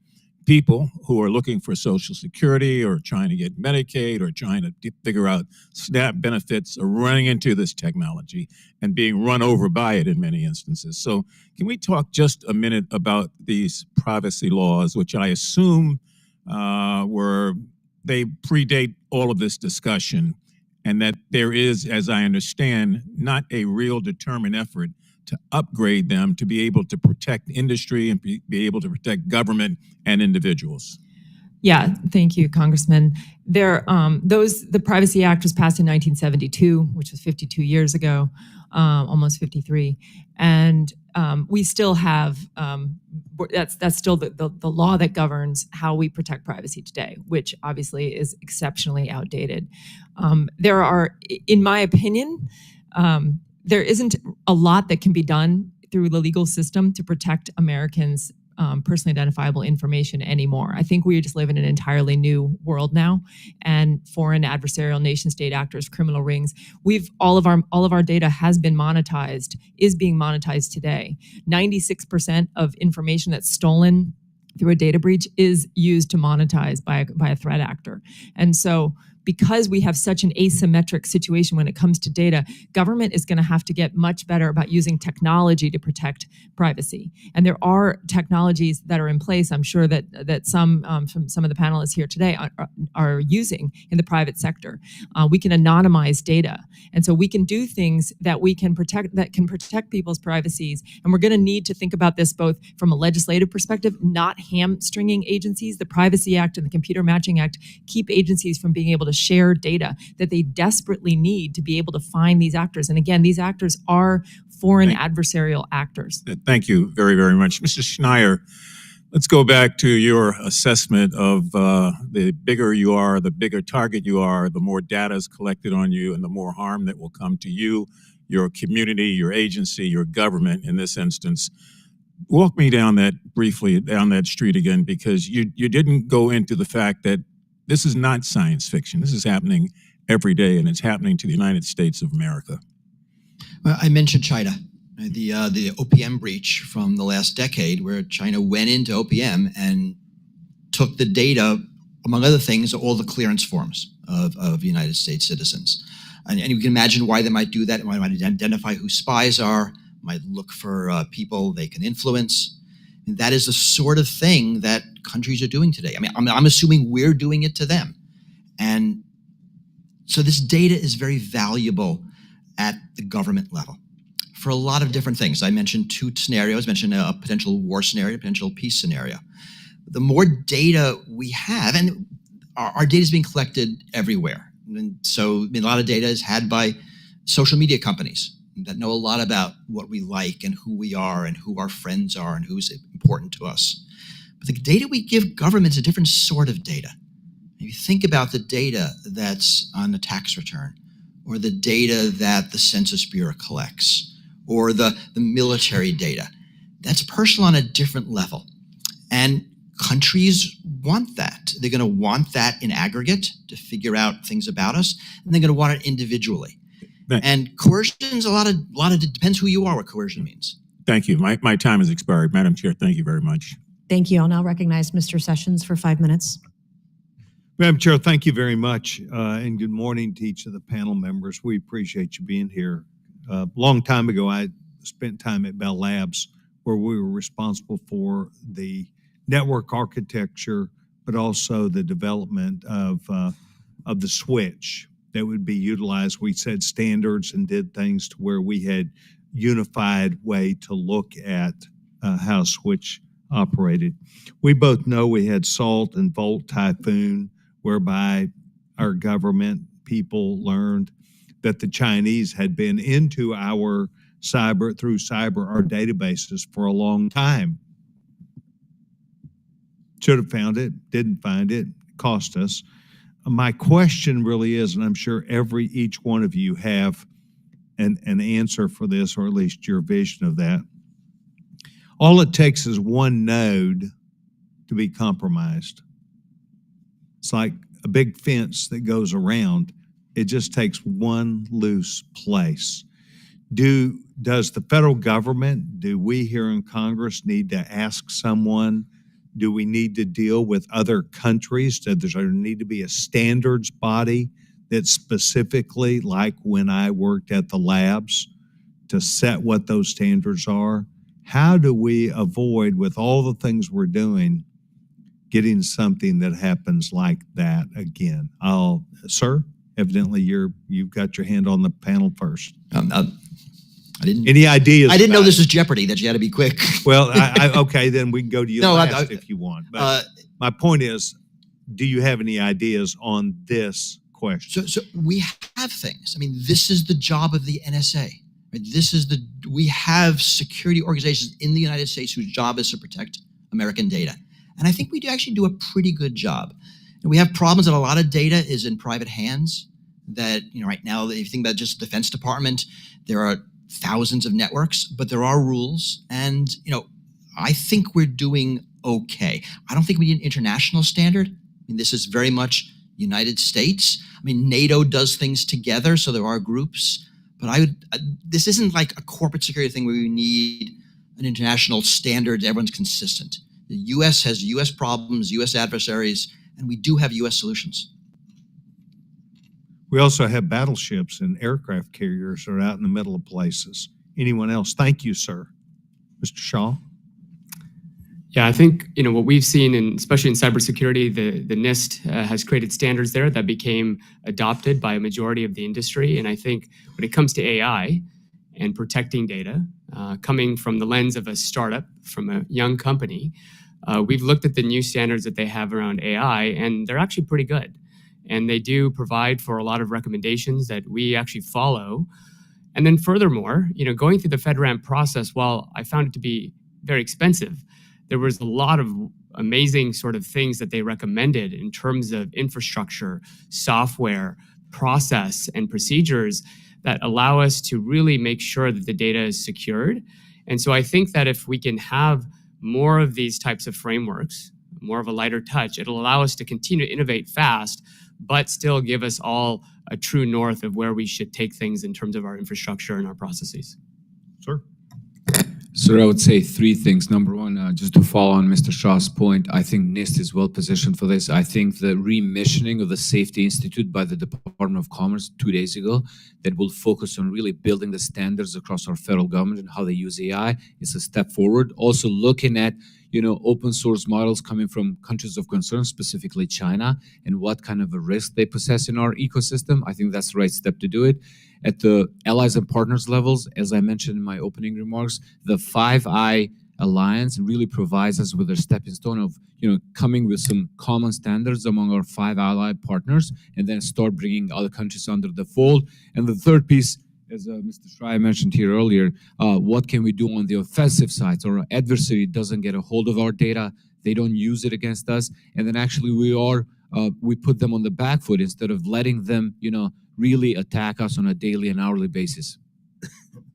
people who are looking for Social Security or trying to get Medicaid or trying to figure out SNAP benefits are running into this technology and being run over by it in many instances. So can we talk just a minute about these privacy laws, which I assume they predate all of this discussion, and that there is, as I understand, not a real determined effort to upgrade them to be able to protect industry and be able to protect government and individuals? Yeah, thank you, Congressman. The Privacy Act was passed in 1972, which was 52 years ago, almost 53, and we still have that's still the law that governs how we protect privacy today, which obviously is exceptionally outdated. There are, in my opinion, there isn't a lot that can be done through the legal system to protect Americans' personally identifiable information anymore. I think we just live in an entirely new world now, and foreign adversarial nation-state actors, criminal rings. All of our data has been monetized, is being monetized today. 96% of information that's stolen through a data breach is used to monetize by a threat actor, and so, because we have such an asymmetric situation when it comes to data, government is going to have to get much better about using technology to protect privacy. And there are technologies that are in place, I'm sure that some from some of the panelists here today are using in the private sector. We can anonymize data. And so we can do things that can protect people's privacies. And we're going to need to think about this both from a legislative perspective, not hamstringing agencies. The Privacy Act and the Computer Matching Act keep agencies from being able to share data that they desperately need to be able to find these actors. And again, these actors are foreign adversarial actors. Thank you very, very much. Mr. Schneier, let's go back to your assessment of the bigger you are, the bigger target you are, the more data is collected on you, and the more harm that will come to you, your community, your agency, your government in this instance. Walk me down that briefly, down that street again, because you didn't go into the fact that this is not science fiction. This is happening every day, and it's happening to the United States of America. Well, I mentioned China, the OPM breach from the last decade, where China went into OPM and took the data, among other things, all the clearance forms of United States citizens. And you can imagine why they might do that. They might identify who spies are, might look for people they can influence. And that is the sort of thing that countries are doing today. I mean, I'm assuming we're doing it to them. And so this data is very valuable at the government level for a lot of different things. I mentioned two scenarios. I mentioned a potential war scenario, a potential peace scenario. The more data we have, and our data is being collected everywhere. And so a lot of data is had by social media companies that know a lot about what we like and who we are and who our friends are and who's important to us. But the data we give government is a different sort of data. If you think about the data that's on the tax return, or the data that the Census Bureau collects, or the military data, that's personal on a different level. And countries want that. They're going to want that in aggregate to figure out things about us, and they're going to want it individually. And coercion's a lot of it depends who you are, what coercion means. Thank you. My time has expired. Madam Chair, thank you very much. Thank you. I'll now recognize Mr. Sessions for 5 minutes. Madam Chair, thank you very much, and good morning to each of the panel members. We appreciate you being here. A long time ago, I spent time at Bell Labs, where we were responsible for the network architecture, but also the development of the switch that would be utilized. We set standards and did things to where we had unified way to look at how switch operated. We both know we had Salt and Volt Typhoon, whereby our government people learned that the Chinese had been into our cyber our databases for a long time. Should have found it, didn't find it, cost us. My question really is, and I'm sure each one of you have an answer for this, or at least your vision of that. All it takes is one node to be compromised. It's like a big fence that goes around. It just takes one loose place. Does the federal government, do we here in Congress need to ask someone? Do we need to deal with other countries? Does there need to be a standards body that specifically, like when I worked at the labs, to set what those standards are? How do we avoid, with all the things we're doing, getting something that happens like that again? Sir, evidently you've got your hand on the panel first. I didn't. Any ideas? I didn't know this was Jeopardy, that you had to be quick. Well, okay, then we can go to you last if you want. But my point is, do you have any ideas on this question? So we have things. I mean, this is the job of the NSA. Right? We have security organizations in the United States whose job is to protect American data. And I think we actually do a pretty good job. And we have problems that a lot of data is in private hands. That, right now, if you think about just the Defense Department, there are thousands of networks, but there are rules. And, I think we're doing okay. I don't think we need an international standard. I mean, this is very much United States. I mean, NATO does things together, so there are groups. But this isn't like a corporate security thing where we need an international standard, everyone's consistent. The U.S. has U.S. problems, U.S. adversaries, and we do have U.S. solutions. We also have battleships and aircraft carriers that are out in the middle of places. Anyone else? Thank you, sir. Mr. Shaw? Yeah, I think what we've seen, especially in cybersecurity, the NIST has created standards there that became adopted by a majority of the industry. And I think when it comes to AI and protecting data, coming from the lens of a startup, from a young company, we've looked at the new standards that they have around AI, and they're actually pretty good. And they do provide for a lot of recommendations that we actually follow. And then furthermore, going through the FedRAMP process, while I found it to be very expensive, there was a lot of amazing sort of things that they recommended in terms of infrastructure, software, process, and procedures that allow us to really make sure that the data is secured. And so I think that if we can have more of these types of frameworks, more of a lighter touch, it'll allow us to continue to innovate fast, but still give us all a true north of where we should take things in terms of our infrastructure and our processes. Sir? So I would say three things. Number one, just to follow on Mr. Shah's point, I think NIST is well positioned for this. I think the remissioning of the Safety Institute by the Department of Commerce 2 days ago that will focus on really building the standards across our federal government and how they use AI is a step forward. Also looking at open source models coming from countries of concern, specifically China, and what kind of a risk they possess in our ecosystem. I think that's the right step to do it. At the allies and partners levels, as I mentioned in my opening remarks, the Five Eye Alliance really provides us with a stepping stone of coming with some common standards among our five allied partners, and then start bringing other countries under the fold. And the third piece, as Mr. Schreier mentioned here earlier, what can we do on the offensive side? So our adversary doesn't get a hold of our data, they don't use it against us, and then actually we put them on the back foot instead of letting them, really attack us on a daily and hourly basis.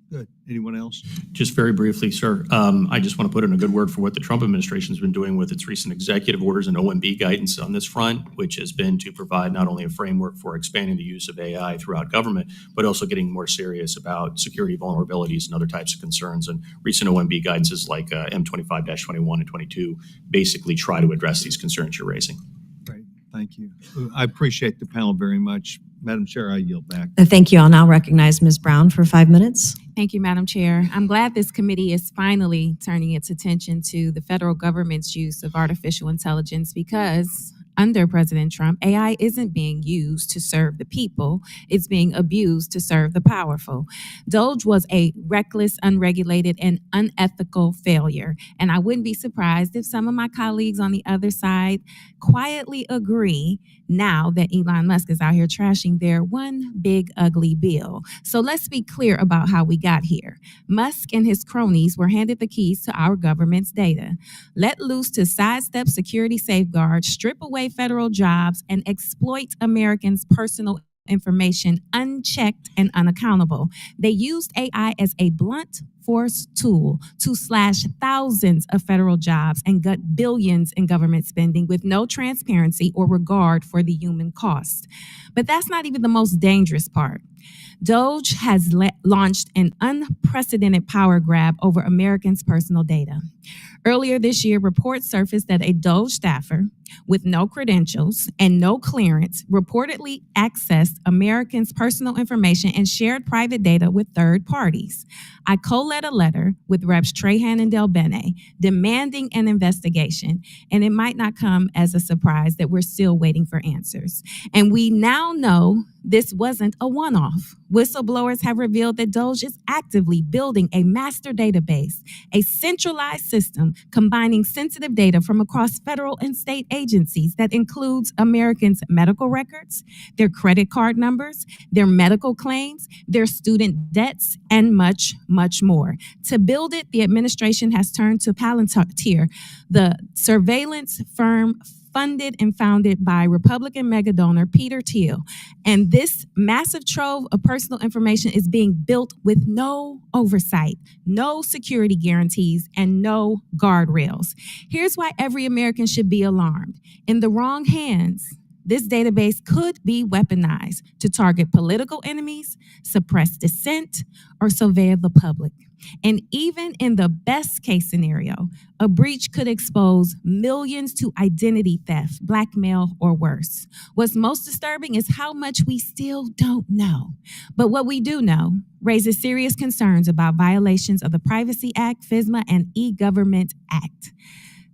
Good. Anyone else? Just very briefly, sir, I just want to put in a good word for what the Trump administration has been doing with its recent executive orders and OMB guidance on this front, which has been to provide not only a framework for expanding the use of AI throughout government, but also getting more serious about security vulnerabilities and other types of concerns. And recent OMB guidances like M25-21 and 22 basically try to address these concerns you're raising. Great. Thank you. I appreciate the panel very much. Madam Chair, I yield back. Thank you. I'll now recognize Ms. Brown for 5 minutes. Thank you, Madam Chair. I'm glad this committee is finally turning its attention to the federal government's use of artificial intelligence, because under President Trump, AI isn't being used to serve the people. It's being abused to serve the powerful. DOGE was a reckless, unregulated, and unethical failure. And I wouldn't be surprised if some of my colleagues on the other side quietly agree now that Elon Musk is out here trashing their one big ugly bill. So let's be clear about how we got here. Musk and his cronies were handed the keys to our government's data, let loose to sidestep security safeguards, strip away federal jobs, and exploit Americans' personal information unchecked and unaccountable. They used AI as a blunt force tool to slash thousands of federal jobs and gut billions in government spending with no transparency or regard for the human cost. But that's not even the most dangerous part. DOGE has launched an unprecedented power grab over Americans' personal data. Earlier this year, reports surfaced that a DOGE staffer with no credentials and no clearance reportedly accessed Americans' personal information and shared private data with third parties. I co-led a letter with Reps. Trahan and Del Bene demanding an investigation, and it might not come as a surprise that we're still waiting for answers. And we now know this wasn't a one-off. Whistleblowers have revealed that DOGE is actively building a master database, a centralized system combining sensitive data from across federal and state agencies that includes Americans' medical records, their credit card numbers, their medical claims, their student debts, and much, much more. To build it, the administration has turned to Palantir, the surveillance firm funded and founded by Republican mega donor Peter Thiel. And this massive trove of personal information is being built with no oversight, no security guarantees, and no guardrails. Here's why every American should be alarmed. In the wrong hands, this database could be weaponized to target political enemies, suppress dissent, or surveil the public. And even in the best case scenario, a breach could expose millions to identity theft, blackmail, or worse. What's most disturbing is how much we still don't know. But what we do know raises serious concerns about violations of the Privacy Act, FISMA, and E-Government Act.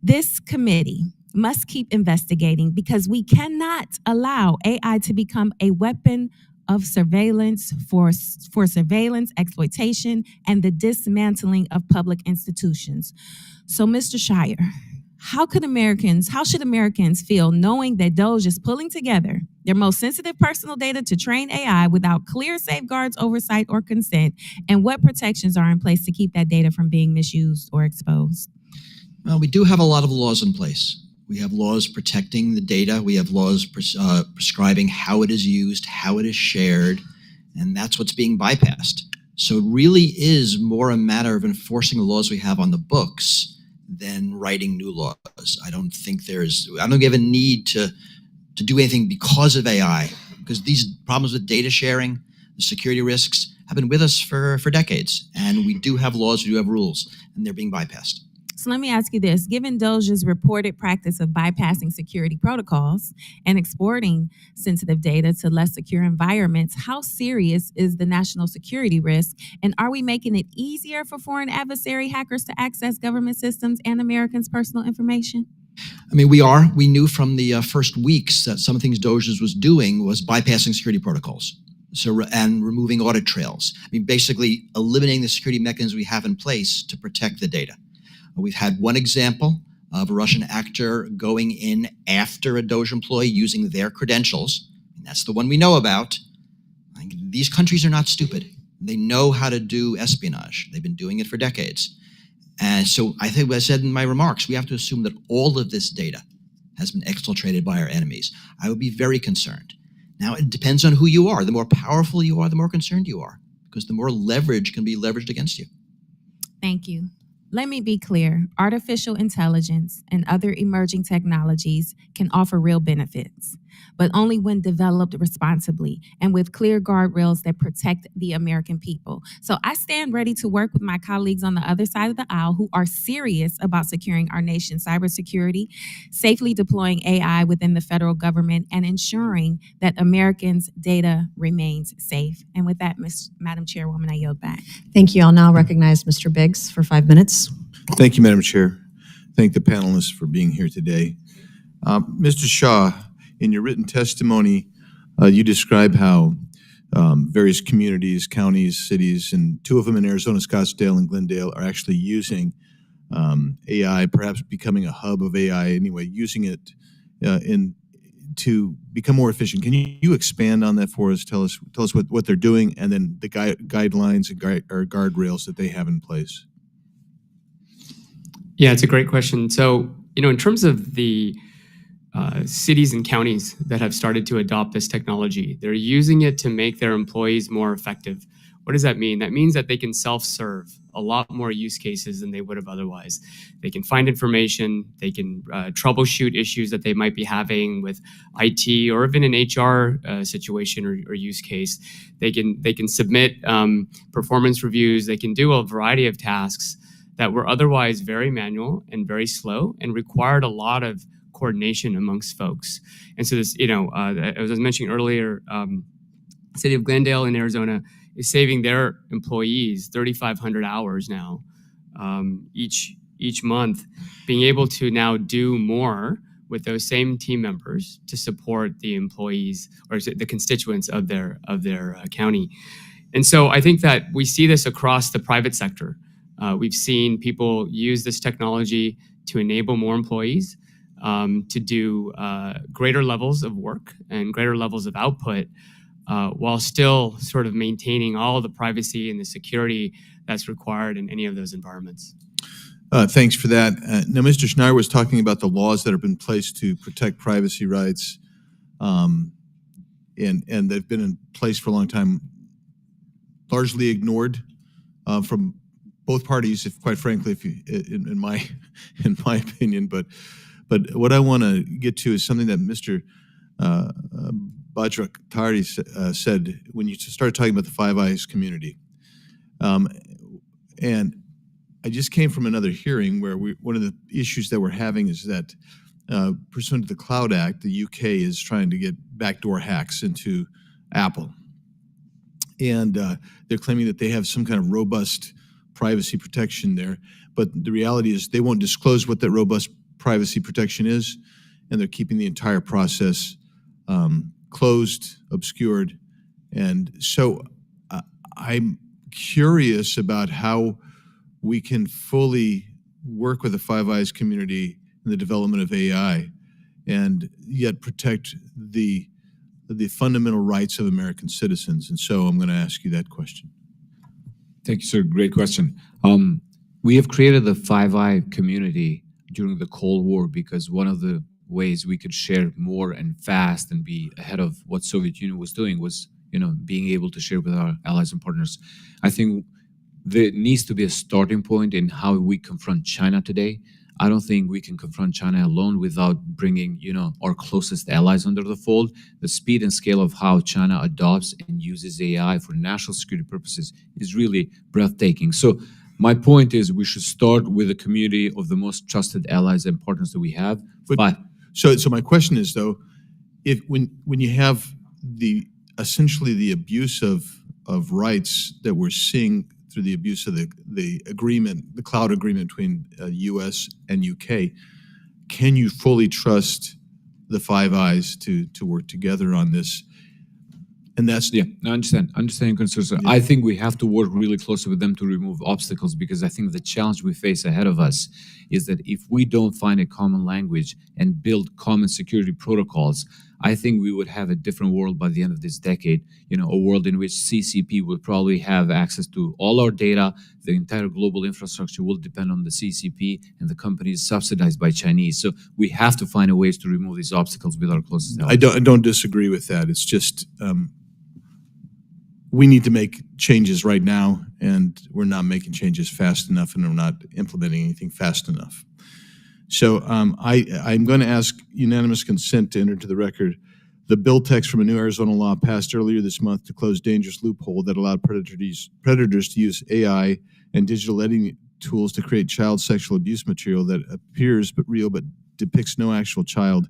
This committee must keep investigating, because we cannot allow AI to become a weapon of surveillance for surveillance, exploitation, and the dismantling of public institutions. So, Mr. Schreier, how should Americans feel knowing that Doge is pulling together their most sensitive personal data to train AI without clear safeguards, oversight, or consent? And what protections are in place to keep that data from being misused or exposed? Well, we do have a lot of laws in place. We have laws protecting the data. We have laws prescribing how it is used, how it is shared, and that's what's being bypassed. So it really is more a matter of enforcing the laws we have on the books than writing new laws. I don't think we have a need to do anything because of AI, because these problems with data sharing, the security risks, have been with us for decades. And we do have laws, we do have rules, and they're being bypassed. So let me ask you this. Given Doge's reported practice of bypassing security protocols and exporting sensitive data to less secure environments, how serious is the national security risk? And are we making it easier for foreign adversary hackers to access government systems and Americans' personal information? I mean, we are. We knew from the first weeks that some of the things Doge was doing was bypassing security protocols. And removing audit trails. I mean, basically eliminating the security mechanisms we have in place to protect the data. We've had one example of a Russian actor going in after a Doge employee using their credentials. And that's the one we know about. These countries are not stupid. They know how to do espionage. They've been doing it for decades. And so I think, as I said in my remarks, we have to assume that all of this data has been exfiltrated by our enemies. I would be very concerned. Now, it depends on who you are. The more powerful you are, the more concerned you are, because the more leverage can be leveraged against you. Thank you. Let me be clear. Artificial intelligence and other emerging technologies can offer real benefits, but only when developed responsibly and with clear guardrails that protect the American people. So I stand ready to work with my colleagues on the other side of the aisle who are serious about securing our nation's cybersecurity, safely deploying AI within the federal government, and ensuring that Americans' data remains safe. And with that, Madam Chairwoman, I yield back. Thank you. I'll now recognize Mr. Biggs for 5 minutes. Thank you, Madam Chair. Thank the panelists for being here today. Mr. Shaw, in your written testimony, you describe how various communities, counties, cities, and two of them in Arizona, Scottsdale and Glendale, are actually using AI, perhaps becoming a hub of AI anyway, using it to become more efficient. Can you expand on that for us? Tell us what they're doing, and then the guidelines and guardrails that they have in place. Yeah, it's a great question. So, in terms of the cities and counties that have started to adopt this technology, they're using it to make their employees more effective. What does that mean? That means that they can self-serve a lot more use cases than they would have otherwise. They can find information, they can troubleshoot issues that they might be having with IT or even an HR situation or use case. They can submit performance reviews, they can do a variety of tasks that were otherwise very manual and very slow and required a lot of coordination amongst folks. And so this, as I was mentioning earlier, City of Glendale in Arizona is saving their employees 3,500 hours now each month, being able to now do more with those same team members to support the employees or the constituents of their county. And so I think that we see this across the private sector. We've seen people use this technology to enable more employees, to do greater levels of work and greater levels of output, while still sort of maintaining all the privacy and the security that's required in any of those environments. Thanks for that. Now, Mr. Schneider was talking about the laws that have been placed to protect privacy rights, and they've been in place for a long time, largely ignored from both parties, if quite frankly, in my opinion. But what I want to get to is something that Mr. Bajrakatari said when you started talking about the Five Eyes community. And I just came from another hearing where one of the issues that we're having is that pursuant to the Cloud Act, the UK is trying to get backdoor hacks into Apple. And they're claiming that they have some kind of robust privacy protection there. But the reality is they won't disclose what that robust privacy protection is, and they're keeping the entire process closed, obscured. And so I'm curious about how we can fully work with the Five Eyes community, in the development of AI and yet protect the fundamental rights of American citizens? And so I'm going to ask you that question. Thank you, sir. Great question. We have created the Five Eye community during the Cold War because one of the ways we could share more and fast and be ahead of what Soviet Union was doing was, being able to share with our allies and partners. I think there needs to be a starting point in how we confront China today. I don't think we can confront China alone without bringing, our closest allies under the fold. The speed and scale of how China adopts and uses AI for national security purposes is really breathtaking. So my point is we should start with a community of the most trusted allies and partners that we have. So my question is, though, when you have essentially the abuse of rights that we're seeing through the abuse of the agreement, the cloud agreement between U.S. and U.K., can you fully trust the Five Eyes to work together on this? And that's I understand your concerns. Yeah. I think we have to work really closely with them to remove obstacles, because I think the challenge we face ahead of us is that if we don't find a common language and build common security protocols, I think we would have a different world by the end of this decade. A world in which CCP will probably have access to all our data. The entire global infrastructure will depend on the CCP, and the company is subsidized by Chinese. So we have to find ways to remove these obstacles with our closest allies. I don't disagree with that. It's just we need to make changes right now, and we're not making changes fast enough, and we're not implementing anything fast enough. So I'm going to ask unanimous consent to enter into the record the bill text from a new Arizona law passed earlier this month to close dangerous loophole that allowed predators to use AI and digital editing tools to create child sexual abuse material that appears but real but depicts no actual child.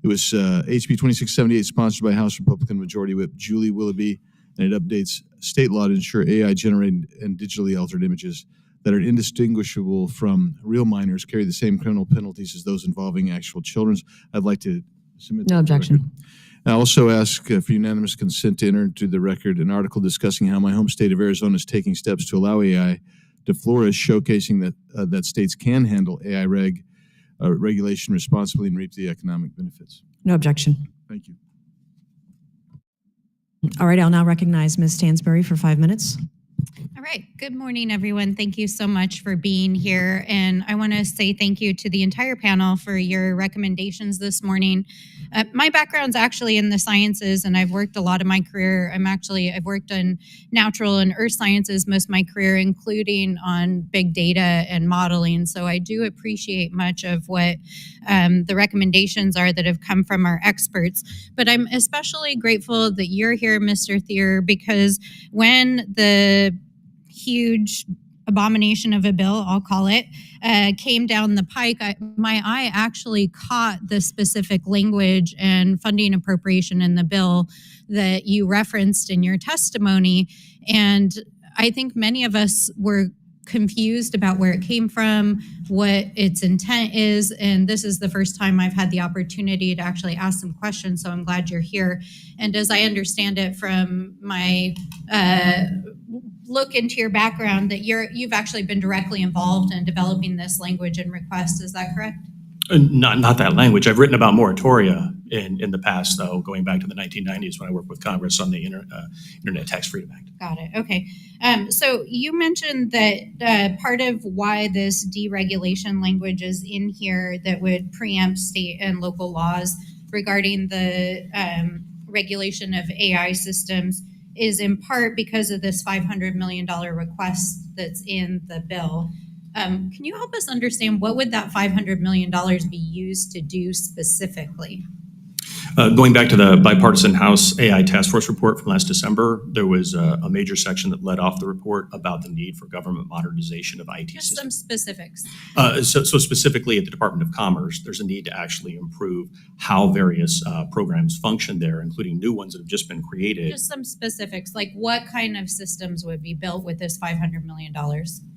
It was HB 2678, sponsored by House Republican Majority Whip Julie Willoughby, and it updates state law to ensure AI-generated and digitally altered images that are indistinguishable from real minors carry the same criminal penalties as those involving actual children. I'd like to submit. No objection. I also ask for unanimous consent to enter into the record an article discussing how my home state of Arizona is taking steps to allow AI to flourish, showcasing that states can handle AI regulation responsibly and reap the economic benefits. No objection. Thank you. All right, I'll now recognize Ms. Stansbury for 5 minutes. All right. Good morning, everyone. Thank you so much for being here. And I want to say thank you to the entire panel for your recommendations this morning. My background's actually in the sciences, and I've worked a lot of my career. I've worked in natural and earth sciences most of my career, including on big data and modeling. So I do appreciate much of what the recommendations are that have come from our experts. But I'm especially grateful that you're here, Mr. Thier, because when the huge abomination of a bill, I'll call it, came down the pike, my eye actually caught the specific language and funding appropriation in the bill that you referenced in your testimony. And I think many of us were confused about where it came from, what its intent is, and this is the first time I've had the opportunity to actually ask some questions, so I'm glad you're here. And as I understand it from my look into your background, that you've actually been directly involved in developing this language and request, is that correct? Not that language. I've written about moratoria in the past, though, going back to the 1990s when I worked with Congress on the Internet Tax Freedom Act. Got it. Okay. So you mentioned that part of why this deregulation language is in here that would preempt state and local laws regarding the regulation of AI systems is in part because of this $500 million request that's in the bill. Can you help us understand what would that $500 million be used to do specifically? Going back to the bipartisan House AI Task Force report from last December, there was a major section that led off the report about the need for government modernization of IT systems. Just some specifics. So specifically at the Department of Commerce, there's a need to actually improve how various programs function there, including new ones that have just been created. Just some specifics, like what kind of systems would be built with this $500 million?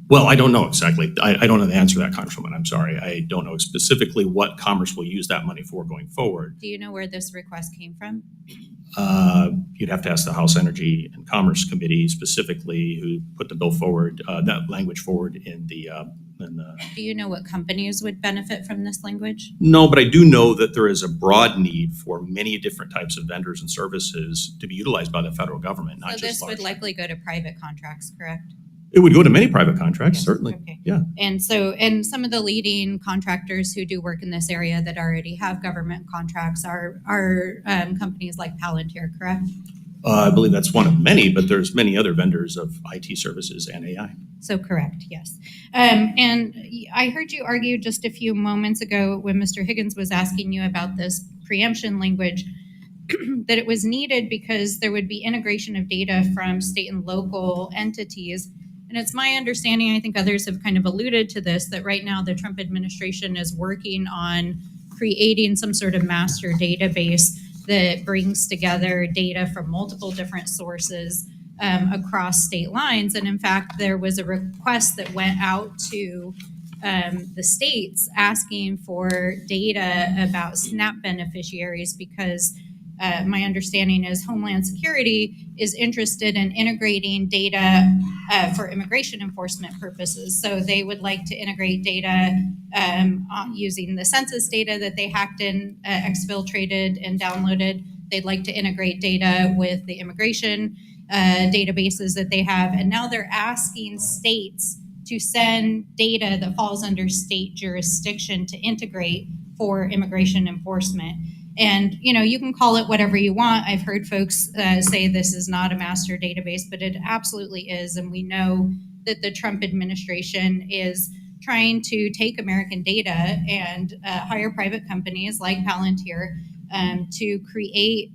Well, I don't know exactly. I don't know the answer to that, Congresswoman. I'm sorry. I don't know specifically what Commerce will use that money for going forward. Do you know where this request came from? You'd have to ask the House Energy and Commerce Committee specifically, who put the bill forward, that language forward in the And Do you know what companies would benefit from this language? no, but I do know that there is a broad need for many different types of vendors and services to be utilized by the federal government, not So just this large. would likely go to private contracts, correct? It would go to many private contracts, certainly. Okay. Yeah. And some of the leading contractors who do work in this area that already have government contracts are companies like Palantir, correct? I believe that's one of many, but there's many other vendors of IT services and AI. So correct, yes. And I heard you argue just a few moments ago when Mr. Higgins was asking you about this preemption language that it was needed because there would be integration of data from state and local entities. And it's my understanding, I think others have kind of alluded to this, that right now the Trump administration is working on creating some sort of master database that brings together data from multiple different sources across state lines. And in fact, there was a request that went out to the states asking for data about SNAP beneficiaries because my understanding is Homeland Security is interested in integrating data for immigration enforcement purposes. So they would like to integrate data using the census data that they hacked and exfiltrated and downloaded. They'd like to integrate data with the immigration databases that they have. And now they're asking states to send data that falls under state jurisdiction to integrate for immigration enforcement. And, you know, you can call it whatever you want. I've heard folks say this is not a master database, but it absolutely is. And we know that the Trump administration is trying to take American data and hire private companies like Palantir to create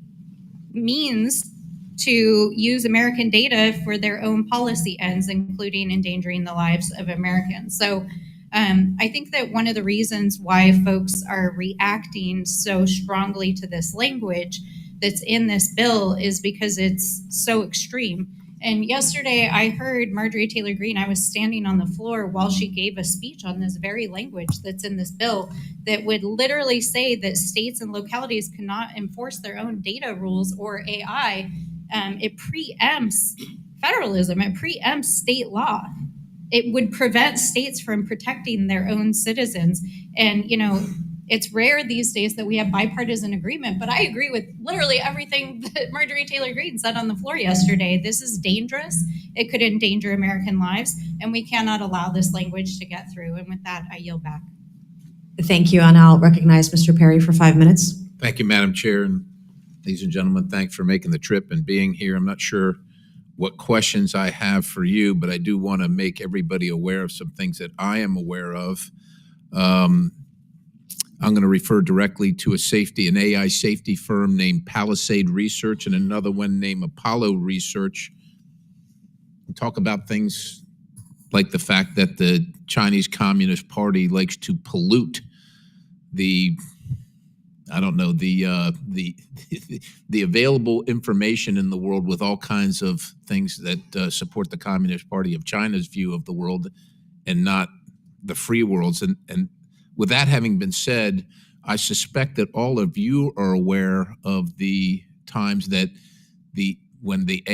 means to use American data for their own policy ends, including endangering the lives of Americans. So I think that one of the reasons why folks are reacting so strongly to this language that's in this bill is because it's so extreme. And yesterday I heard Marjorie Taylor Greene, I was standing on the floor while she gave a speech on this very language that's in this bill that would literally say that states and localities cannot enforce their own data rules or AI. It preempts federalism, it preempts state law. It would prevent states from protecting their own citizens. And, you know, it's rare these days that we have bipartisan agreement, but I agree with literally everything that Marjorie Taylor Greene said on the floor yesterday. This is dangerous. It could endanger American lives, and we cannot allow this language to get through. And with that, I yield back. Thank you, and I'll recognize Mr. Perry for 5 minutes. Thank you, Madam Chair, and ladies and gentlemen, thanks for making the trip and being here. I'm not sure what questions I have for you, but I do want to make everybody aware of some things that I am aware of. I'm going to refer directly to an AI safety firm named Palisade Research and another one named Apollo Research. We'll talk about things like the fact that the Chinese Communist Party likes to pollute the available information in the world with all kinds of things that support the Communist Party of China's view of the world and not the free world's. And with that having been said, I suspect that all of you are aware of the times that when various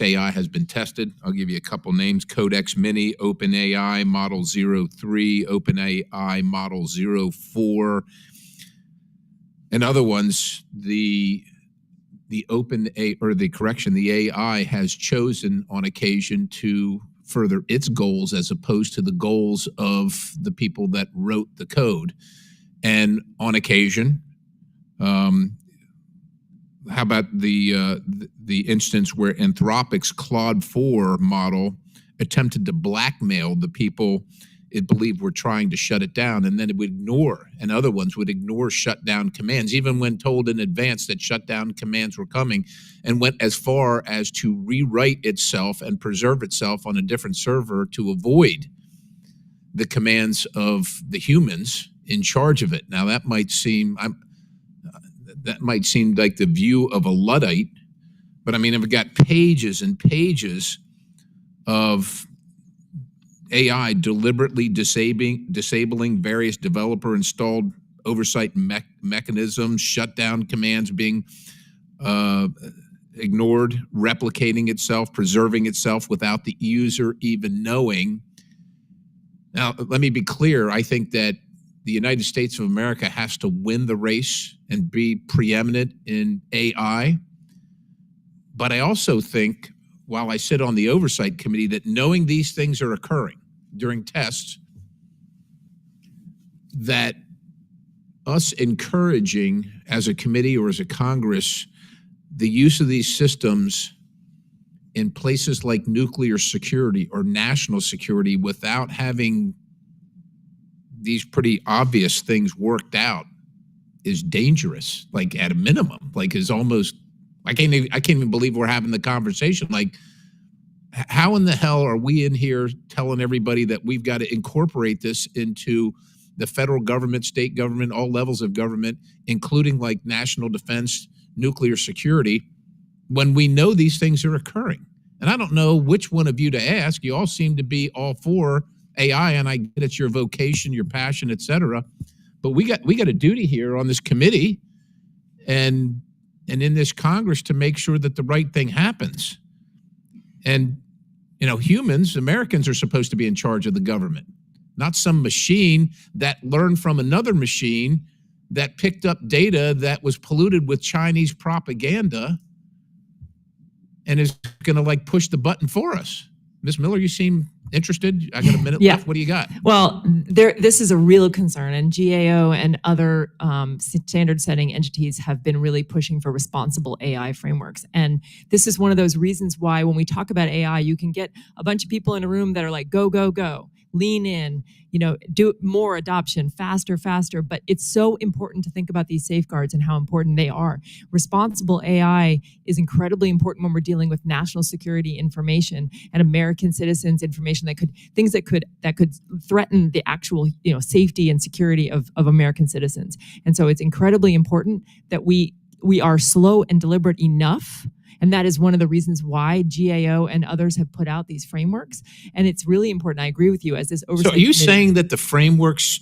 AI has been tested. I'll give you a couple names: Codex Mini, OpenAI Model 03, OpenAI Model 04. And other ones, the AI has chosen on occasion to further its goals as opposed to the goals of the people that wrote the code. And on occasion, how about the instance where Anthropic's Claude 4 model attempted to blackmail the people it believed were trying to shut it down, and then it would ignore, and other ones would ignore shutdown commands, even when told in advance that shutdown commands were coming, and went as far as to rewrite itself and preserve itself on a different server to avoid the commands of the humans in charge of it. Now that might seem like the view of a Luddite, but I mean, I've got pages and pages of AI deliberately disabling various developer-installed oversight mechanisms, shutdown commands being ignored, replicating itself, preserving itself without the user even knowing, Now, let me be clear. I think that the United States of America has to win the race and be preeminent in AI. But I also think, while I sit on the Oversight Committee, that knowing these things are occurring during tests, that us encouraging as a committee or as a Congress the use of these systems in places like nuclear security or national security without having these pretty obvious things worked out is dangerous, like at a minimum, like is almost, I can't even believe we're having the conversation. Like, how in the hell are we in here telling everybody that we've got to incorporate this into the federal government, state government, all levels of government, including like national defense, nuclear security, when we know these things are occurring? And I don't know which one of you to ask. You all seem to be all for AI, and I get it's your vocation, your passion, et cetera. But we got a duty here on this committee and in this Congress to make sure that the right thing happens. And, you know, humans, Americans, are supposed to be in charge of the government, not some machine that learned from another machine that picked up data that was polluted with Chinese propaganda and is going to like push the button for us. Ms. Miller, you seem interested. I got a minute left. What do you got? Well, this is a real concern, and GAO and other standard-setting entities have been really pushing for responsible AI frameworks. And this is one of those reasons why when we talk about AI, you can get a bunch of people in a room that are like, go, go, go, lean in, you know, do more adoption, faster, faster. But it's so important to think about these safeguards and how important they are. Responsible AI is incredibly important when we're dealing with national security information and American citizens' information that could threaten the actual, you know, safety and security of American citizens. And so it's incredibly important that we are slow and deliberate enough. And that is one of the reasons why GAO and others have put out these frameworks. And it's really important. I agree with you as this oversight. So are you saying that the frameworks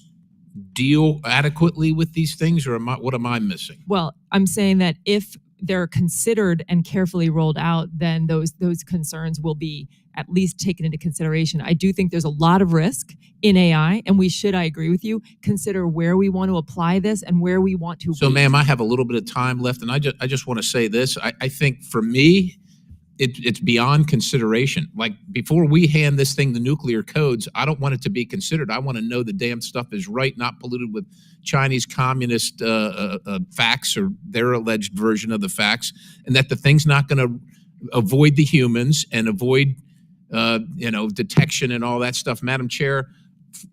deal adequately with these things, or what am I missing? Well, I'm saying that if they're considered and carefully rolled out, then those concerns will be at least taken into consideration. I do think there's a lot of risk in AI, and we should, I agree with you, consider where we want to apply this and where we want to. So, ma'am, I have a little bit of time left, and I just want to say this. I think for me, it's beyond consideration. Like, before we hand this thing the nuclear codes, I don't want it to be considered. I want to know the damn stuff is right, not polluted with Chinese communist facts or their alleged version of the facts, and that the thing's not going to avoid the humans and avoid detection and all that stuff. Madam Chair,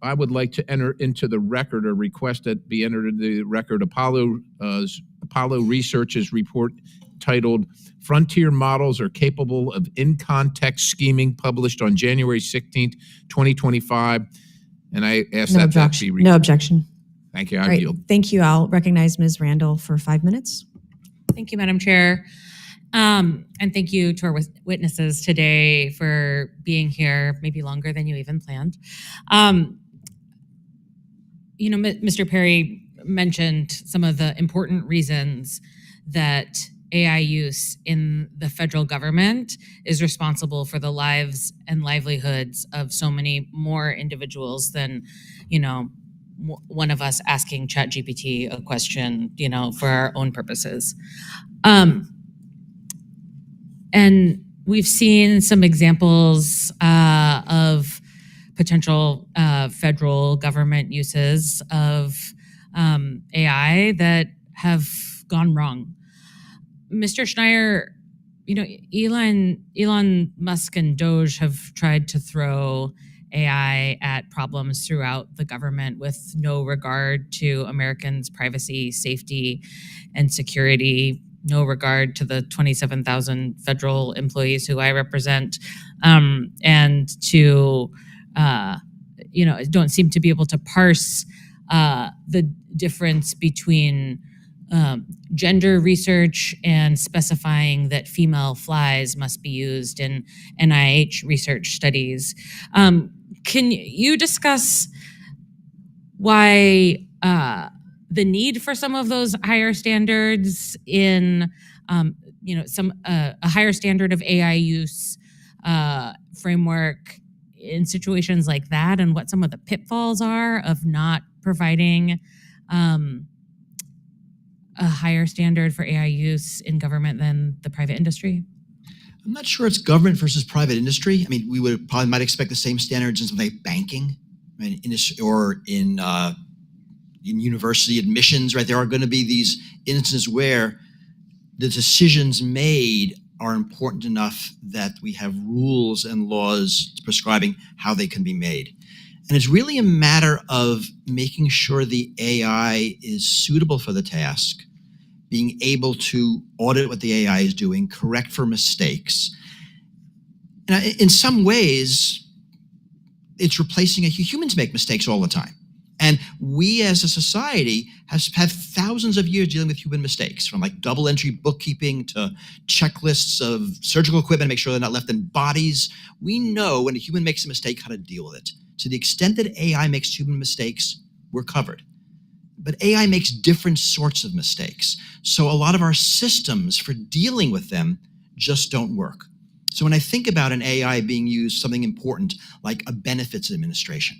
I would like to enter into the record, or request that be entered into the record, Apollo Research's report titled "Frontier Models Are Capable of In-Context Scheming," published on January 16th, 2025. And I ask that be read. No objection. Thank you. All I right, yield. thank you. I'll recognize Ms. Randall for 5 minutes. Thank you, Madam Chair. And thank you to our witnesses today for being here, maybe longer than you even planned. Mr. Perry mentioned some of the important reasons that AI use in the federal government is responsible for the lives and livelihoods of so many more individuals than, one of us asking ChatGPT a question, for our own purposes. And we've seen some examples of potential federal government uses of AI that have gone wrong. Mr. Schneier, Elon Musk and Doge have tried to throw AI at problems throughout the government with no regard to Americans' privacy, safety, and security, no regard to the 27,000 federal employees who I represent, and to, don't seem to be able to parse the difference between gender research and specifying that female flies must be used in NIH research studies. Can you discuss why the need for some of those higher standards in, a higher standard of AI use framework in situations like that and what some of the pitfalls are of not providing a higher standard for AI use in government than the private industry? I'm not sure it's government versus private industry. I mean, we would probably might expect the same standards in something like banking, right, or in university admissions, right? There are going to be these instances where the decisions made are important enough that we have rules and laws prescribing how they can be made. And it's really a matter of making sure the AI is suitable for the task, being able to audit what the AI is doing, correct for mistakes. And in some ways, it's replacing humans make mistakes all the time. And we as a society have thousands of years dealing with human mistakes, from like double entry bookkeeping to checklists of surgical equipment to make sure they're not left in bodies. We know when a human makes a mistake how to deal with it. To the extent that AI makes human mistakes, we're covered. But AI makes different sorts of mistakes. So a lot of our systems for dealing with them just don't work. So when I think about an AI being used, something important like a benefits administration,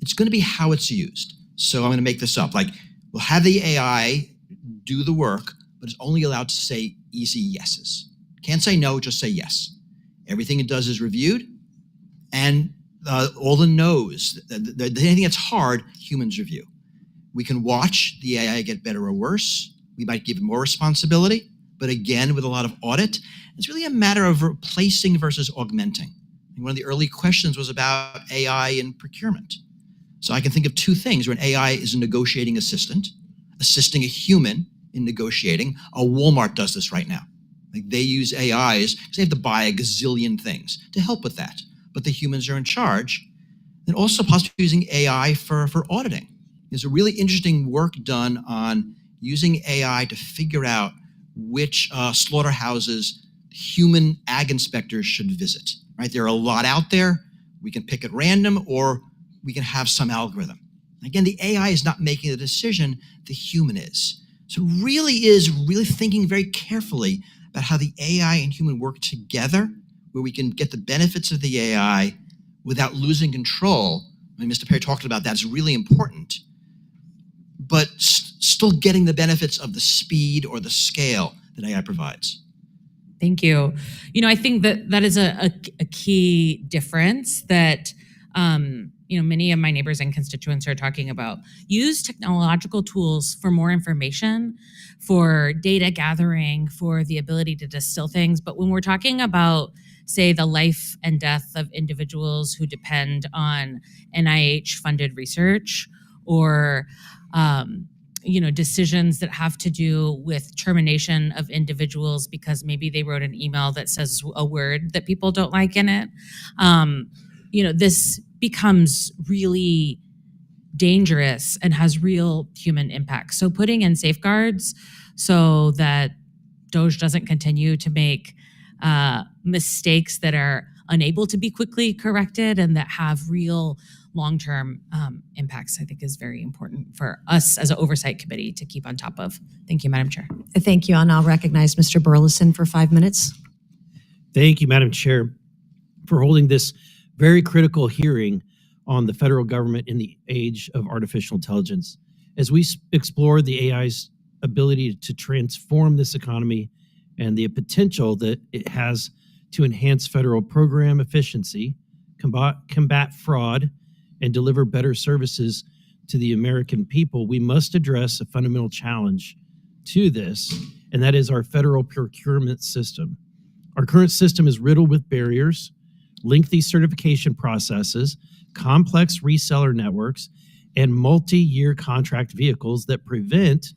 it's going to be how it's used. So I'm going to make this up. Like, we'll have the AI do the work, but it's only allowed to say easy yeses. Can't say no, just say yes. Everything it does is reviewed, and all the no's, anything that's hard, humans review. We can watch the AI get better or worse. We might give it more responsibility, but again, with a lot of audit, it's really a matter of replacing versus augmenting. And one of the early questions was about AI in procurement. So I can think of two things where an AI is a negotiating assistant, assisting a human in negotiating. A Walmart does this right now. Like, they use AIs because they have to buy a gazillion things to help with that. But the humans are in charge. And also possibly using AI for auditing. There's a really interesting work done on using AI to figure out which slaughterhouses human ag inspectors should visit, right? There are a lot out there. We can pick at random, or we can have some algorithm. Again, the AI is not making the decision, the human is. So it really is thinking very carefully about how the AI and human work together, where we can get the benefits of the AI without losing control. I mean, Mr. Perry talked about that. It's really important, but still getting the benefits of the speed or the scale that AI provides. Thank you. You know, I think that is a key difference that many of my neighbors and constituents are talking about. Use technological tools for more information, for data gathering, for the ability to distill things. But when we're talking about, say, the life and death of individuals who depend on NIH-funded research, or decisions that have to do with termination of individuals because maybe they wrote an email that says a word that people don't like in it, this becomes really dangerous and has real human impact. So putting in safeguards so that DOJ doesn't continue to make mistakes that are unable to be quickly corrected and that have real long-term impacts, I think, is very important for us as an oversight committee to keep on top of. Thank you, Madam Chair. Thank you. I'll now recognize Mr. Burleson for 5 minutes. Thank you, Madam Chair, for holding this very critical hearing on the federal government in the age of artificial intelligence. As we explore the AI's ability to transform this economy and the potential that it has to enhance federal program efficiency, combat fraud, and deliver better services to the American people, we must address a fundamental challenge to this, and that is our federal procurement system. Our current system is riddled with barriers, lengthy certification processes, complex reseller networks, and multi-year contract vehicles that prevent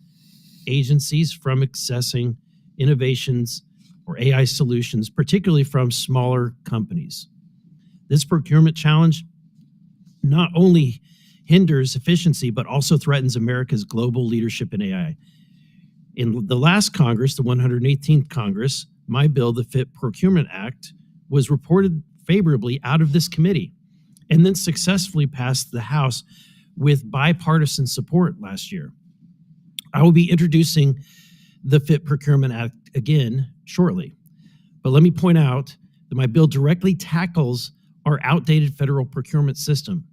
agencies from accessing innovations or AI solutions, particularly from smaller companies. This procurement challenge not only hinders efficiency, but also threatens America's global leadership in AI. In the last Congress, the 118th Congress, my bill, the FIT Procurement Act, was reported favorably out of this committee and then successfully passed the House with bipartisan support last year. I will be introducing the FIT Procurement Act again shortly, but let me point out that my bill directly tackles our outdated federal procurement system.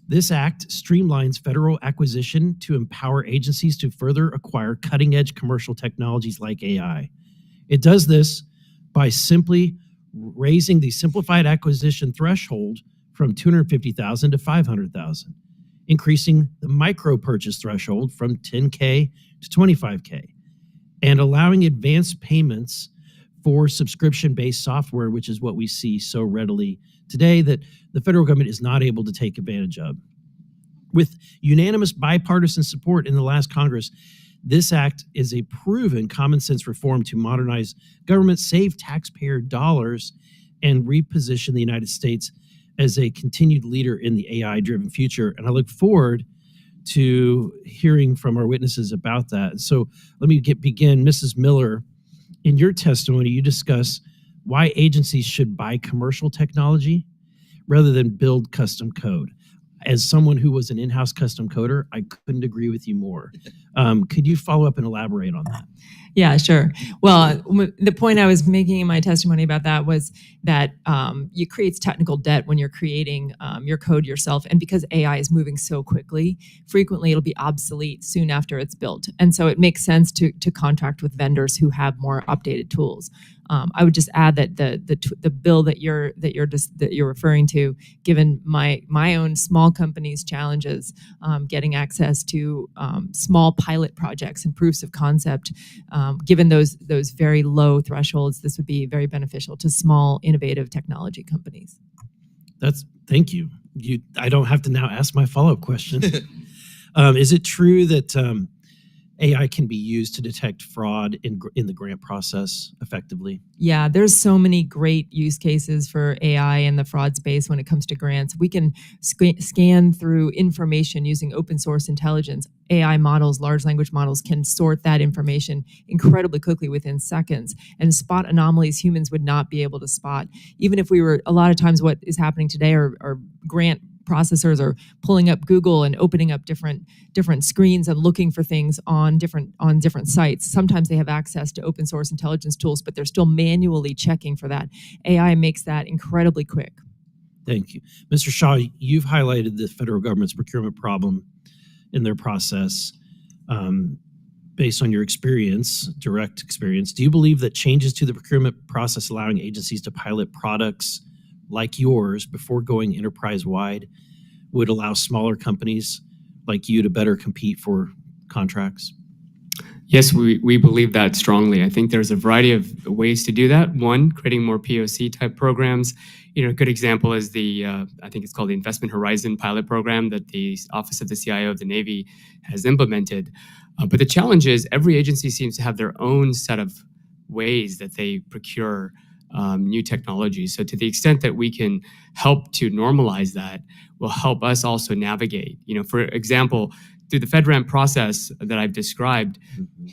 This act streamlines federal acquisition to empower agencies to further acquire cutting-edge commercial technologies like AI. It does this by simply raising the simplified acquisition threshold from $250,000 to $500,000, increasing the micro purchase threshold from $10K to $25K, and allowing advanced payments for subscription-based software, which is what we see so readily today that the federal government is not able to take advantage of. With unanimous bipartisan support in the last Congress, this act is a proven common sense reform to modernize government, save taxpayer dollars, and reposition the United States as a continued leader in the AI-driven future. And I look forward to hearing from our witnesses about that. So let me begin. Mrs. Miller, in your testimony, you discuss why agencies should buy commercial technology rather than build custom code. As someone who was an in-house custom coder, I couldn't agree with you more. Could you follow up and elaborate on that? Yeah, sure. Well, the point I was making in my testimony about that was that it creates technical debt when you're creating your code yourself. And because AI is moving so quickly, frequently it'll be obsolete soon after it's built. And so it makes sense to contract with vendors who have more updated tools. I would just add that the bill that you're referring to, given my own small company's challenges, getting access to small pilot projects and proofs of concept, given those very low thresholds, this would be very beneficial to small, innovative technology companies. Thank you. I don't have to now ask my follow-up question. Is it true that AI can be used to detect fraud in the grant process effectively? Yeah, there's so many great use cases for AI in the fraud space when it comes to grants. We can scan through information using open source intelligence. AI models, large language models, can sort that information incredibly quickly within seconds and spot anomalies humans would not be able to spot. Even if we were, a lot of times what is happening today are grant processors are pulling up Google and opening up different screens and looking for things on different sites. Sometimes they have access to open source intelligence tools, but they're still manually checking for that. AI makes that incredibly quick. Thank you. Mr. Shaw, you've highlighted the federal government's procurement problem in their process. Based on your experience, direct experience, do you believe that changes to the procurement process allowing agencies to pilot products like yours before going enterprise-wide would allow smaller companies like you to better compete for contracts? Yes, we believe that strongly. I think there's a variety of ways to do that. One, creating more POC type programs. A good example is I think it's called the Investment Horizon pilot program that the Office of the CIO of the Navy has implemented. But the challenge is every agency seems to have their own set of ways that they procure new technologies. So to the extent that we can help to normalize that will help us also navigate. For example, through the FedRAMP process that I've described,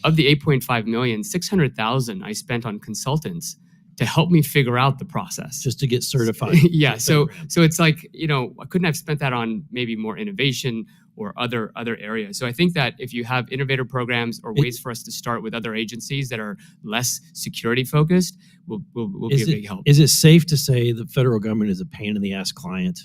of the 8.5 million, 600,000 I spent on consultants to help me figure out the process. Just to get certified. Yeah, so it's like, I couldn't have spent that on maybe more innovation or other areas. So I think that if you have innovator programs or ways for us to start with other agencies that are less security focused, will be a big help. Is it safe to say the federal government is a pain in the ass client?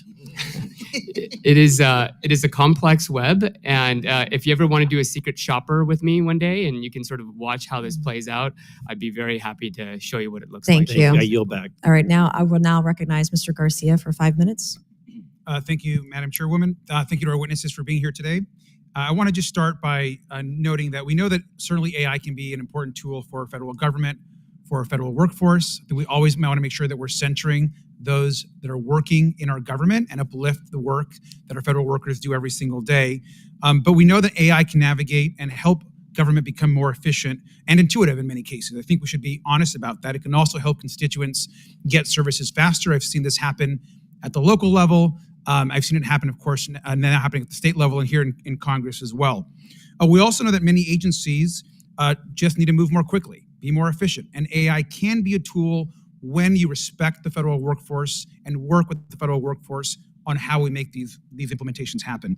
It is a complex web, and if you ever want to do a secret shopper with me one day, and you can sort of watch how this plays out, I'd be very happy to show you what it looks like. Thank you. I yield back. All right, now I will recognize Mr. Garcia for 5 minutes. Thank you, Madam Chairwoman. Thank you to our witnesses for being here today. I want to just start by noting that we know that certainly AI can be an important tool for federal government, for our federal workforce. That we always want to make sure that we're centering those that are working in our government and uplift the work that our federal workers do every single day. But we know that AI can navigate and help government become more efficient and intuitive in many cases. I think we should be honest about that. It can also help constituents get services faster. I've seen this happen at the local level. I've seen it happen, of course, now happening at the state level and here in Congress as well. We also know that many agencies just need to move more quickly, be more efficient. And AI can be a tool when you respect the federal workforce and work with the federal workforce on how we make these implementations happen.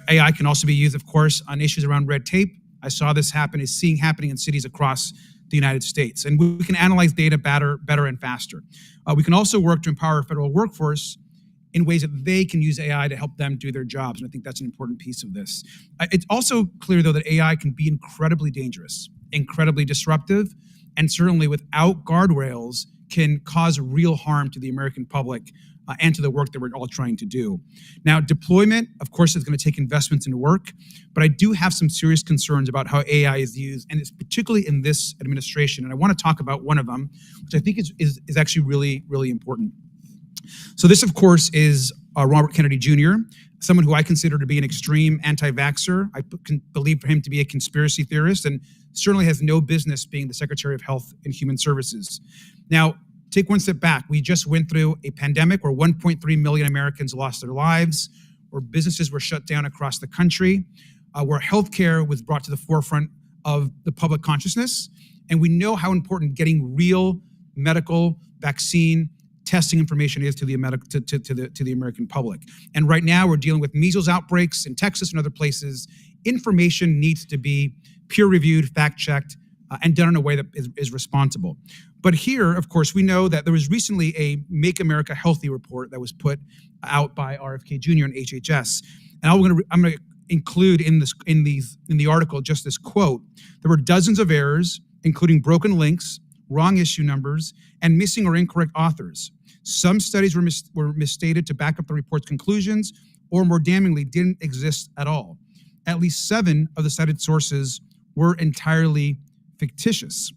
AI can also be used, of course, on issues around red tape. I saw this happening in cities across the United States. And we can analyze data better and faster. We can also work to empower our federal workforce in ways that they can use AI to help them do their jobs. And I think that's an important piece of this. It's also clear, though, that AI can be incredibly dangerous, incredibly disruptive, and certainly without guardrails can cause real harm to the American public and to the work that we're all trying to do. Now, deployment, of course, is going to take investments into work, but I do have some serious concerns about how AI is used, and it's particularly in this administration. And I want to talk about one of them, which I think is actually really, really important. So this, of course, is Robert Kennedy Jr., someone who I consider to be an extreme anti-vaxxer. I believe for him to be a conspiracy theorist, and certainly has no business being the Secretary of Health and Human Services. Now, take one step back. We just went through a pandemic where 1.3 million Americans lost their lives, where businesses were shut down across the country, where healthcare was brought to the forefront of the public consciousness. And we know how important getting real medical vaccine testing information is to the American public. And right now we're dealing with measles outbreaks in Texas and other places. Information needs to be peer-reviewed, fact-checked, and done in a way that is responsible. But here, of course, we know that there was recently a Make America Healthy report that was put out by RFK Jr. and HHS. And I'm going to include in the article just this quote. There were dozens of errors, including broken links, wrong issue numbers, and missing or incorrect authors. Some studies were misstated to back up the report's conclusions, or more damningly, didn't exist at all. At least 7 of the cited sources were entirely fictitious.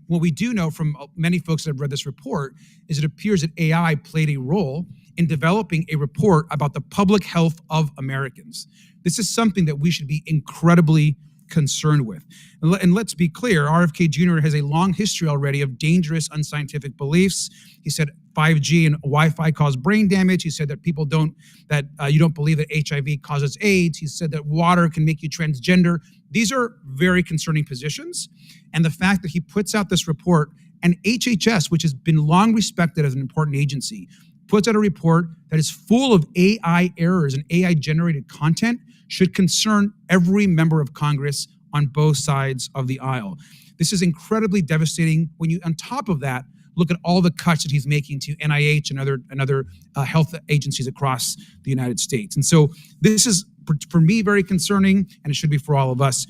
What we do know from many folks that have read this report is it appears that AI played a role in developing a report about the public health of Americans. This is something that we should be incredibly concerned with. And let's be clear, RFK Jr. has a long history already of dangerous, unscientific beliefs. He said 5G and Wi-Fi cause brain damage. He said that you don't believe that HIV causes AIDS. He said that water can make you transgender. These are very concerning positions. And the fact that he puts out this report, and HHS, which has been long respected as an important agency, puts out a report that is full of AI errors and AI-generated content, should concern every member of Congress on both sides of the aisle. This is incredibly devastating when you, on top of that, look at all the cuts that he's making to NIH and other health agencies across the United States. And so this is, for me, very concerning, and it should be for all of us.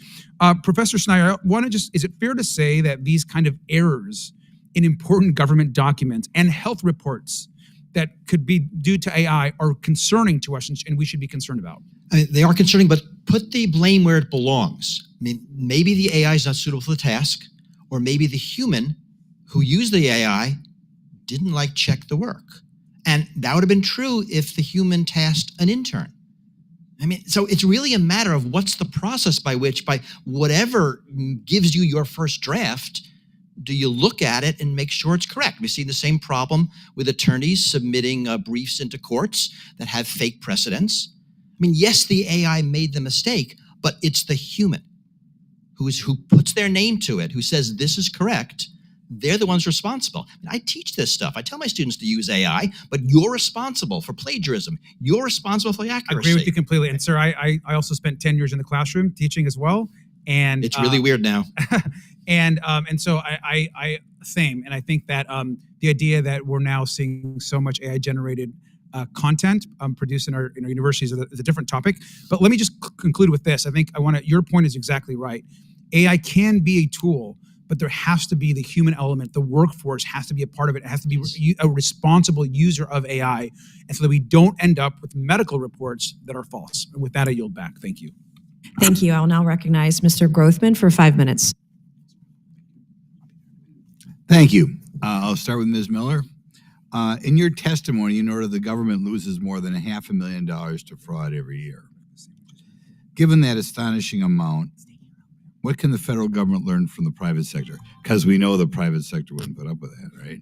Professor Snyder, is it fair to say that these kind of errors in important government documents and health reports that could be due to AI are concerning to us and we should be concerned about? They are concerning, but put the blame where it belongs. I mean, maybe the AI is not suitable for the task, or maybe the human who used the AI didn't check the work. And that would have been true if the human tasked an intern. I mean, so it's really a matter of what's the process by whatever gives you your first draft, do you look at it and make sure it's correct? We've seen the same problem with attorneys submitting briefs into courts that have fake precedents. I mean, yes, the AI made the mistake, but it's the human who puts their name to it, who says this is correct. They're the ones responsible. I teach this stuff. I tell my students to use AI, but you're responsible for plagiarism. You're responsible for the accuracy. I agree with you completely. And sir, I also spent 10 years in the classroom teaching as well. And it's really weird now. And so I same. And I think that the idea that we're now seeing so much AI generated content produced in our universities is a different topic. But let me just conclude with this. I think your point is exactly right. AI can be a tool, but there has to be the human element. The workforce has to be a part of it. It has to be a responsible user of AI, and so that we don't end up with medical reports that are false. And with that, I yield back. Thank you. Thank you. I'll now recognize Mr. Grothman for 5 minutes. Thank you. I'll start with Ms. Miller. In your testimony, you noted the government loses more than $500,000 to fraud every year. Given that astonishing amount, what can the federal government learn from the private sector? Because we know the private sector wouldn't put up with that, right?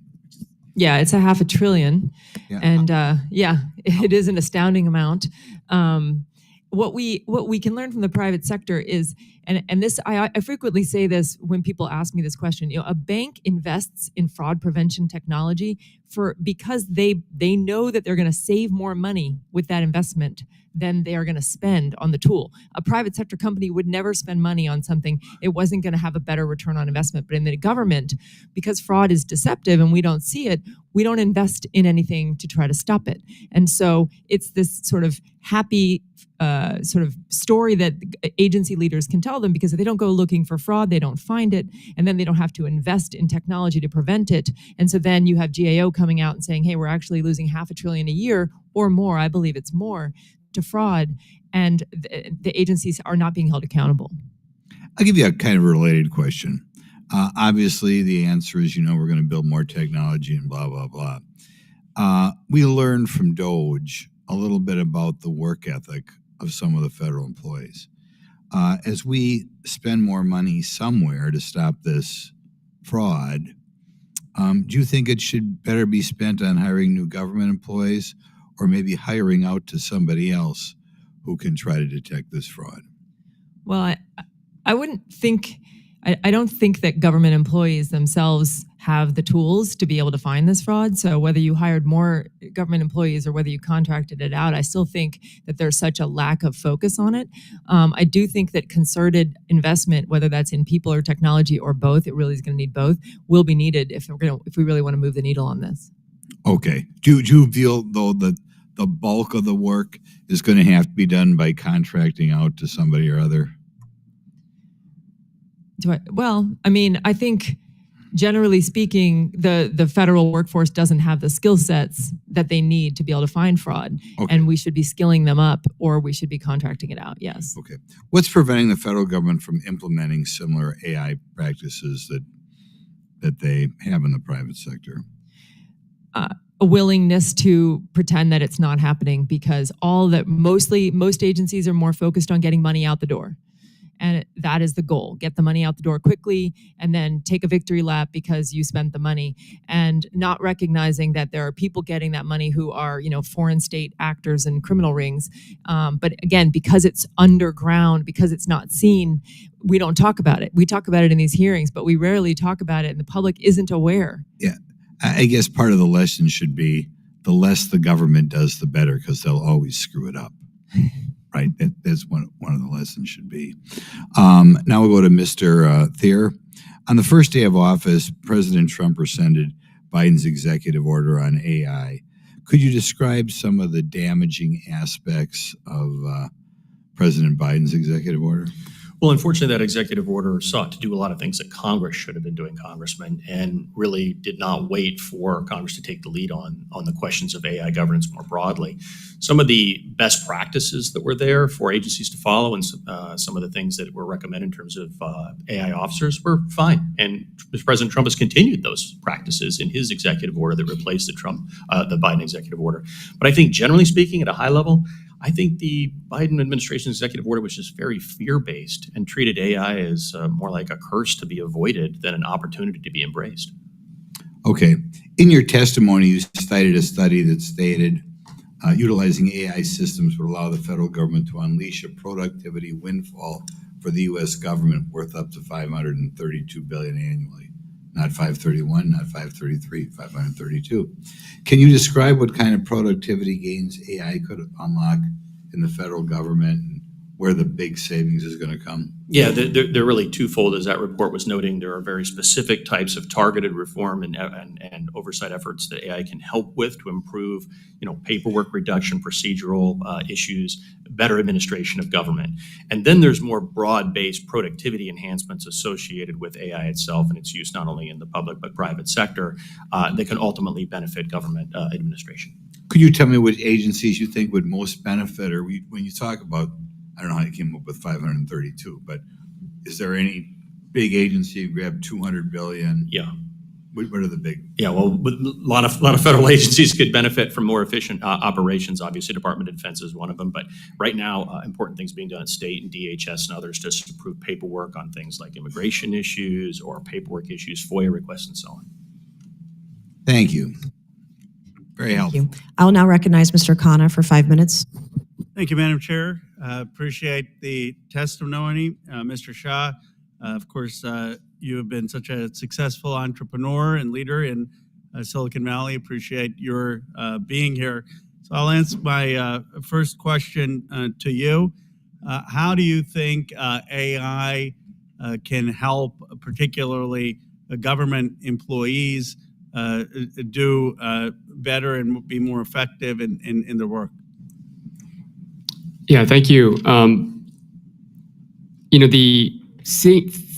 Yeah, it's $500 billion. Yeah. And it is an astounding amount. What we can learn from the private sector is, and this I frequently say this when people ask me this question, a bank invests in fraud prevention technology because they know that they're going to save more money with that investment then they are going to spend on the tool. A private sector company would never spend money on something it wasn't going to have a better return on investment. But in the government, because fraud is deceptive and we don't see it, we don't invest in anything to try to stop it. And so it's this sort of happy sort of story that agency leaders can tell them, because if they don't go looking for fraud, they don't find it, and then they don't have to invest in technology to prevent it. And so then you have GAO coming out and saying, hey, we're actually losing $500 billion a year or more, I believe it's more, to fraud, and the agencies are not being held accountable. I'll give you a kind of related question. Obviously, the answer is, we're going to build more technology and blah, blah, blah. We learned from DOGE a little bit about the work ethic of some of the federal employees. As we spend more money somewhere to stop this fraud, do you think it should better be spent on hiring new government employees, or maybe hiring out to somebody else who can try to detect this fraud? Well, I wouldn't think, I don't think that government employees themselves have the tools to be able to find this fraud. So whether you hired more government employees or whether you contracted it out, I still think that there's such a lack of focus on it. I do think that concerted investment, whether that's in people or technology or both, it really is going to need both, will be needed if we really want to move the needle on this. Okay. Do you feel, though, that the bulk of the work is going to have to be done by contracting out to somebody or other? I think generally speaking, the federal workforce doesn't have the skill sets that they need to be able to find fraud. Okay. And we should be skilling them up, or we should be contracting it out, yes. Okay. What's preventing the federal government from implementing similar AI practices that they have in the private sector? A willingness to pretend that it's not happening, because most agencies are more focused on getting money out the door. And that is the goal. Get the money out the door quickly and then take a victory lap because you spent the money, and not recognizing that there are people getting that money who are, foreign state actors and criminal rings. But again, because it's underground, because it's not seen, we don't talk about it. We talk about it in these hearings, but we rarely talk about it, and the public isn't aware. Yeah. I guess part of the lesson should be the less the government does, the better, because they'll always screw it up. Right? That's one of the lessons should be. Now we'll go to Mr. Thier. On the first day of office, President Trump rescinded Biden's executive order on AI. Could you describe some of the damaging aspects of President Biden's executive order? Well, unfortunately, that executive order sought to do a lot of things that Congress should have been doing, Congressman, and really did not wait for Congress to take the lead on the questions of AI governance more broadly. Some of the best practices that were there for agencies to follow, and some of the things that were recommended in terms of AI officers, were fine. And President Trump has continued those practices in his executive order that replaced the Biden executive order. But I think, generally speaking, at a high level, I think the Biden administration's executive order was just very fear-based and treated AI as more like a curse to be avoided than an opportunity to be embraced. Okay. In your testimony, you cited a study that stated utilizing AI systems would allow the federal government to unleash a productivity windfall for the U.S. government worth up to $532 billion annually. Not 531, not 533, 532. Can you describe what kind of productivity gains AI could unlock in the federal government, and where the big savings is going to come? Yeah, they're really twofold. As that report was noting, there are very specific types of targeted reform and oversight efforts that AI can help with to improve, paperwork reduction, procedural issues, better administration of government. And then there's more broad-based productivity enhancements associated with AI itself and its use not only in the public but private sector that can ultimately benefit government administration. Could you tell me which agencies you think would most benefit, or when you talk about, I don't know how you came up with 532, but is there any big agency who grabbed 200 billion? Yeah. What are the big? Yeah, well, a lot of federal agencies could benefit from more efficient operations. Obviously, Department of Defense is one of them. But right now, important things being done at state and DHS and others just to improve paperwork on things like immigration issues or paperwork issues, FOIA requests, and so on. Thank you. Very helpful. Thank you. I'll now recognize Mr. Khanna for 5 minutes. Thank you, Madam Chair. Appreciate the testimony, Mr. Shah. Of course, you have been such a successful entrepreneur and leader in Silicon Valley. Appreciate your being here. So I'll answer my first question to you. How do you think AI can help, particularly government employees, do better and be more effective in their work? Yeah, thank you. The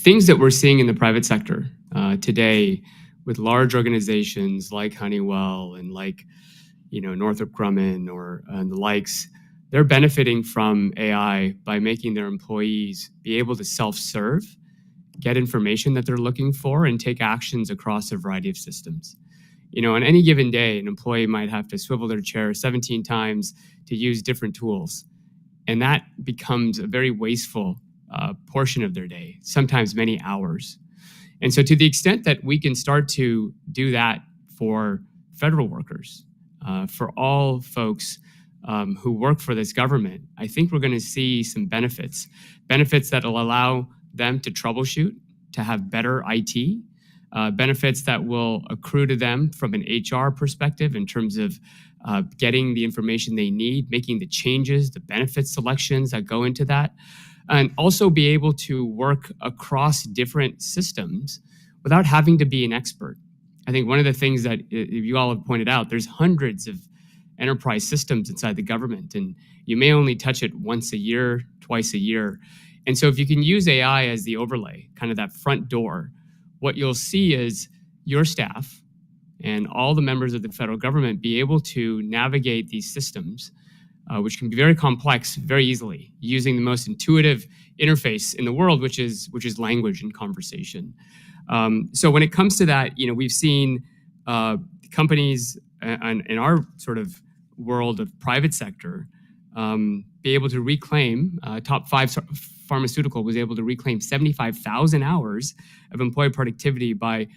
things that we're seeing in the private sector today with large organizations like Honeywell and like, Northrop Grumman and the likes, they're benefiting from AI by making their employees be able to self-serve, get information that they're looking for, and take actions across a variety of systems. On any given day, an employee might have to swivel their chair 17 times to use different tools. And that becomes a very wasteful portion of their day, sometimes many hours. And so to the extent that we can start to do that for federal workers, for all folks who work for this government, I think we're going to see some benefits that will allow them to troubleshoot, to have better IT, benefits that will accrue to them from an HR perspective in terms of getting the information they need, making the changes, the benefit selections that go into that, and also be able to work across different systems without having to be an expert. I think one of the things that you all have pointed out, there's hundreds of enterprise systems inside the government, and you may only touch it once a year, twice a year. And so if you can use AI as the overlay, kind of that front door, what you'll see is your staff and all the members of the federal government be able to navigate these systems, which can be very complex, very easily, using the most intuitive interface in the world, which is language and conversation. So when it comes to that, we've seen companies in our sort of world of private sector be able to reclaim, top 5 pharmaceutical was able to reclaim 75,000 hours of employee productivity by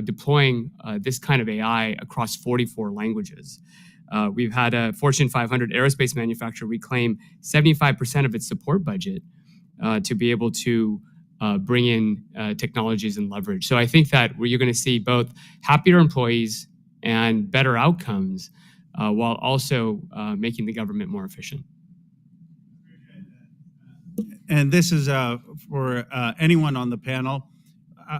deploying this kind of AI across 44 languages. We've had a Fortune 500 aerospace manufacturer reclaim 75% of its support budget to be able to bring in technologies and leverage. So I think that you're going to see both happier employees and better outcomes while also making the government more efficient. And this is for anyone on the panel.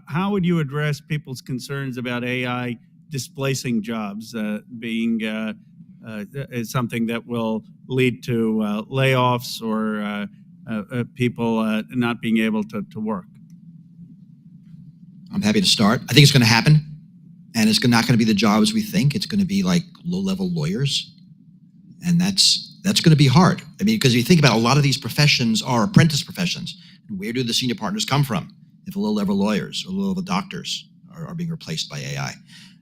How would you address people's concerns about AI displacing jobs, being something that will lead to layoffs or people not being able to work? I'm happy to start. I think it's going to happen, and it's not going to be the jobs we think. It's going to be like low-level lawyers, and that's going to be hard. I mean, because you think about a lot of these professions are apprentice professions. Where do the senior partners come from if low-level lawyers or low-level doctors are being replaced by AI?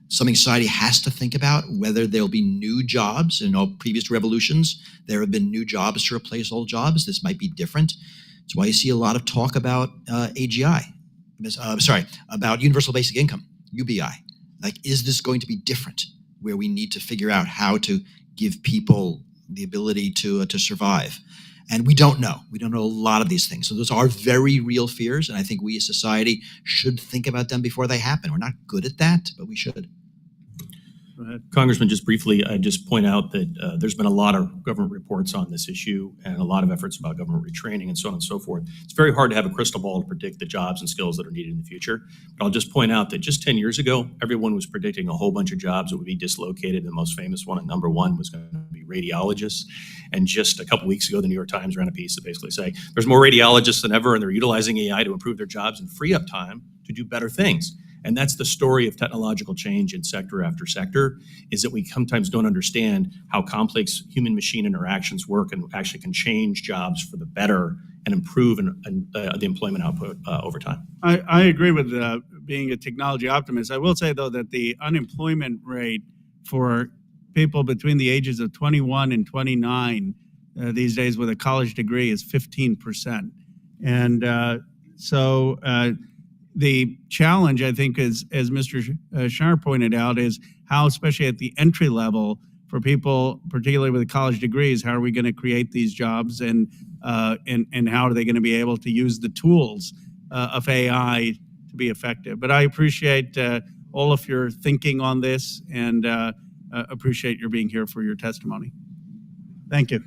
Something society has to think about, whether there'll be new jobs. In all previous revolutions, there have been new jobs to replace old jobs. This might be different. That's why you see a lot of talk about AGI. About universal basic income, UBI. Like, is this going to be different, where we need to figure out how to give people the ability to survive? And we don't know. We don't know a lot of these things. So those are very real fears, and I think we as society should think about them before they happen. We're not good at that, but we should. Go ahead. Congressman, just briefly, I just point out that there's been a lot of government reports on this issue and a lot of efforts about government retraining and so on and so forth. It's very hard to have a crystal ball to predict the jobs and skills that are needed in the future. But I'll just point out that just 10 years ago, everyone was predicting a whole bunch of jobs that would be dislocated. The most famous one at number 1 was going to be radiologists. And just a couple weeks ago, the New York Times ran a piece that basically say there's more radiologists than ever, and they're utilizing AI to improve their jobs and free up time to do better things. And that's the story of technological change in sector after sector, is that we sometimes don't understand how complex human-machine interactions work and actually can change jobs for the better and improve the employment output over time. I agree with being a technology optimist. I will say, though, that the unemployment rate for people between the ages of 21 and 29 these days with a college degree is 15%. And so the challenge, I think, is, as Mr. Shar pointed out, is how, especially at the entry level, for people, particularly with college degrees, how are we going to create these jobs, and how are they going to be able to use the tools of AI to be effective? But I appreciate all of your thinking on this, and appreciate your being here for your testimony. Thank you.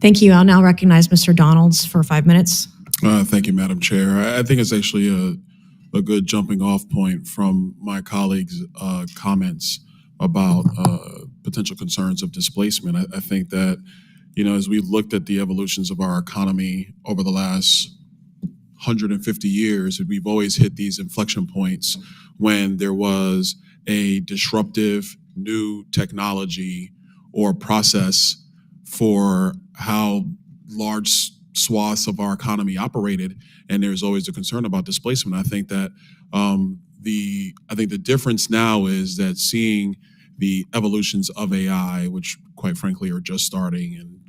Thank you. I'll now recognize Mr. Donalds for 5 minutes. Thank you, Madam Chair. I think it's actually a good jumping off point from my colleagues' comments about potential concerns of displacement. I think that, as we looked at the evolutions of our economy over the last 150 years, we've always hit these inflection points when there was a disruptive new technology or process for how large swaths of our economy operated, and there's always a concern about displacement. I think that the difference now is that seeing the evolutions of AI, which quite frankly are just starting, and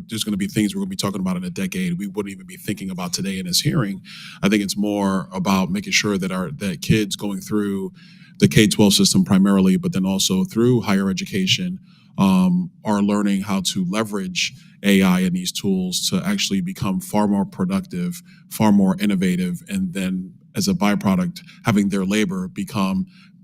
there's going to be things we're going to be talking about in a decade we wouldn't even be thinking about today in this hearing. I think it's more about making sure that that kids going through the K-12 system primarily, but then also through higher education, are learning how to leverage AI and these tools to actually become far more productive, far more innovative, and then as a byproduct, having their labor be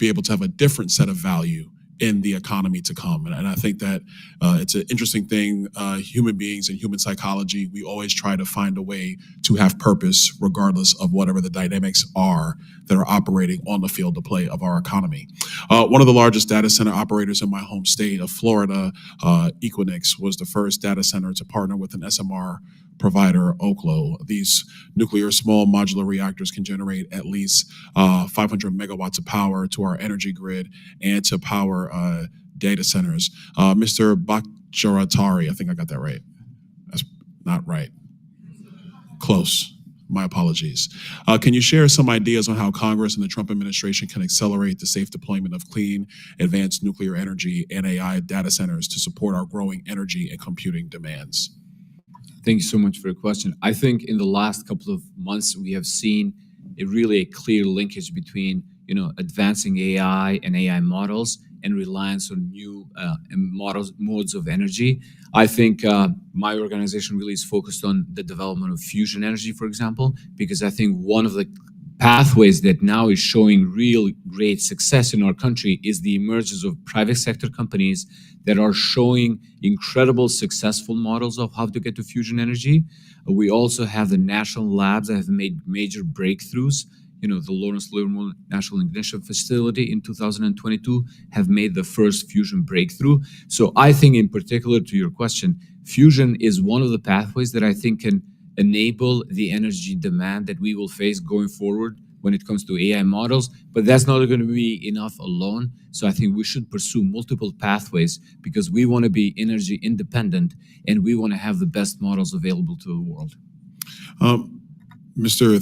able to have a different set of value in the economy to come. And I think that it's an interesting thing. Human beings and human psychology, we always try to find a way to have purpose regardless of whatever the dynamics are that are operating on the field of play of our economy. One of the largest data center operators in my home state of Florida, Equinix, was the first data center to partner with an SMR provider, Oklo. These nuclear small modular reactors can generate at least 500 megawatts of power to our energy grid and to power data centers. Mr. Bakhjaratari, I think I got that right. That's not right. Close. My apologies. Can you share some ideas on how Congress and the Trump administration can accelerate the safe deployment of clean, advanced nuclear energy and AI data centers to support our growing energy and computing demands? Thank you so much for your question. I think in the last couple of months, we have seen a clear linkage between, advancing AI and AI models and reliance on new modes of energy. I think my organization really is focused on the development of fusion energy, for example, because I think one of the pathways that now is showing real great success in our country is the emergence of private sector companies that are showing incredible successful models of how to get to fusion energy. We also have the national labs that have made major breakthroughs. The Lawrence Livermore National Ignition Facility in 2022 have made the first fusion breakthrough. So I think in particular to your question, fusion is one of the pathways that I think can enable the energy demand that we will face going forward when it comes to AI models, but that's not going to be enough alone. So I think we should pursue multiple pathways because we want to be energy independent and we want to have the best models available to the world. Mr.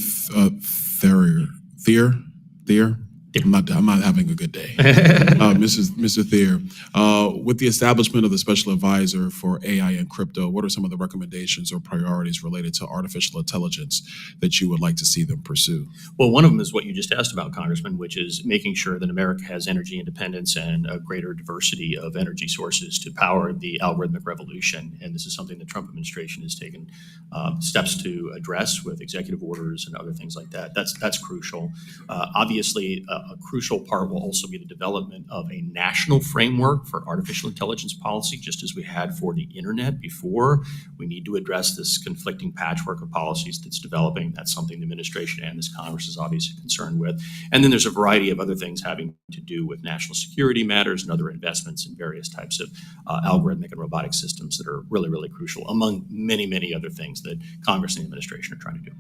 Thier? I'm not having a good day. Mr. Thier, with the establishment of the Special Advisor for AI and Crypto, what are some of the recommendations or priorities related to artificial intelligence that you would like to see them pursue? Well, one of them is what you just asked about, Congressman, which is making sure that America has energy independence and a greater diversity of energy sources to power the algorithmic revolution. And this is something the Trump administration has taken steps to address with executive orders and other things like that. That's crucial. Obviously, a crucial part will also be the development of a national framework for artificial intelligence policy, just as we had for the internet before. We need to address this conflicting patchwork of policies that's developing. That's something the administration and this Congress is obviously concerned with. And then there's a variety of other things having to do with national security matters and other investments in various types of algorithmic and robotic systems that are really, really crucial, among many, many other things that Congress and the administration are trying to do.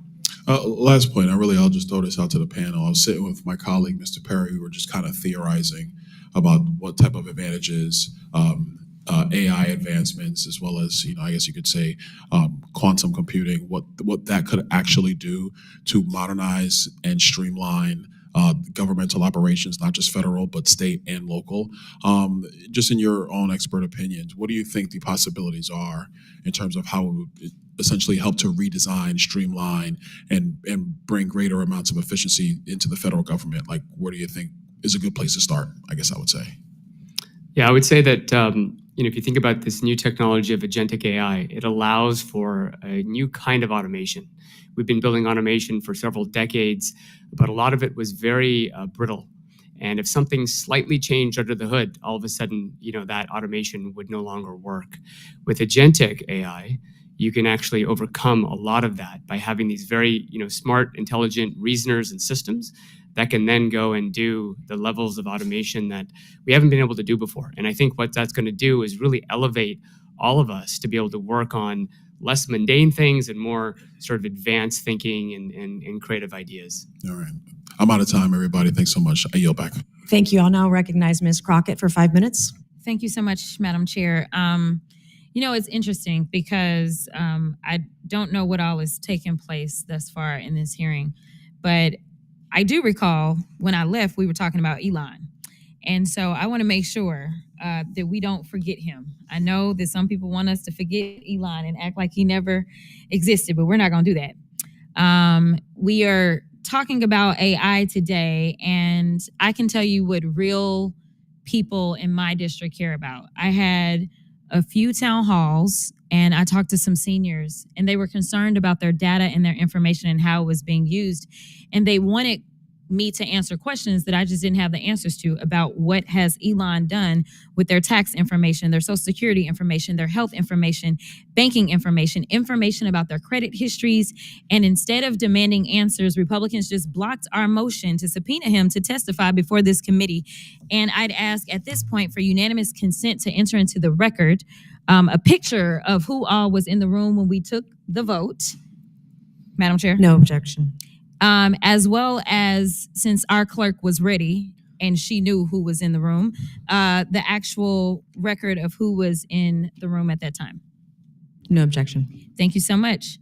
Last point, I'll just throw this out to the panel. I was sitting with my colleague, Mr. Perry, who were just kind of theorizing about what type of advantages AI advancements, as well as, I guess you could say, quantum computing, what that could actually do to modernize and streamline governmental operations, not just federal, but state and local. Just in your own expert opinions, what do you think the possibilities are in terms of how it would essentially help to redesign, streamline, and bring greater amounts of efficiency into the federal government? Like, where do you think is a good place to start, I guess I would say? Yeah, I would say that if you think about this new technology of agentic AI, it allows for a new kind of automation. We've been building automation for several decades, but a lot of it was very brittle. And if something slightly changed under the hood, all of a sudden, that automation would no longer work. With agentic AI, you can actually overcome a lot of that by having these very, smart, intelligent reasoners and systems that can then go and do the levels of automation that we haven't been able to do before. And I think what that's going to do is really elevate all of us to be able to work on less mundane things and more sort of advanced thinking and creative ideas. All right. I'm out of time, everybody. Thanks so much. I yield back. Thank you. I'll now recognize Ms. Crockett for 5 minutes. Thank you so much, Madam Chair. It's interesting because I don't know what all is taking place thus far in this hearing, but I do recall when I left, we were talking about Elon. And so I want to make sure that we don't forget him. I know that some people want us to forget Elon and act like he never existed, but we're not going to do that. We are talking about AI today, and I can tell you what real people in my district care about. I had a few town halls and I talked to some seniors, and they were concerned about their data and their information and how it was being used. And they wanted me to answer questions that I just didn't have the answers to about what has Elon done with their tax information, their social security information, their health information, banking information about their credit histories. And instead of demanding answers, Republicans just blocked our motion to subpoena him to testify before this committee. And I'd ask at this point for unanimous consent to enter into the record a picture of who all was in the room when we took the vote. Madam Chair? No objection. As well as, since our clerk was ready and she knew who was in the room, the actual record of who was in the room at that time. No objection. Thank you so much.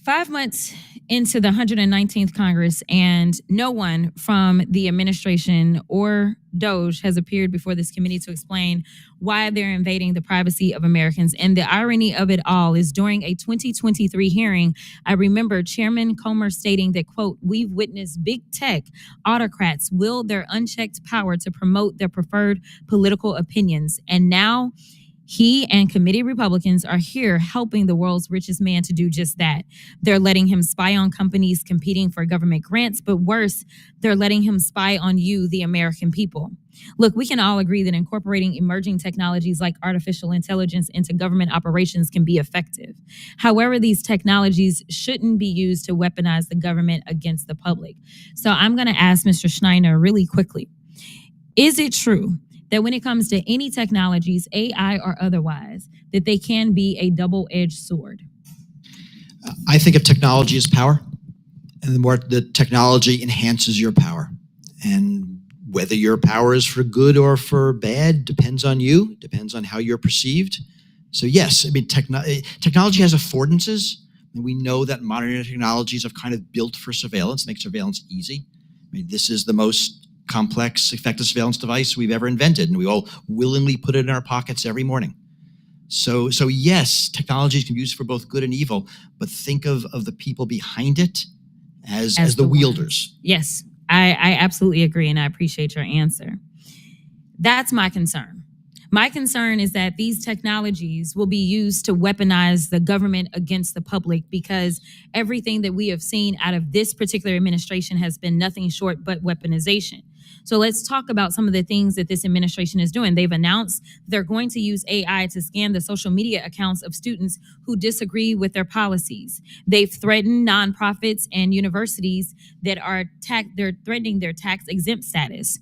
5 months into the 119th Congress, and no one from the administration or DOJ has appeared before this committee to explain why they're invading the privacy of Americans. And the irony of it all is during a 2023 hearing, I remember Chairman Comer stating that, quote, "We've witnessed big tech autocrats wield their unchecked power to promote their preferred political opinions. And now he and committee Republicans are here helping the world's richest man to do just that. They're letting him spy on companies competing for government grants, but worse, they're letting him spy on you, the American people." Look, we can all agree that incorporating emerging technologies like artificial intelligence into government operations can be effective. However, these technologies shouldn't be used to weaponize the government against the public. So I'm going to ask Mr. Schneider really quickly. Is it true that when it comes to any technologies, AI or otherwise, that they can be a double-edged sword? I think of technology as power, and the more the technology enhances your power. And whether your power is for good or for bad depends on you, depends on how you're perceived. So yes, I mean, technology has affordances, and we know that modern technologies have kind of built for surveillance, make surveillance easy. I mean, this is the most complex, effective surveillance device we've ever invented, and we all willingly put it in our pockets every morning. So yes, technologies can be used for both good and evil, but think of the people behind it as the wielders. Yes, I absolutely agree, and I appreciate your answer. That's my concern. My concern is that these technologies will be used to weaponize the government against the public, because everything that we have seen out of this particular administration has been nothing short but weaponization. So let's talk about some of the things that this administration is doing. They've announced they're going to use AI to scan the social media accounts of students who disagree with their policies. They've threatened nonprofits and universities that are they're threatening their tax exempt status.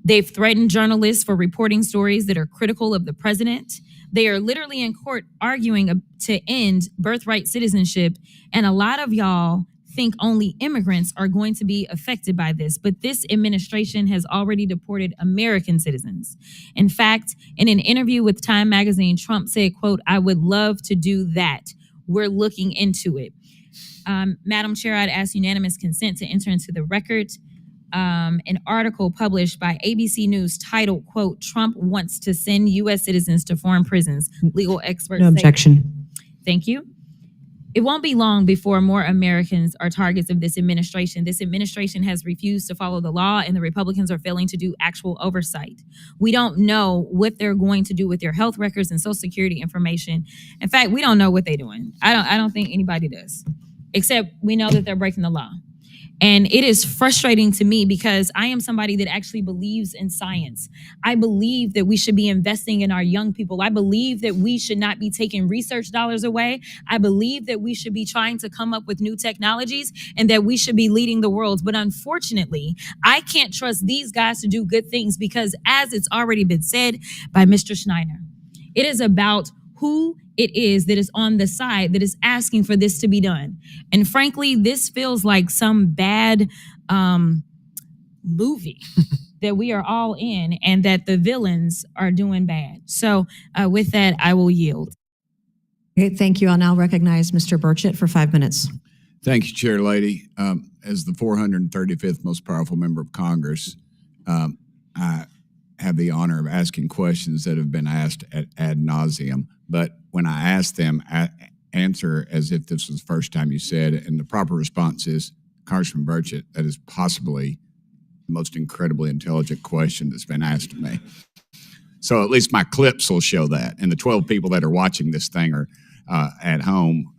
They've threatened journalists for reporting stories that are critical of the president. They are literally in court arguing to end birthright citizenship. And a lot of y'all think only immigrants are going to be affected by this. But this administration has already deported American citizens. In fact, in an interview with Time Magazine, Trump said, quote, "I would love to do that. We're looking into it." Madam Chair, I'd ask unanimous consent to enter into the record an article published by ABC News titled, quote, "Trump wants to send U.S. citizens to foreign prisons. Legal experts No say." objection. Thank you. It won't be long before more Americans are targets of this administration. This administration has refused to follow the law, and the Republicans are failing to do actual oversight. We don't know what they're going to do with your health records and social security information. In fact, we don't know what they're doing. I don't think anybody does, except we know that they're breaking the law. And it is frustrating to me because I am somebody that actually believes in science. I believe that we should be investing in our young people. I believe that we should not be taking research dollars away. I believe that we should be trying to come up with new technologies and that we should be leading the world. But unfortunately, I can't trust these guys to do good things because, as it's already been said by Mr. Schneider, it is about who it is that is on the side that is asking for this to be done. And frankly, this feels like some bad movie that we are all in and that the villains are doing bad. So with that, I will yield. Okay, thank you. I'll now recognize Mr. Burchett for 5 minutes. Thank you, Chair Lady. As the 435th most powerful member of Congress, I have the honor of asking questions that have been asked ad nauseum. But when I ask them, I answer as if this was the first time you said it. And the proper response is, Congressman Burchett, that is possibly the most incredibly intelligent question that's been asked of me. So at least my clips will show that. And the 12 people that are watching this thing are at home.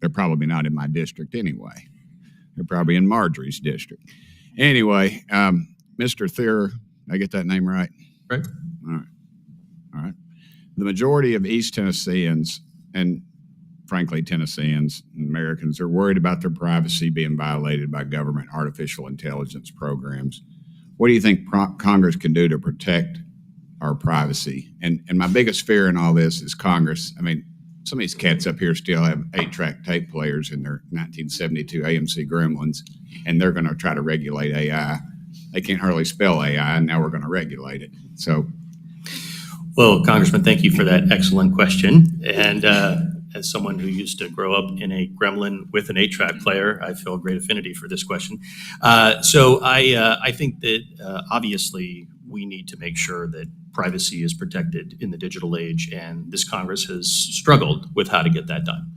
They're probably not in my district anyway. They're probably in Marjorie's district. Anyway, Mr. Thier, did I get that name right? Right. All right. All right. The majority of East Tennesseans and frankly, Tennesseans and Americans are worried about their privacy being violated by government artificial intelligence programs. What do you think Congress can do to protect our privacy? And my biggest fear in all this is Congress. I mean, some of these cats up here still have 8-track tape players in their 1972 AMC Gremlins, and they're going to try to regulate AI. They can't hardly spell AI, and now we're going to regulate it. So, well, Congressman, thank you for that excellent question. And as someone who used to grow up in a Gremlin with an 8-track player, I feel a great affinity for this question. So I think that obviously we need to make sure that privacy is protected in the digital age, and this Congress has struggled with how to get that done.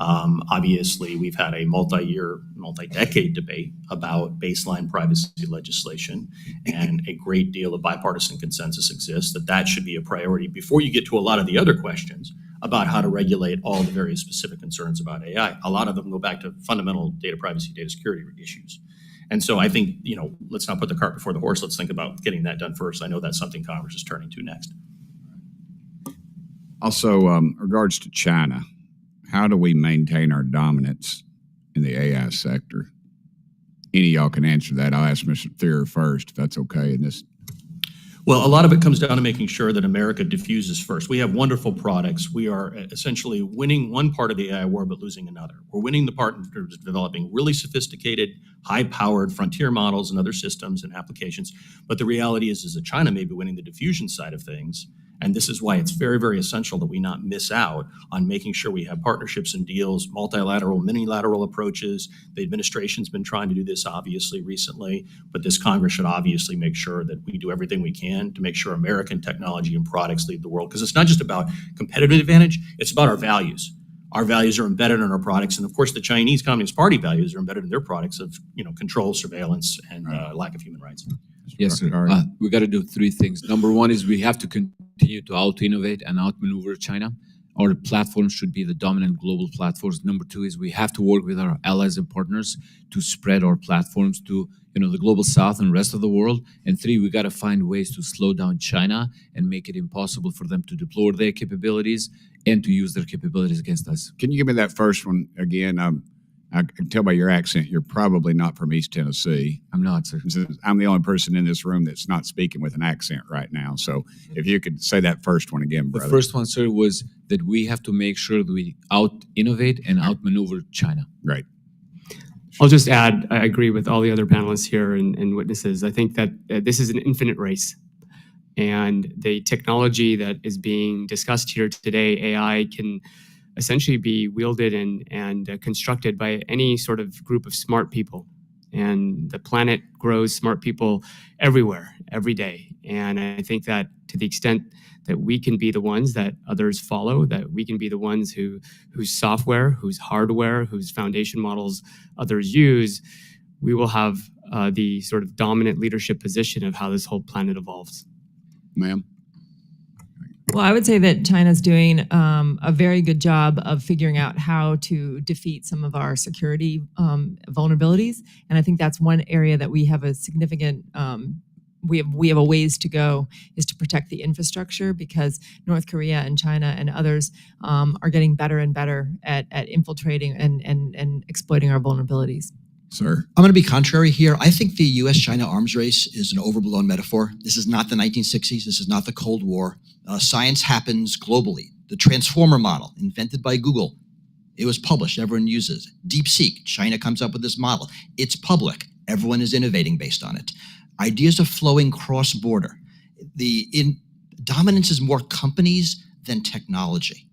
Obviously, we've had a multi-decade debate about baseline privacy legislation, and a great deal of bipartisan consensus exists that should be a priority before you get to a lot of the other questions about how to regulate all the various specific concerns about AI. A lot of them go back to fundamental data privacy, data security issues. And so I think, let's not put the cart before the horse. Let's think about getting that done first. I know that's something Congress is turning to next. also, regards to China, how do we maintain our dominance in the AI sector? Any of y'all can answer that. I'll ask Mr. Thier first, if that's okay in this. Well, a lot of it comes down to making sure that America diffuses first. We have wonderful products. We are essentially winning one part of the AI war, but losing another. We're winning the part in terms of developing really sophisticated, high-powered frontier models and other systems and applications. But the reality is that China may be winning the diffusion side of things. And this is why it's very, very essential that we not miss out on making sure we have partnerships and deals, multilateral, minilateral approaches. The administration's been trying to do this obviously recently, but this Congress should obviously make sure that we do everything we can to make sure American technology and products lead the world. Because it's not just about competitive advantage, it's about our values. Our values are embedded in our products. And of course, the Chinese Communist Party values are embedded in their products of control, surveillance, and lack of human rights. Yes, sir. We got to do three things. Number one is we have to continue to out-innovate and outmaneuver China. Our platforms should be the dominant global platforms. Number two is we have to work with our allies and partners to spread our platforms to the global south and rest of the world. And three, we got to find ways to slow down China and make it impossible for them to deploy their capabilities and to use their capabilities against us. Can you give me that first one again? I can tell by your accent, you're probably not from East Tennessee. I'm not, sir. I'm the only person in this room that's not speaking with an accent right now. So if you could say that first one again, brother. The first one, sir, was that we have to make sure that we out-innovate and outmaneuver China. Right. I'll just add, I agree with all the other panelists here and witnesses. I think that this is an infinite race. And the technology that is being discussed here today, AI, can essentially be wielded and constructed by any sort of group of smart people. And the planet grows smart people everywhere, every day. And I think that to the extent that we can be the ones that others follow, that we can be the ones whose software, whose hardware, whose foundation models others use, we will have the sort of dominant leadership position of how this whole planet evolves. Ma'am. Well, I would say that China's doing a very good job of figuring out how to defeat some of our security vulnerabilities, and I think that's one area that we have a significant we have a ways to go, is to protect the infrastructure, because North Korea and China and others are getting better and better at infiltrating and exploiting our vulnerabilities. Sir. I'm going to be contrary here. I think the U.S.-China arms race is an overblown metaphor. This is not the 1960s. This is not the Cold War. Science happens globally. The transformer model, invented by Google, it was published. Everyone uses it. DeepSeek, China comes up with this model. It's public. Everyone is innovating based on it. Ideas are flowing cross-border. Dominance is more companies than technology.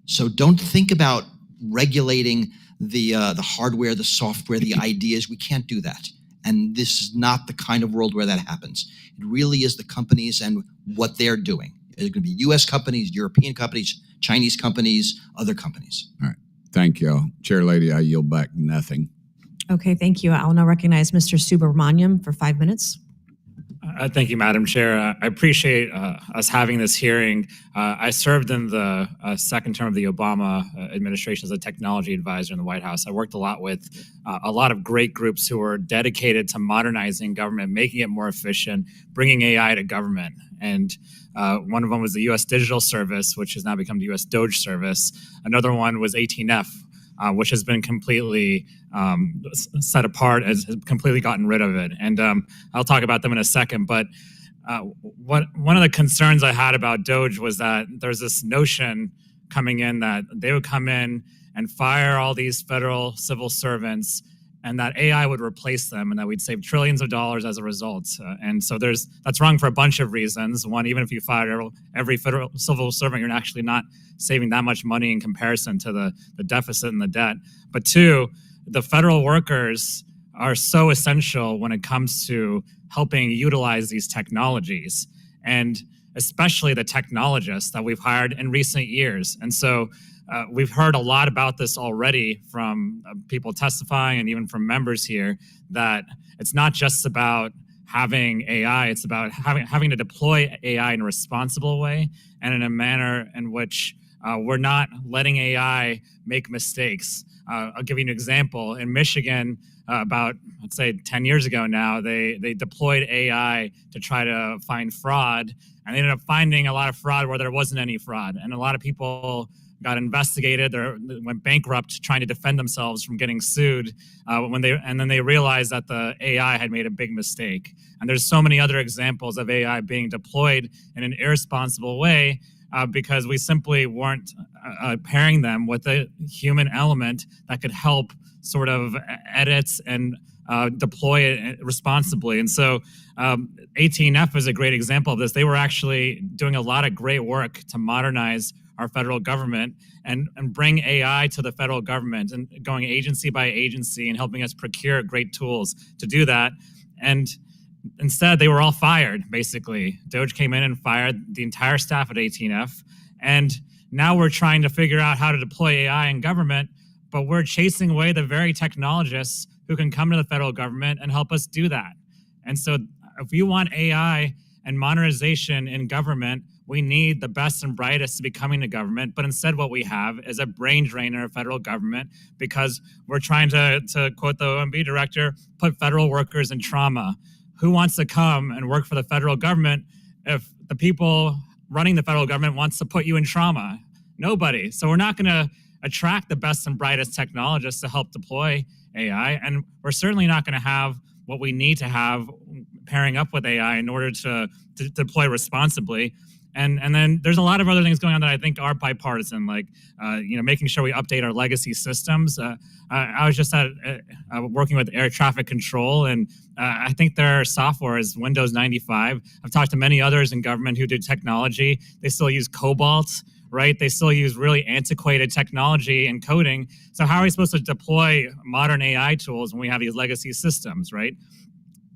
So don't think about regulating the hardware, the software, the ideas. We can't do that. And this is not the kind of world where that happens. It really is the companies and what they're doing. It's going to be U.S. companies, European companies, Chinese companies, other companies. All right. Thank you. Chair Lady, I yield back nothing. Okay, thank you. I'll now recognize Mr. Subramaniam for 5 minutes. Thank you, Madam Chair. I appreciate us having this hearing. I served in the second term of the Obama administration as a technology advisor in the White House. I worked a lot with a lot of great groups who were dedicated to modernizing government, making it more efficient, bringing AI to government. And one of them was the U.S. Digital Service, which has now become the U.S. DOGE Service. Another one was 18F, which has been completely set apart, has completely gotten rid of it. And I'll talk about them in a second. But one of the concerns I had about DOGE was that there's this notion coming in that they would come in and fire all these federal civil servants, and that AI would replace them, and that we'd save trillions of dollars as a result. And so that's wrong for a bunch of reasons. One, even if you fire every federal civil servant, you're actually not saving that much money in comparison to the deficit and the debt. But two, the federal workers are so essential when it comes to helping utilize these technologies, and especially the technologists that we've hired in recent years. And so we've heard a lot about this already from people testifying and even from members here, that it's not just about having AI, it's about having to deploy AI in a responsible way and in a manner in which we're not letting AI make mistakes. I'll give you an example. In Michigan, about, let's say, 10 years ago now, they deployed AI to try to find fraud, and they ended up finding a lot of fraud where there wasn't any fraud. And a lot of people got investigated, or went bankrupt trying to defend themselves from getting sued and then they realized that the AI had made a big mistake. And there's so many other examples of AI being deployed in an irresponsible way because we simply weren't pairing them with a human element that could help sort of edit and deploy it responsibly. And so 18F is a great example of this. They were actually doing a lot of great work to modernize our federal government and bring AI to the federal government, and going agency by agency and helping us procure great tools to do that. And instead, they were all fired, basically. DOGE came in and fired the entire staff at 18F. And now we're trying to figure out how to deploy AI in government, but we're chasing away the very technologists who can come to the federal government and help us do that. And so if you want AI and modernization in government, we need the best and brightest to be coming to government. But instead what we have is a brain drain in our federal government, because we're trying to quote the OMB director, put federal workers in trauma. Who wants to come and work for the federal government if the people running the federal government wants to put you in trauma? Nobody. So we're not going to attract the best and brightest technologists to help deploy AI. And we're certainly not going to have what we need to have pairing up with AI in order to deploy responsibly. And then there's a lot of other things going on that I think are bipartisan, like making sure we update our legacy systems. I was just working with air traffic control, and I think their software is Windows 95. I've talked to many others in government who do technology. They still use Cobalt, right? They still use really antiquated technology and coding. So how are we supposed to deploy modern AI tools when we have these legacy systems, right?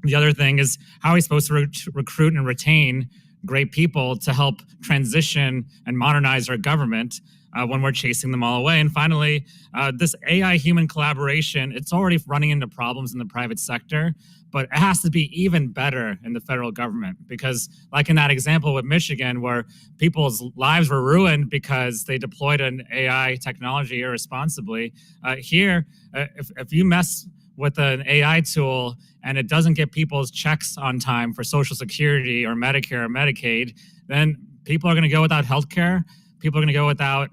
The other thing is, how are we supposed to recruit and retain great people to help transition and modernize our government when we're chasing them all away. And finally, this AI human collaboration, it's already running into problems in the private sector, but it has to be even better in the federal government because like in that example with Michigan where people's lives were ruined because they deployed an AI technology irresponsibly, here, if you mess with an AI tool and it doesn't get people's checks on time for Social Security or Medicare or Medicaid, then people are going to go without healthcare. People are going to go without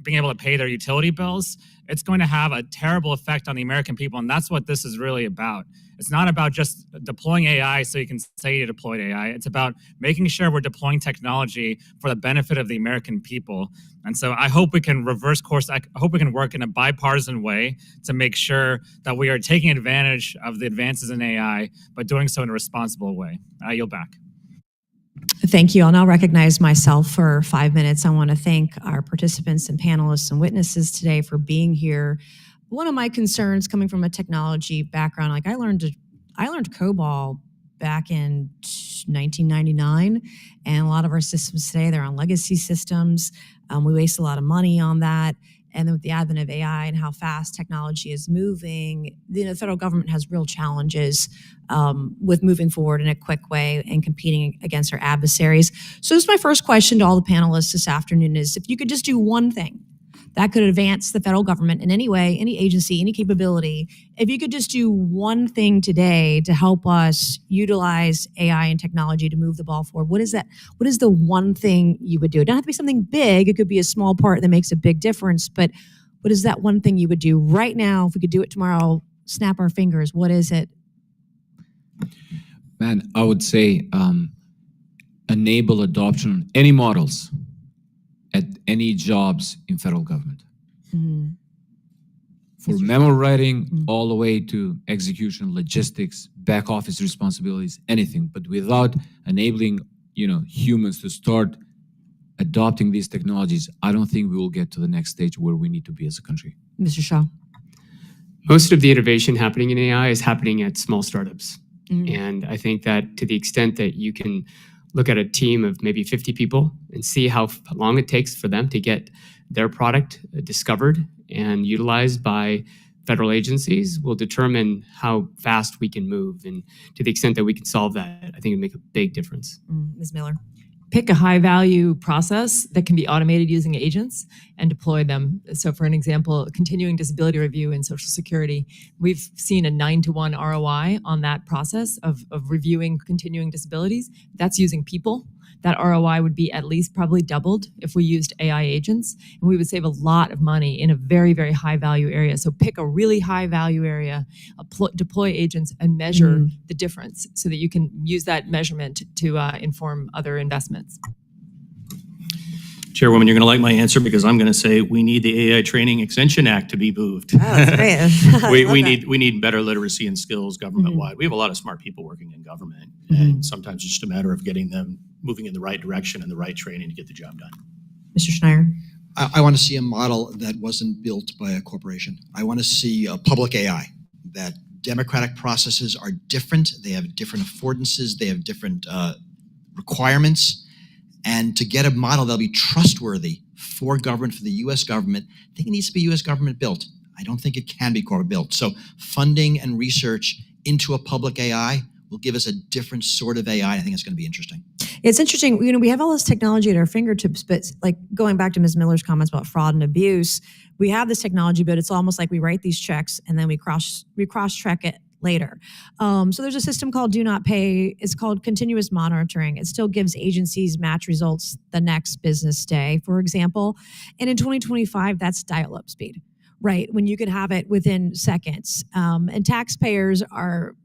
being able to pay their utility bills. It's going to have a terrible effect on the American people, and that's what this is really about. It's not about just deploying AI so you can say you deployed AI. It's about making sure we're deploying technology for the benefit of the American people. And so I hope we can reverse course. I hope we can work in a bipartisan way to make sure that we are taking advantage of the advances in AI, but doing so in a responsible way. I yield back. Thank you. I'll now recognize myself for 5 minutes. I want to thank our participants and panelists and witnesses today for being here. One of my concerns coming from a technology background, like I learned COBOL back in 1999, and a lot of our systems today, they're on legacy systems. We waste a lot of money on that. And then with the advent of AI and how fast technology is moving, the federal government has real challenges with moving forward in a quick way and competing against our adversaries. So this is my first question to all the panelists this afternoon is if you could just do one thing that could advance the federal government in any way, any agency, any capability, if you could just do one thing today to help us utilize AI and technology to move the ball forward, what is that? What is the one thing you would do? It doesn't have to be something big. It could be a small part that makes a big difference, but what is that one thing you would do right now? If we could do it tomorrow, snap our fingers, what is it? Man, I would say enable adoption, any models at any jobs in federal government. For memo writing, all the way to execution, logistics, back office responsibilities, anything. But without enabling, humans to start adopting these technologies, I don't think we will get to the next stage where we need to be as a country. Mr. Shaw. Most of the innovation happening in AI is happening at small startups. And I think that to the extent that you can look at a team of maybe 50 people and see how long it takes for them to get their product discovered and utilized by federal agencies will determine how fast we can move. And to the extent that we can solve that, I think it would make a big difference. Ms. Miller. Pick a high value process that can be automated using agents and deploy them. So for an example, continuing disability review in Social Security, we've seen a 9-to-1 ROI on that process of reviewing continuing disabilities. That's using people. That ROI would be at least probably doubled if we used AI agents, and we would save a lot of money in a very, very high value area. So pick a really high value area, deploy agents, and measure the difference so that you can use that measurement to inform other investments. Chairwoman, you're going to like my answer because I'm going to say we need the AI Training Extension Act to be moved. Oh, that's great. we need better literacy and skills government-wide. We have a lot of smart people working in government, and sometimes it's just a matter of getting them moving in the right direction and the right training to get the job done. Mr. Schneier. I want to see a model that wasn't built by a corporation. I want to see a public AI, that democratic processes are different. They have different affordances. They have different requirements. And to get a model that'll be trustworthy for government, for the U.S. government, I think it needs to be U.S. government built. I don't think it can be corporate built. So funding and research into a public AI will give us a different sort of AI. I think it's going to be interesting. It's interesting, we have all this technology at our fingertips, but like going back to Ms. Miller's comments about fraud and abuse, we have this technology, but it's almost like we write these checks and then we cross-check it later. So there's a system called Do Not Pay. It's called continuous monitoring. It still gives agencies match results the next business day, for example. And in 2025, that's dial-up speed, right? When you can have it within seconds. And taxpayers are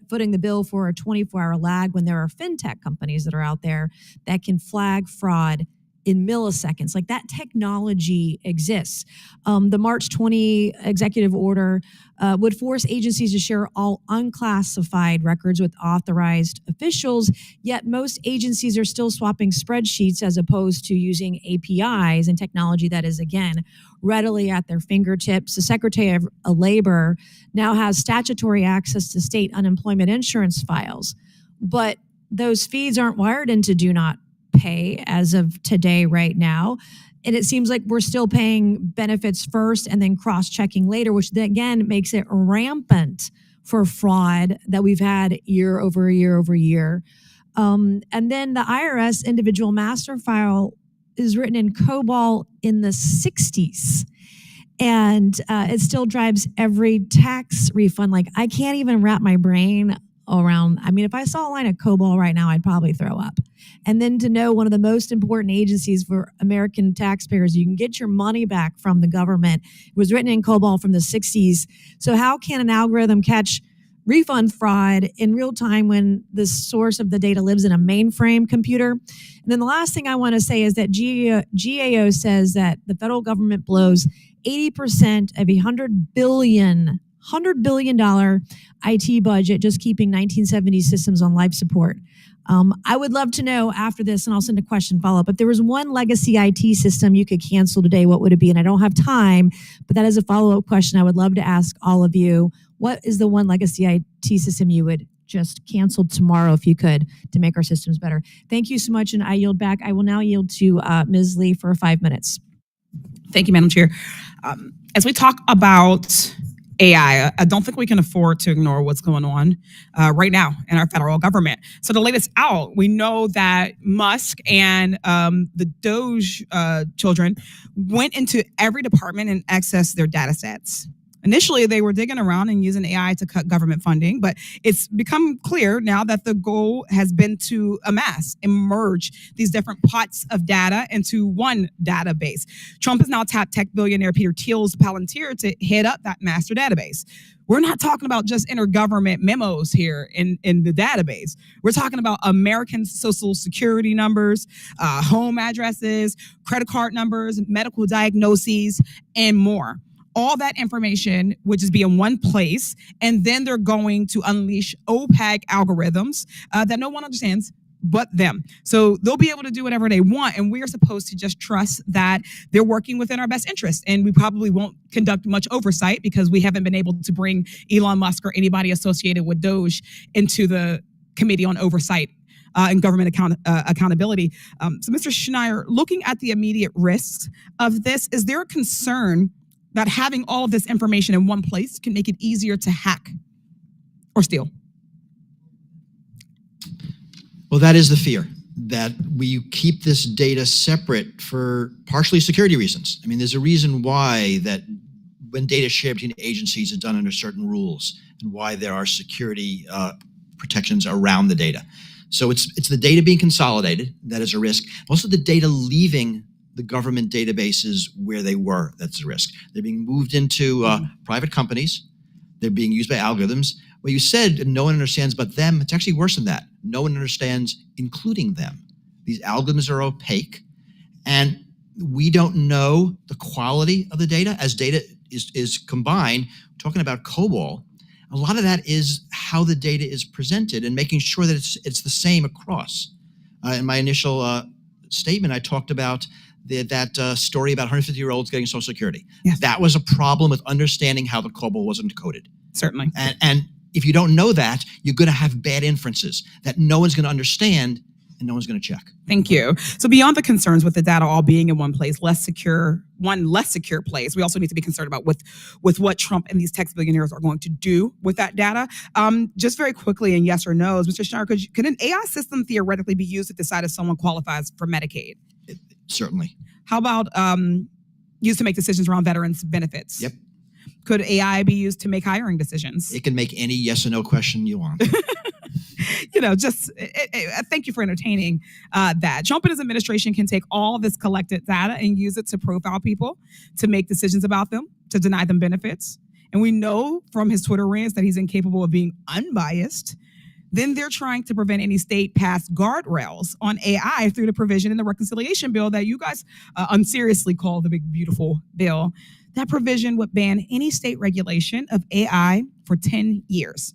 footing the bill for a 24-hour lag when there are fintech companies that are out there that can flag fraud in milliseconds. Like that technology exists. The March 20 executive order would force agencies to share all unclassified records with authorized officials, yet most agencies are still swapping spreadsheets as opposed to using APIs and technology that is, again, readily at their fingertips. The Secretary of Labor now has statutory access to state unemployment insurance files, but those feeds aren't wired into Do Not pay as of today, right now. And it seems like we're still paying benefits first and then cross-checking later, which again makes it rampant for fraud that we've had year over year over year. And then the IRS individual master file is written in COBOL in the 60s. And it still drives every tax refund. Like, I can't even wrap my brain around. I mean, if I saw a line of COBOL right now, I'd probably throw up. And then to know one of the most important agencies for American taxpayers, you can get your money back from the government. It was written in COBOL from the 60s. So how can an algorithm catch refund fraud in real time when the source of the data lives in a mainframe computer? And then the last thing I want to say is that GAO says that the federal government blows 80% of $100 billion IT budget just keeping 1970s systems on life support. I would love to know after this, and I'll send a question follow-up, if there was one legacy IT system you could cancel today, what would it be? And I don't have time, but that is a follow-up question I would love to ask all of you. What is the one legacy IT system you would just cancel tomorrow if you could to make our systems better? Thank you so much, and I yield back. I will now yield to Ms. Lee for 5 minutes. Thank you, Madam Chair. As we talk about AI, I don't think we can afford to ignore what's going on right now in our federal government. So the latest out, we know that Musk and the Doge children went into every department and accessed their data sets. Initially, they were digging around and using AI to cut government funding, but it's become clear now that the goal has been to merge these different pots of data into one database. Trump has now tapped tech billionaire Peter Thiel's Palantir to head up that master database. We're not talking about just intergovernment memos here in the database. We're talking about American social security numbers, home addresses, credit card numbers, medical diagnoses, and more. All that information would just be in one place, and then they're going to unleash opaque algorithms that no one understands but them. So they'll be able to do whatever they want, and we're supposed to just trust that they're working within our best interest. And we probably won't conduct much oversight because we haven't been able to bring Elon Musk or anybody associated with Doge into the Committee on Oversight and Government Accountability. So Mr. Schneier, looking at the immediate risks of this, is there a concern that having all of this information in one place can make it easier to hack or steal? Well, that is the fear, that we keep this data separate for partially security reasons. I mean, there's a reason why that when data shared between agencies is done under certain rules and why there are security protections around the data. So it's the data being consolidated that is a risk. Also the data leaving the government databases where they were, that's a risk. They're being moved into private companies. They're being used by algorithms. Well, you said no one understands but them. It's actually worse than that. No one understands, including them. These algorithms are opaque, and we don't know the quality of the data. As data is combined, talking about COBOL, a lot of that is how the data is presented and making sure that it's the same across. In my initial statement, I talked about that story about 150-year-olds getting Social Security. Yes. That was a problem with understanding how the COBOL was encoded. Certainly. And if you don't know that, you're going to have bad inferences that no one's going to understand and no one's going to check. Thank you. So beyond the concerns with the data all being in one place, less secure place, we also need to be concerned about with what Trump and these tech billionaires are going to do with that data. Just very quickly, and yes or no's, Mr. Schneier, could an AI system theoretically be used to decide if someone qualifies for Medicaid? Certainly. How about used to make decisions around veterans' benefits? Yep. Could AI be used to make hiring decisions? It can make any yes or no question you want. Thank you for entertaining that. Trump and his administration can take all this collected data and use it to profile people, to make decisions about them, to deny them benefits. And we know from his Twitter rants that he's incapable of being unbiased. Then they're trying to prevent any state-passed guardrails on AI through the provision in the reconciliation bill that you guys unseriously call the big, beautiful bill. That provision would ban any state regulation of AI for 10 years.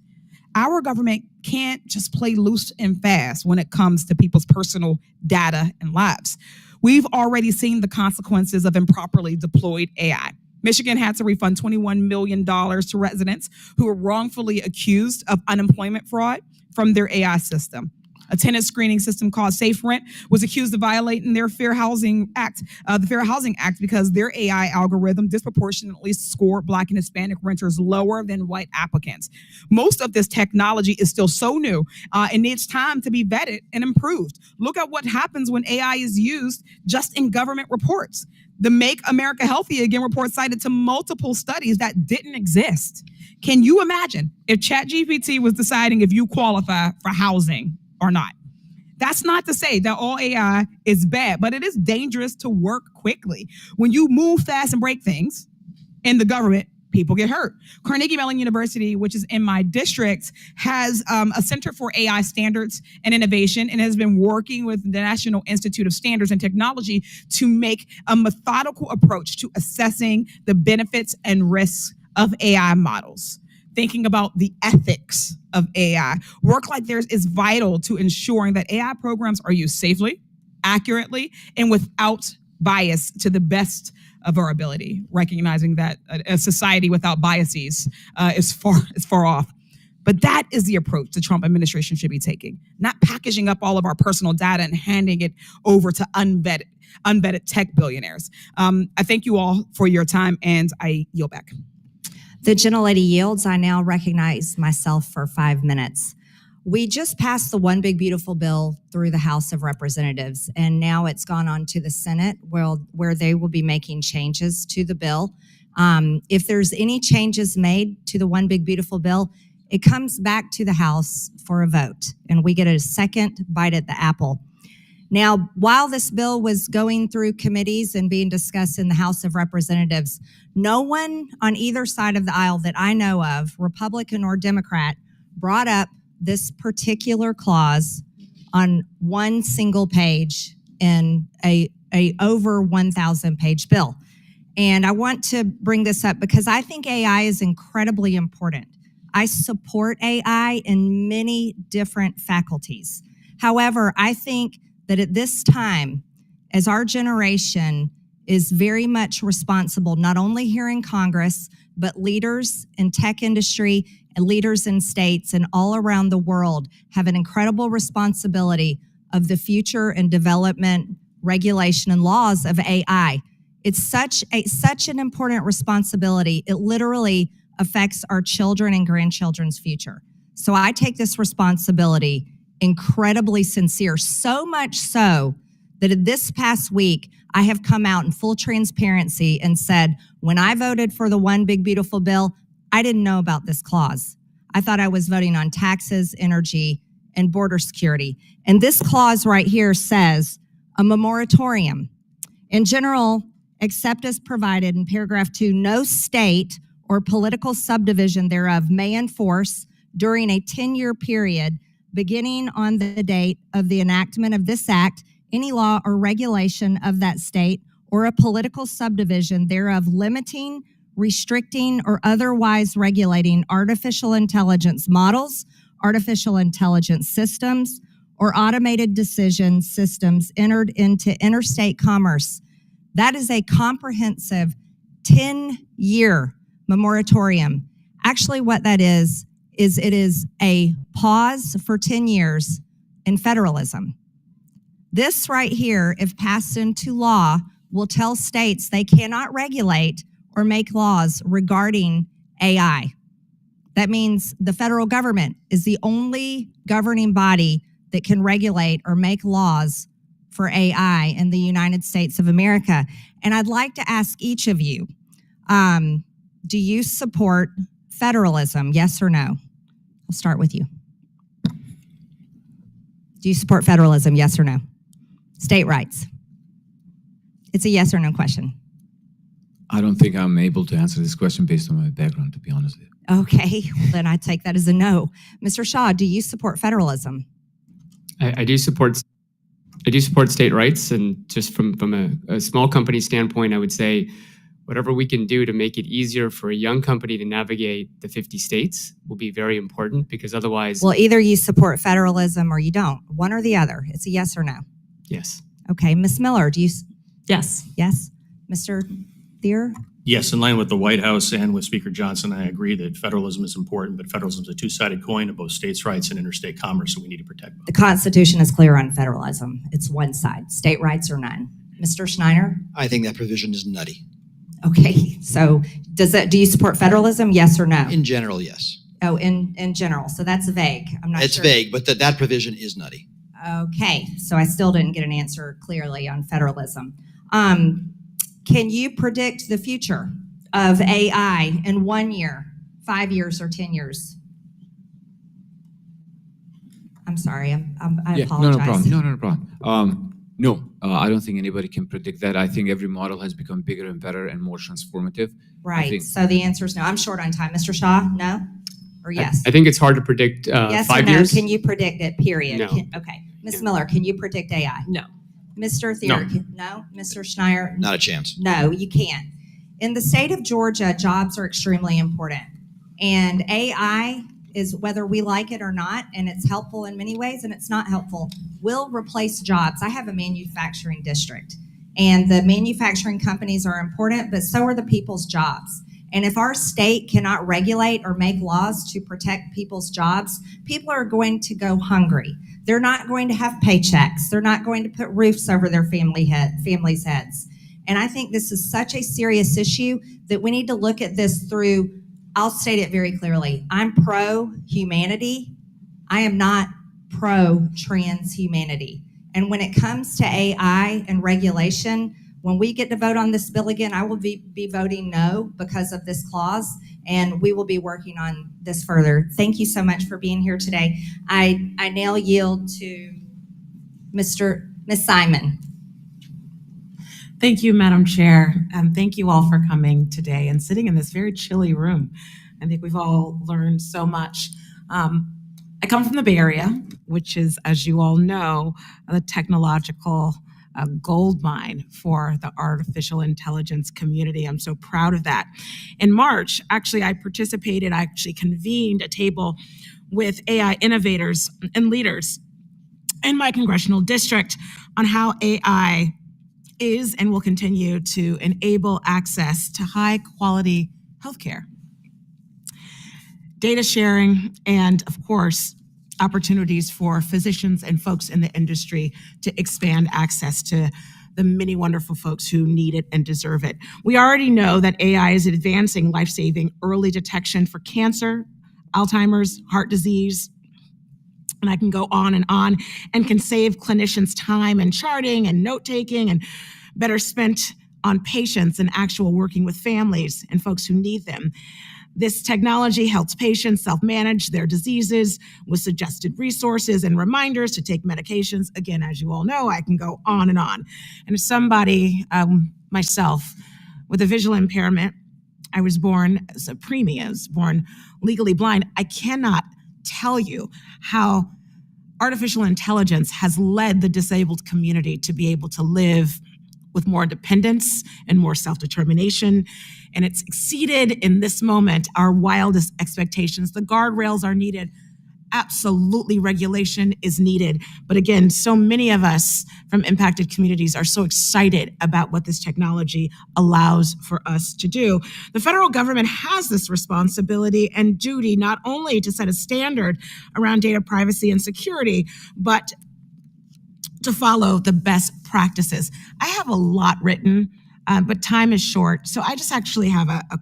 Our government can't just play loose and fast when it comes to people's personal data and lives. We've already seen the consequences of improperly deployed AI. Michigan had to refund $21 million to residents who were wrongfully accused of unemployment fraud from their AI system. A tenant screening system called Safe Rent was accused of violating their Fair Housing Act, the Fair Housing Act, because their AI algorithm disproportionately scored Black and Hispanic renters lower than white applicants. Most of this technology is still so new and needs time to be vetted and improved. Look at what happens when AI is used just in government reports. The Make America Healthy Again report cited to multiple studies that didn't exist. Can you imagine if ChatGPT was deciding if you qualify for housing or not? That's not to say that all AI is bad, but it is dangerous to work quickly. When you move fast and break things in the government, people get hurt. Carnegie Mellon University, which is in my district, has a Center for AI Standards and Innovation and has been working with the National Institute of Standards and Technology to make a methodical approach to assessing the benefits and risks of AI models. Thinking about the ethics of AI. Work like theirs is vital to ensuring that AI programs are used safely, accurately, and without bias to the best of our ability, recognizing that a society without biases is far off. But that is the approach the Trump administration should be taking, not packaging up all of our personal data and handing it over to unvetted tech billionaires. I thank you all for your time, and I yield back. The gentlelady yields. I now recognize myself for 5 minutes. We just passed the One Big Beautiful Bill through the House of Representatives, and now it's gone on to the Senate where they will be making changes to the bill. If there's any changes made to the One Big Beautiful Bill, it comes back to the House for a vote, and we get a second bite at the apple. Now, while this bill was going through committees and being discussed in the House of Representatives, no one on either side of the aisle that I know of, Republican or Democrat, brought up this particular clause on one single page in a over 1,000 page bill. And I want to bring this up because I think AI is incredibly important. I support AI in many different faculties. However, I think that at this time, as our generation is very much responsible, not only here in Congress, but leaders in tech industry and leaders in states and all around the world have an incredible responsibility of the future and development, regulation, and laws of AI. It's such an important responsibility. It literally affects our children and grandchildren's future. So I take this responsibility incredibly sincere, so much so that this past week, I have come out in full transparency and said, when I voted for the One Big Beautiful Bill, I didn't know about this clause. I thought I was voting on taxes, energy, and border security. And this clause right here says a moratorium. In general, except as provided in paragraph 2, no state or political subdivision thereof may enforce during a 10-year period beginning on the date of the enactment of this act, any law or regulation of that state or a political subdivision thereof limiting, restricting, or otherwise regulating artificial intelligence models, artificial intelligence systems, or automated decision systems entered into interstate commerce. That is a comprehensive 10-year moratorium. Actually, what that is it is a pause for 10 years in federalism. This right here, if passed into law, will tell states they cannot regulate or make laws regarding AI. That means the federal government is the only governing body that can regulate or make laws for AI in the United States of America. And I'd like to ask each of you, do you support federalism, yes or no? I'll start with you. Do you support federalism, yes or no? State rights. It's a yes or no question. I don't think I'm able to answer this question based on my background, to be honest with you. Okay, well, then I take that as a no. Mr. Shaw, do you support federalism? I do support state rights, and just from a small company standpoint, I would say whatever we can do to make it easier for a young company to navigate the 50 states will be very important, because otherwise... Well, either you support federalism or you don't. One or the other. It's a yes or no. Yes. Okay, Ms. Miller, do you... Yes. Yes. Mr. Thier? Yes, in line with the White House and with Speaker Johnson, I agree that federalism is important, but federalism is a two-sided coin of both states' rights and interstate commerce, so we need to protect both. The Constitution is clear on federalism. It's one side, state rights or none. Mr. Schneider? I think that provision is nutty. Okay, so do you support federalism, yes or no? In general, yes. Oh, in general, so that's vague. I'm not It's sure. vague, but that provision is nutty. Okay, so I still didn't get an answer clearly on federalism. Can you predict the future of AI in 1 year, 5 years, or 10 years? I'm sorry, I apologize. No problem. No, I don't think anybody can predict that. I think every model has become bigger and better and more transformative. Right, so the answer is no. I'm short on time. Mr. Shaw, no? Or yes? I think it's hard to predict Yes or 5 no? years. Can you predict it, period? No. Okay. Ms. Miller, can you predict AI? No. Mr. Thier, no? Mr. Schneider? Not a chance. No, you can't. In the state of Georgia, jobs are extremely important. And AI is, whether we like it or not, and it's helpful in many ways and it's not helpful, will replace jobs. I have a manufacturing district, and the manufacturing companies are important, but so are the people's jobs. And if our state cannot regulate or make laws to protect people's jobs, people are going to go hungry. They're not going to have paychecks. They're not going to put roofs over their families' heads. And I think this is such a serious issue that we need to look at this through, I'll state it very clearly. I'm pro-humanity. I am not pro-transhumanity. And when it comes to AI and regulation, when we get to vote on this bill again, I will be voting no because of this clause, and we will be working on this further. Thank you so much for being here today. I now yield to Ms. Simon. Thank you, Madam Chair. Thank you all for coming today and sitting in this very chilly room. I think we've all learned so much. I come from the Bay Area, which is, as you all know, the technological gold mine for the artificial intelligence community. I'm so proud of that. In March, I convened a table with AI innovators and leaders in my congressional district on how AI is and will continue to enable access to high quality healthcare, data sharing, and of course, opportunities for physicians and folks in the industry to expand access to the many wonderful folks who need it and deserve it. We already know that AI is advancing life-saving early detection for cancer, Alzheimer's, heart disease, and I can go on, and can save clinicians time and charting and note-taking and better spent on patients and actual working with families and folks who need them. This technology helps patients self-manage their diseases with suggested resources and reminders to take medications. Again, as you all know, I can go on. And as somebody, myself, with a visual impairment, I was born as a preemie, I was born legally blind. I cannot tell you how artificial intelligence has led the disabled community to be able to live with more independence and more self-determination. And it's exceeded in this moment our wildest expectations. The guardrails are needed. Absolutely, regulation is needed. But again, so many of us from impacted communities are so excited about what this technology allows for us to do. The federal government has this responsibility and duty not only to set a standard around data privacy and security, but to follow the best practices. I have a lot written, but time is short. So I just actually have a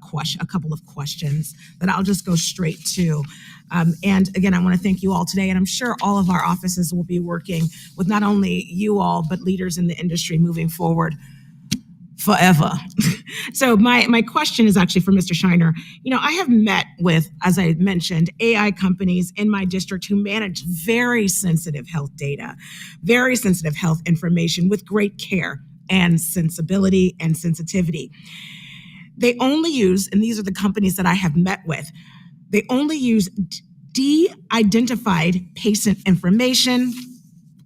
couple of questions that I'll just go straight to. And again, I want to thank you all today. And I'm sure all of our offices will be working with not only you all, but leaders in the industry moving forward forever. So my question is actually for Mr. Shiner. You know, I have met with, as I mentioned, AI companies in my district who manage very sensitive health data, very sensitive health information with great care and sensibility and sensitivity. They only use, and these are the companies that I have met with, they only use de-identified patient information,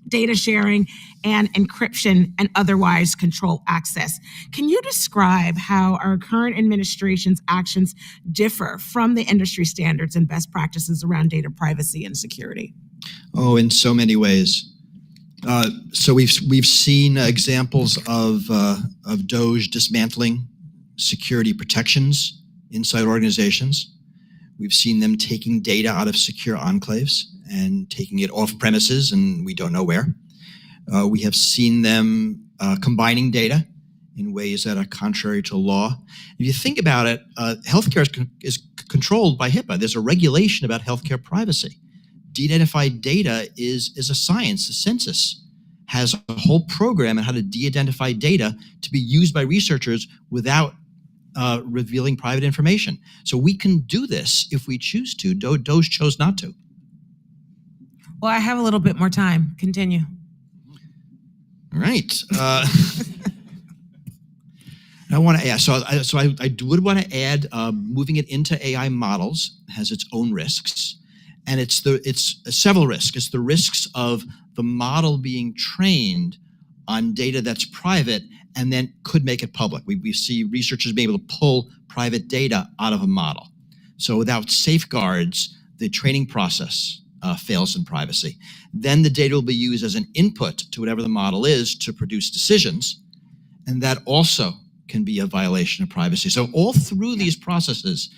data sharing, and encryption, and otherwise control access. Can you describe how our current administration's actions differ from the industry standards and best practices around data privacy and security? Oh, in so many ways. So we've seen examples of DOJ dismantling security protections inside organizations. We've seen them taking data out of secure enclaves and taking it off premises, and we don't know where. We have seen them combining data in ways that are contrary to law. If you think about it, healthcare is controlled by HIPAA. There's a regulation about healthcare privacy. De-identified data is a science. The census has a whole program on how to de-identify data to be used by researchers without revealing private information. So we can do this if we choose to. DOJ chose not to. Well, I have a little bit more time. Continue. All right. I want to add, so I would want to add, moving it into AI models has its own risks, and it's several risks. It's the risks of the model being trained on data that's private and then could make it public. We see researchers being able to pull private data out of a model. So without safeguards, the training process fails in privacy. Then the data will be used as an input to whatever the model is to produce decisions, and that also can be a violation of privacy. So all through these processes,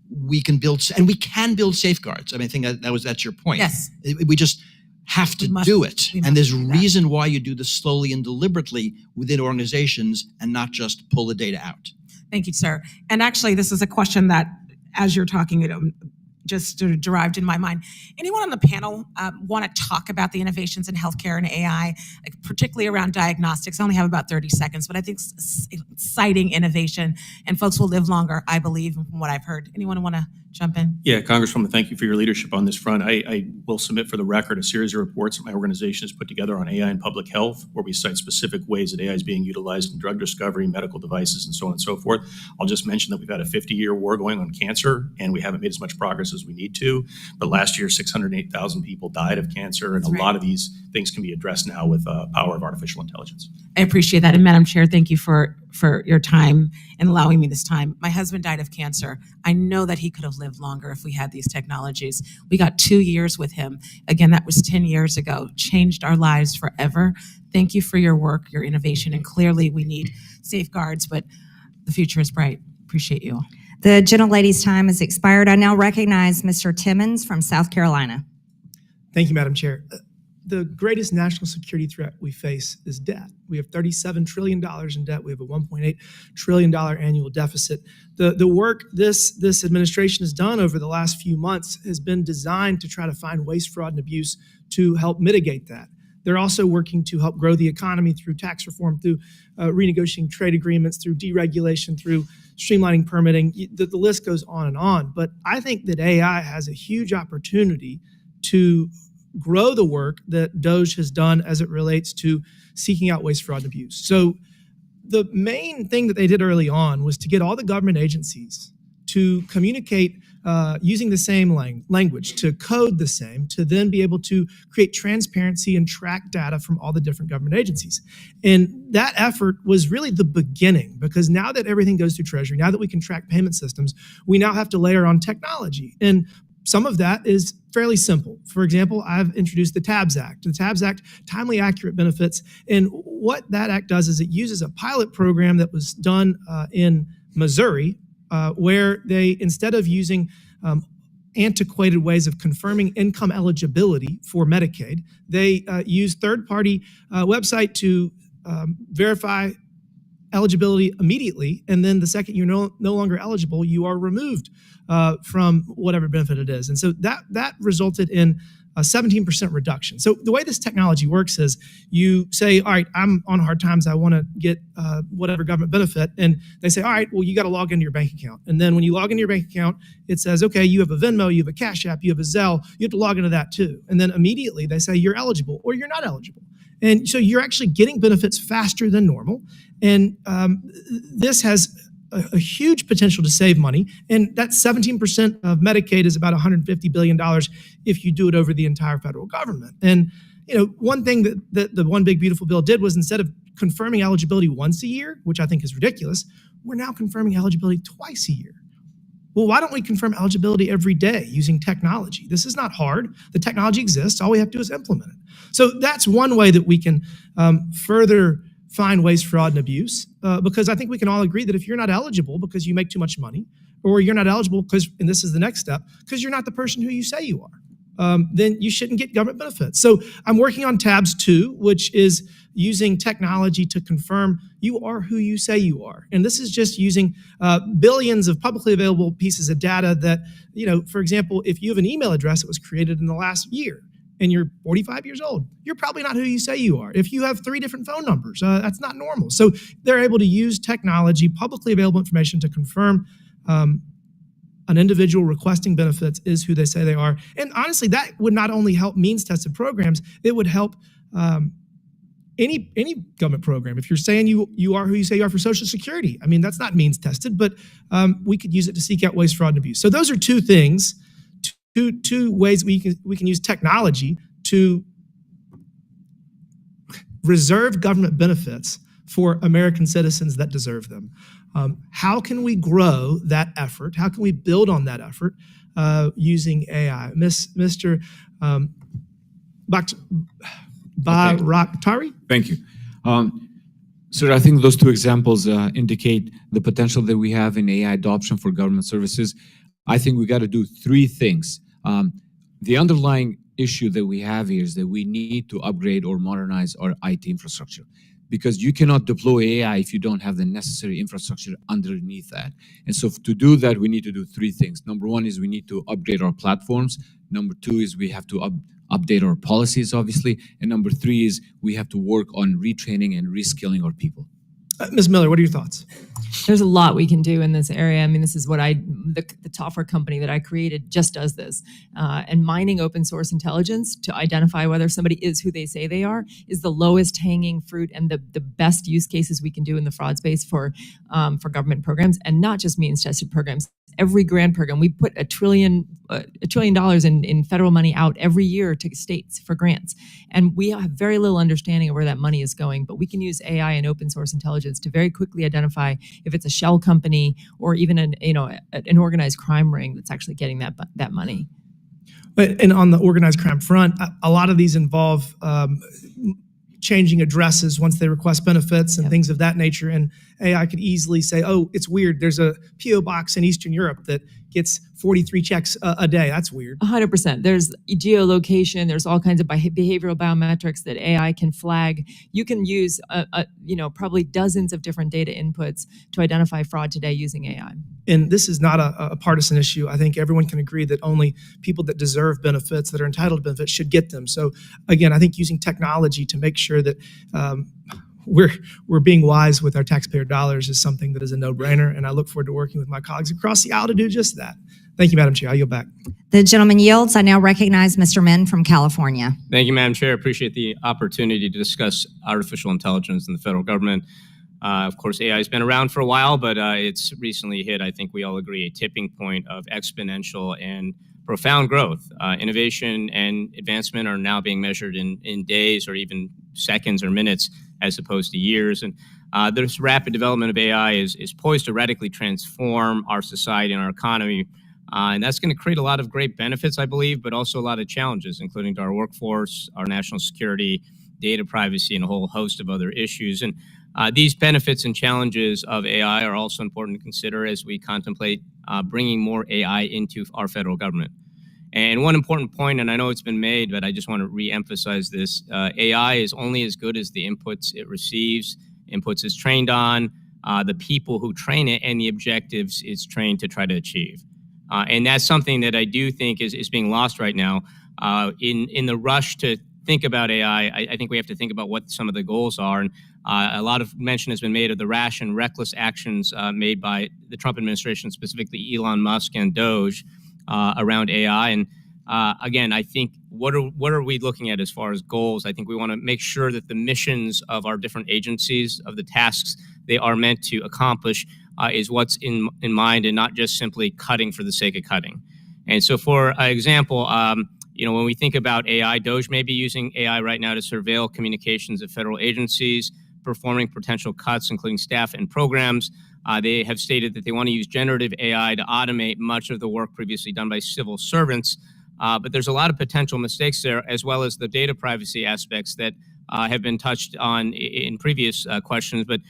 we can build safeguards. I mean, I think that's your point. Yes. We just have to do it. And there's a reason why you do this slowly and deliberately within organizations and not just pull the data out. Thank you, sir. And actually, this is a question that, as you're talking, just sort of derived in my mind. Anyone on the panel want to talk about the innovations in healthcare and AI, particularly around diagnostics? I only have about 30 seconds, but I think it's exciting innovation, and folks will live longer, I believe, from what I've heard. Anyone want to jump in? Yeah, Congresswoman, thank you for your leadership on this front. I will submit for the record a series of reports that my organization has put together on AI and public health, where we cite specific ways that AI is being utilized in drug discovery, medical devices, and so on and so forth. I'll just mention that we've had a 50-year war going on cancer, and we haven't made as much progress as we need to. But last year, 608,000 people died of cancer, and a lot of these things can be addressed now with the power of artificial intelligence. I appreciate that. And Madam Chair, thank you for your time and allowing me this time. My husband died of cancer. I know that he could have lived longer if we had these technologies. We got 2 years with him. Again, that was 10 years ago. Changed our lives forever. Thank you for your work, your innovation, and clearly we need safeguards, but the future is bright. Appreciate you all. The gentlelady's time has expired. I now recognize Mr. Timmons from South Carolina. Thank you, Madam Chair. The greatest national security threat we face is debt. We have $37 trillion in debt. We have a $1.8 trillion annual deficit. The work this administration has done over the last few months has been designed to try to find waste, fraud, and abuse to help mitigate that. They're also working to help grow the economy through tax reform, through renegotiating trade agreements, through deregulation, through streamlining permitting. The list goes on and on. But I think that AI has a huge opportunity to grow the work that DOJ has done as it relates to seeking out waste, fraud, and abuse. So the main thing that they did early on was to get all the government agencies to communicate using the same language, to code the same, to then be able to create transparency and track data from all the different government agencies. And that effort was really the beginning, because now that everything goes through Treasury, now that we can track payment systems, we now have to layer on technology. And some of that is fairly simple. For example, I've introduced the TABS Act. The TABS Act, Timely Accurate Benefits. And what that act does is it uses a pilot program that was done in Missouri, where they, instead of using antiquated ways of confirming income eligibility for Medicaid, they use third-party website to verify eligibility immediately, and then the second you're no longer eligible, you are removed from whatever benefit it is. And so that resulted in a 17% reduction. So the way this technology works is you say, all right, I'm on hard times, I want to get whatever government benefit, and they say, all right, well, you got to log into your bank account. And then when you log into your bank account, it says, okay, you have a Venmo, you have a Cash App, you have a Zelle, you have to log into that too. And then immediately they say you're eligible or you're not eligible. And so you're actually getting benefits faster than normal. And this has a huge potential to save money. And that 17% of Medicaid is about $150 billion if you do it over the entire federal government. And one thing that the One Big Beautiful Bill did was, instead of confirming eligibility once a year, which I think is ridiculous, we're now confirming eligibility twice a year. Well, why don't we confirm eligibility every day using technology? This is not hard. The technology exists. All we have to do is implement it. So that's one way that we can further find waste, fraud, and abuse, because I think we can all agree that if you're not eligible because you make too much money, or you're not eligible because, and this is the next step, because you're not the person who you say you are, then you shouldn't get government benefits. So I'm working on tabs 2, which is using technology to confirm you are who you say you are. And this is just using billions of publicly available pieces of data that, for example, if you have an email address that was created in the last year, and you're 45 years old, you're probably not who you say you are. If you have 3 different phone numbers, that's not normal. So they're able to use technology, publicly available information to confirm an individual requesting benefits is who they say they are. And honestly, that would not only help means-tested programs, it would help any government program. If you're saying you are who you say you are for Social Security, I mean, that's not means-tested, but we could use it to seek out waste, fraud, and abuse. So those are 2 things. Two ways we can use technology to reserve government benefits for American citizens that deserve them. How can we grow that effort? How can we build on that effort using AI? Mr. Bakhtari? Thank you. Sir, I think those 2 examples indicate the potential that we have in AI adoption for government services. I think we got to do 3 things. The underlying issue that we have here is that we need to upgrade or modernize our IT infrastructure, because you cannot deploy AI if you don't have the necessary infrastructure underneath that. And so to do that, we need to do 3 things. Number 1 is we need to upgrade our platforms. Number 2 is we have to update our policies, obviously. And number 3 is we have to work on retraining and reskilling our people. Ms. Miller, what are your thoughts? There's a lot we can do in this area. I mean, this is what the software company that I created just does this. And mining open source intelligence to identify whether somebody is who they say they are is the lowest hanging fruit and the best use cases we can do in the fraud space for government programs, and not just means tested programs. Every grant program, we put $1 trillion in federal money out every year to states for grants. And we have very little understanding of where that money is going, but we can use AI and open source intelligence to very quickly identify if it's a shell company or even an organized crime ring that's actually getting that money. And on the organized crime front, a lot of these involve changing addresses once they request benefits and things of that nature. And AI could easily say, oh, it's weird. There's a PO box in Eastern Europe that gets 43 checks a day. That's weird. 100%. There's geolocation. There's all kinds of behavioral biometrics that AI can flag. You can use, probably dozens of different data inputs to identify fraud today using AI. And this is not a partisan issue. I think everyone can agree that only people that deserve benefits, that are entitled to benefits, should get them. So again, I think using technology to make sure that we're being wise with our taxpayer dollars is something that is a no-brainer, and I look forward to working with my colleagues across the aisle to do just that. Thank you, Madam Chair. I'll yield back. The gentleman yields. I now recognize Mr. Min from California. Thank you, Madam Chair. Appreciate the opportunity to discuss artificial intelligence in the federal government. Of course, AI has been around for a while, but it's recently hit, I think we all agree, a tipping point of exponential and profound growth. Innovation and advancement are now being measured in days or even seconds or minutes as opposed to years. And this rapid development of AI is poised to radically transform our society and our economy. And that's going to create a lot of great benefits, I believe, but also a lot of challenges, including to our workforce, our national security, data privacy, and a whole host of other issues. And these benefits and challenges of AI are also important to consider as we contemplate bringing more AI into our federal government. And one important point, and I know it's been made, but I just want to re-emphasize this, AI is only as good as the inputs it receives, inputs it's trained on, the people who train it, and the objectives it's trained to try to achieve. And that's something that I do think is being lost right now. In the rush to think about AI, I think we have to think about what some of the goals are. And a lot of mention has been made of the rash and reckless actions made by the Trump administration, specifically Elon Musk and Doge, around AI. And again, I think what are we looking at as far as goals? I think we want to make sure that the missions of our different agencies, of the tasks they are meant to accomplish, is what's in mind, and not just simply cutting for the sake of cutting. And so, for example, when we think about AI, Doge may be using AI right now to surveil communications of federal agencies, performing potential cuts, including staff and programs. They have stated that they want to use generative AI to automate much of the work previously done by civil servants. But there's a lot of potential mistakes there, as well as the data privacy aspects that have been touched on in previous questions, but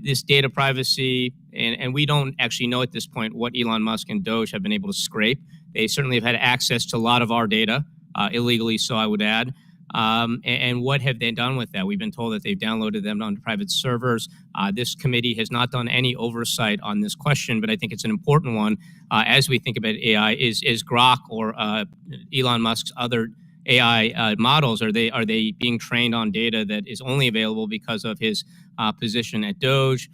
this data privacy, and we don't actually know at this point what Elon Musk and Doge have been able to scrape. They certainly have had access to a lot of our data, illegally so I would add. And what have they done with that? We've been told that they've downloaded them onto private servers. This committee has not done any oversight on this question, but I think it's an important one as we think about AI. Is Grok or Elon Musk's other AI models, are they being trained on data that is only available because of his position at Doge?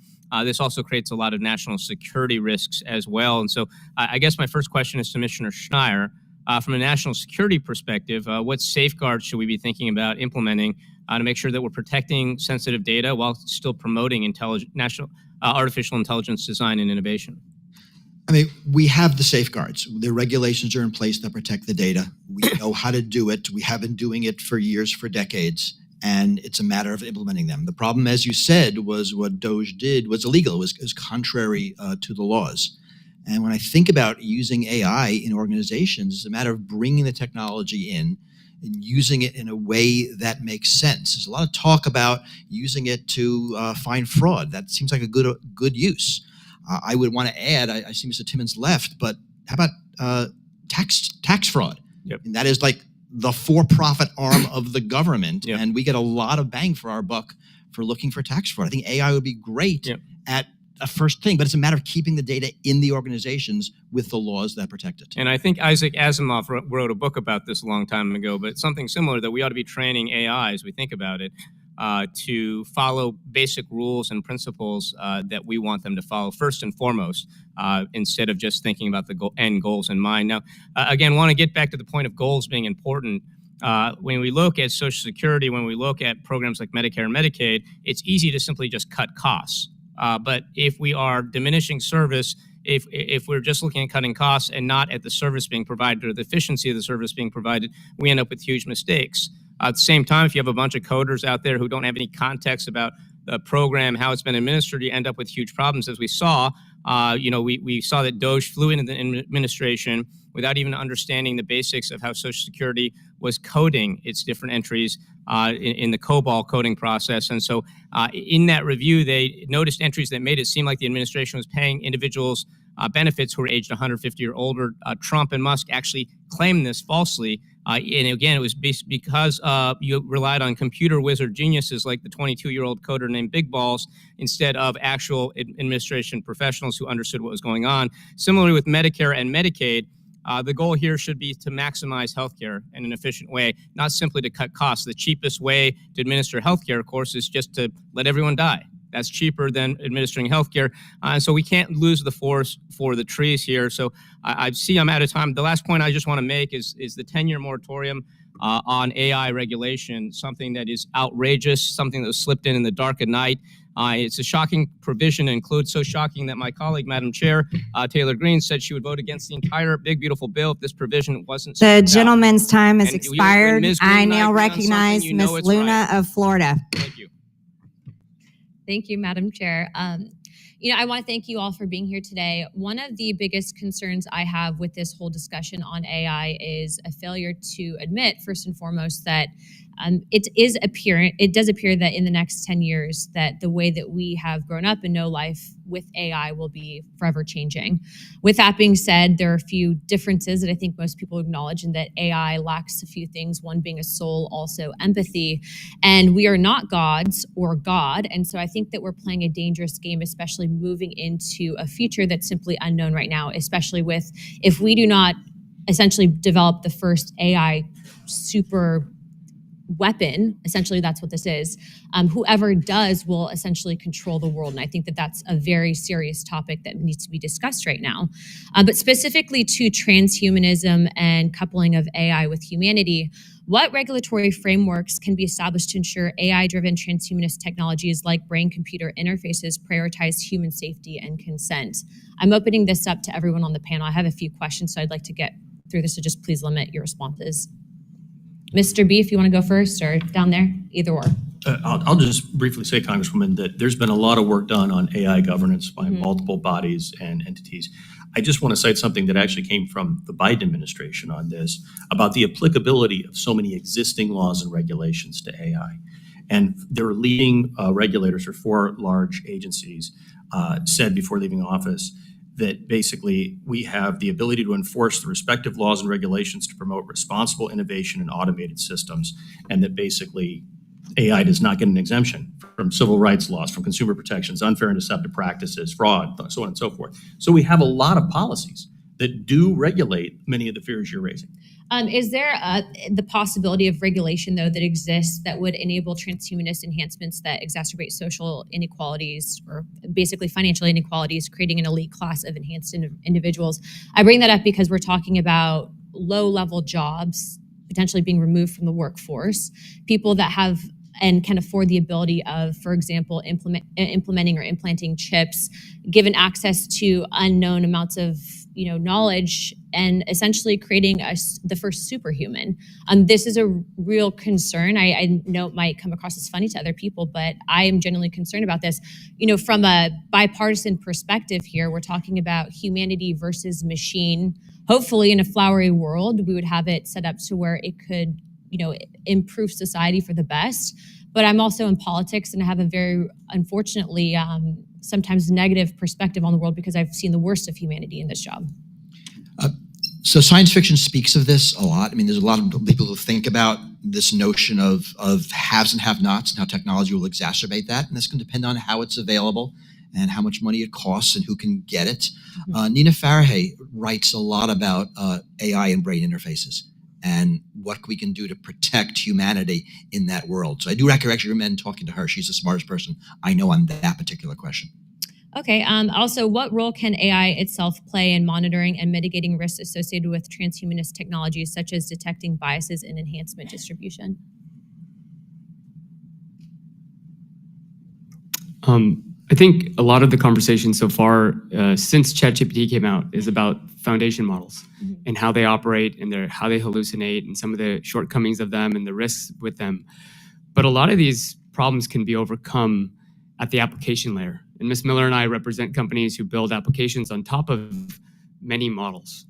This also creates a lot of national security risks as well. And so I guess my first question is to Commissioner Schneier. From a national security perspective, what safeguards should we be thinking about implementing to make sure that we're protecting sensitive data while still promoting artificial intelligence design and innovation? I mean, we have the safeguards. The regulations are in place that protect the data. We know how to do it. We have been doing it for years, for decades, and it's a matter of implementing them. The problem, as you said, was what Doge did was illegal, was contrary to the laws. And when I think about using AI in organizations, it's a matter of bringing the technology in and using it in a way that makes sense. There's a lot of talk about using it to find fraud. That seems like a good use. I would want to add, I see Mr. Timmons left, but how about tax fraud? Yep. And that is like the for-profit arm of the government, Yep. and we get a lot of bang for our buck for looking for tax fraud. I think AI would be great Yep. at a first thing, but it's a matter of keeping the data in the organizations with the laws that protect it. And I think Isaac Asimov wrote a book about this a long time ago, but something similar, that we ought to be training AI, as we think about it, to follow basic rules and principles that we want them to follow first and foremost, instead of just thinking about the end goals in mind. Now, again, want to get back to the point of goals being important. When we look at Social Security, when we look at programs like Medicare and Medicaid, it's easy to simply just cut costs. But if we are diminishing service, if we're just looking at cutting costs and not at the service being provided or the efficiency of the service being provided, we end up with huge mistakes. At the same time, if you have a bunch of coders out there who don't have any context about the program, how it's been administered, you end up with huge problems. As we saw, we saw that Doge flew into the administration without even understanding the basics of how Social Security was coding its different entries in the COBOL coding process. And so in that review, they noticed entries that made it seem like the administration was paying individuals benefits who were aged 150 or older. Trump and Musk actually claimed this falsely. And again, it was because you relied on computer wizard geniuses like the 22-year-old coder named Big Balls instead of actual administration professionals who understood what was going on. Similarly with Medicare and Medicaid, the goal here should be to maximize healthcare in an efficient way, not simply to cut costs. The cheapest way to administer healthcare, of course, is just to let everyone die. That's cheaper than administering healthcare. And so we can't lose the forest for the trees here. So I see I'm out of time. The last point I just want to make is the 10-year moratorium on AI regulation, something that is outrageous, something that was slipped in the dark of night. It's a shocking provision, includes so shocking that my colleague, Madam Chair, Taylor Greene, said she would vote against the entire big, beautiful bill if this provision wasn't The stripped out. gentleman's time has And expired. Ms. Green I and I now agree on something, recognize you know Ms. it's Luna right. of Florida. Thank you. Thank you, Madam Chair. I want to thank you all for being here today. One of the biggest concerns I have with this whole discussion on AI is a failure to admit, first and foremost, that it does appear that in the next 10 years that the way that we have grown up and know life with AI will be forever changing. With that being said, there are a few differences that I think most people acknowledge, and that AI lacks a few things, one being a soul, also empathy. And we are not gods or God. And so I think that we're playing a dangerous game, especially moving into a future that's simply unknown right now, especially if we do not essentially develop the first AI super weapon. Essentially, that's what this is. Whoever does will essentially control the world. And I think that that's a very serious topic that needs to be discussed right now. But specifically to transhumanism and coupling of AI with humanity, what regulatory frameworks can be established to ensure AI-driven transhumanist technologies like brain-computer interfaces prioritize human safety and consent? I'm opening this up to everyone on the panel. I have a few questions, so I'd like to get through this, so just please limit your responses. Mr. B, if you want to go first, or down there, either or. I'll just briefly say, Congresswoman, that there's been a lot of work done on AI governance by multiple bodies and entities. I just want to cite something that actually came from the Biden administration on this, about the applicability of so many existing laws and regulations to AI. And their leading regulators for 4 large agencies said before leaving office that basically we have the ability to enforce the respective laws and regulations to promote responsible innovation and automated systems, and that basically AI does not get an exemption from civil rights laws, from consumer protections, unfair and deceptive practices, fraud, so on and so forth. So we have a lot of policies that do regulate many of the fears you're raising. Is there the possibility of regulation, though, that exists that would enable transhumanist enhancements that exacerbate social inequalities or basically financial inequalities, creating an elite class of enhanced individuals? I bring that up because we're talking about low-level jobs potentially being removed from the workforce, people that have and can afford the ability of, for example, implementing or implanting chips, given access to unknown amounts of knowledge, and essentially creating the first superhuman. This is a real concern. I know it might come across as funny to other people, but I am genuinely concerned about this. From a bipartisan perspective here, we're talking about humanity versus machine. Hopefully, in a flowery world, we would have it set up to where it could improve society for the best. But I'm also in politics, and I have a very, unfortunately, sometimes negative perspective on the world because I've seen the worst of humanity in this job. So science fiction speaks of this a lot. I mean, there's a lot of people who think about this notion of haves and have-nots and how technology will exacerbate that. And this can depend on how it's available and how much money it costs and who can get it. Nina Farahay writes a lot about AI and brain interfaces and what we can do to protect humanity in that world. So I do actually recommend talking to her. She's the smartest person I know on that particular question. Okay. Also, what role can AI itself play in monitoring and mitigating risks associated with transhumanist technologies, such as detecting biases in enhancement distribution? I think a lot of the conversation so far since ChatGPT came out is about foundation models and how they operate and how they hallucinate and some of the shortcomings of them and the risks with them. But a lot of these problems can be overcome at the application layer. And Ms. Miller and I represent companies who build applications on top of many models.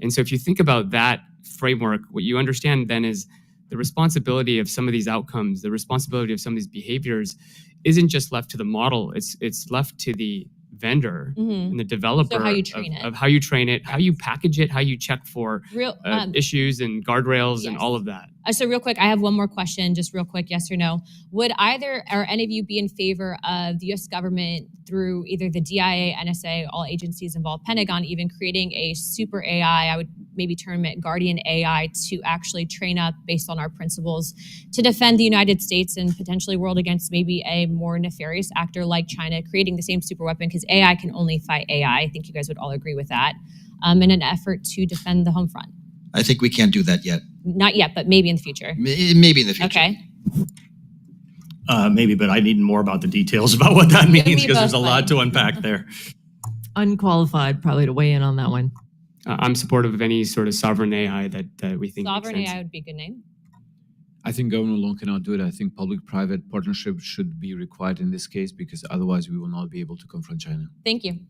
And so if you think about that framework, what you understand then is the responsibility of some of these outcomes, the responsibility of some of these behaviors isn't just left to the model, it's left to the vendor and the developer So how you train it. of how you train it, how you package it, how you check for Real, issues and guardrails and all of that. So real quick, I have one more question, just real quick, yes or no. Would either or any of you be in favor of the U.S. government through either the DIA, NSA, all agencies involved, Pentagon, even creating a super AI, I would maybe term it guardian AI, to actually train up based on our principles to defend the United States and potentially world against maybe a more nefarious actor like China, creating the same super weapon, because AI can only fight AI. I think you guys would all agree with that, in an effort to defend the home front. I think we can't do that yet. Not yet, but maybe in the future. Maybe in the future. Okay. Maybe, but I need more about the details about what that means, because there's a both, lot to unpack there. Unqualified, probably, to weigh in on that one. I'm supportive of any sort of sovereign AI that we think Sovereign makes sense. AI would be a good name. I think government alone cannot do it. I think public-private partnership should be required in this case because otherwise we will not be able to confront China. Thank you.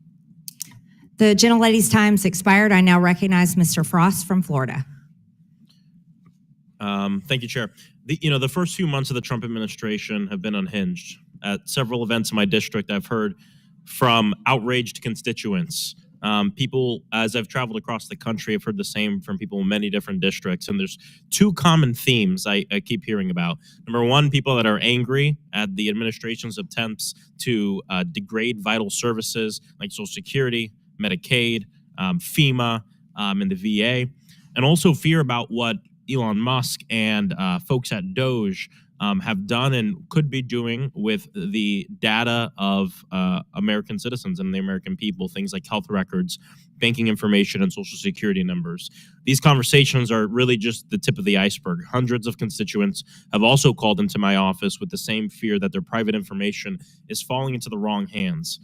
The gentlelady's time's expired. I now recognize Mr. Frost from Florida. Thank you, Chair. The first few months of the Trump administration have been unhinged. At several events in my district, I've heard from outraged constituents. People, as I've traveled across the country, I've heard the same from people in many different districts. And there's two common themes I keep hearing about. Number one, people that are angry at the administration's attempts to degrade vital services like Social Security, Medicaid, FEMA, and the VA, and also fear about what Elon Musk and folks at Doge have done and could be doing with the data of American citizens and the American people, things like health records, banking information, and Social Security numbers. These conversations are really just the tip of the iceberg. Hundreds of constituents have also called into my office with the same fear that their private information is falling into the wrong hands.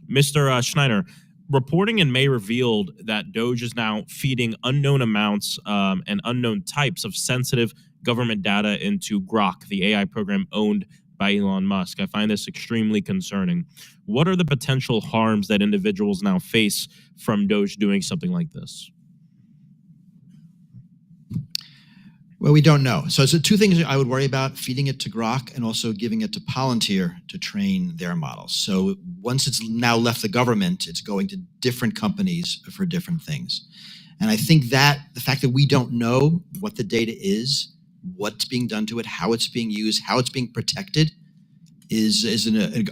Mr. Schneider, reporting in May revealed that Doge is now feeding unknown amounts and unknown types of sensitive government data into Grok, the AI program owned by Elon Musk. I find this extremely concerning. What are the potential harms that individuals now face from Doge doing something like this? Well, we don't know. So it's two things I would worry about: feeding it to Grok and also giving it to Palantir to train their models. So once it's now left the government, it's going to different companies for different things. And I think that the fact that we don't know what the data is, what's being done to it, how it's being used, how it's being protected is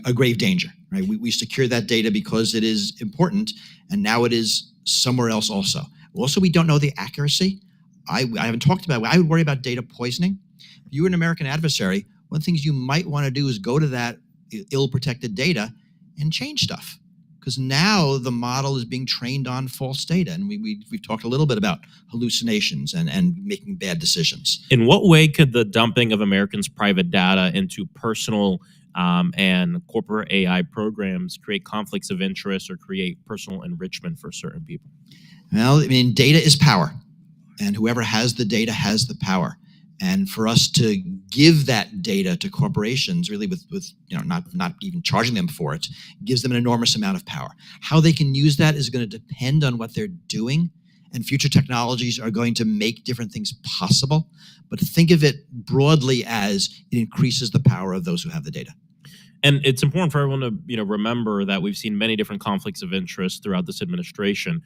a grave danger, right? We secure that data because it is important, and now it is somewhere else also. Also, we don't know the accuracy. I haven't talked about it. I would worry about data poisoning. If you're an American adversary, one of the things you might want to do is go to that ill-protected data and change stuff. Because now the model is being trained on false data. And we've talked a little bit about hallucinations and making bad decisions. In what way could the dumping of Americans' private data into personal and corporate AI programs create conflicts of interest or create personal enrichment for certain people? Well, I mean, data is power. And whoever has the data has the power. And for us to give that data to corporations, really with not even charging them for it, gives them an enormous amount of power. How they can use that is going to depend on what they're doing, and future technologies are going to make different things possible. But think of it broadly as it increases the power of those who have the data. And it's important for everyone to remember that we've seen many different conflicts of interest throughout this administration.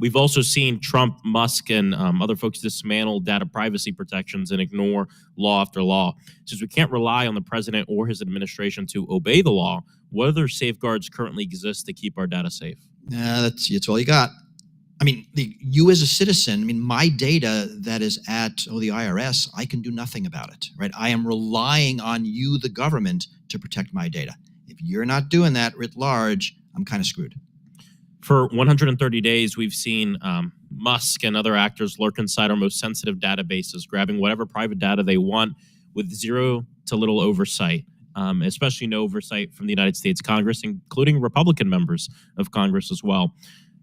We've also seen Trump, Musk, and other folks dismantle data privacy protections and ignore law after law. Since we can't rely on the president or his administration to obey the law, what other safeguards currently exist to keep our data safe? That's all you got. I mean, you as a citizen, I mean, my data that is at the IRS, I can do nothing about it, right? I am relying on you, the government, to protect my data. If you're not doing that writ large, I'm kind of screwed. For 130 days, we've seen Musk and other actors lurk inside our most sensitive databases, grabbing whatever private data they want with zero to little oversight, especially no oversight from the United States Congress, including Republican members of Congress as well.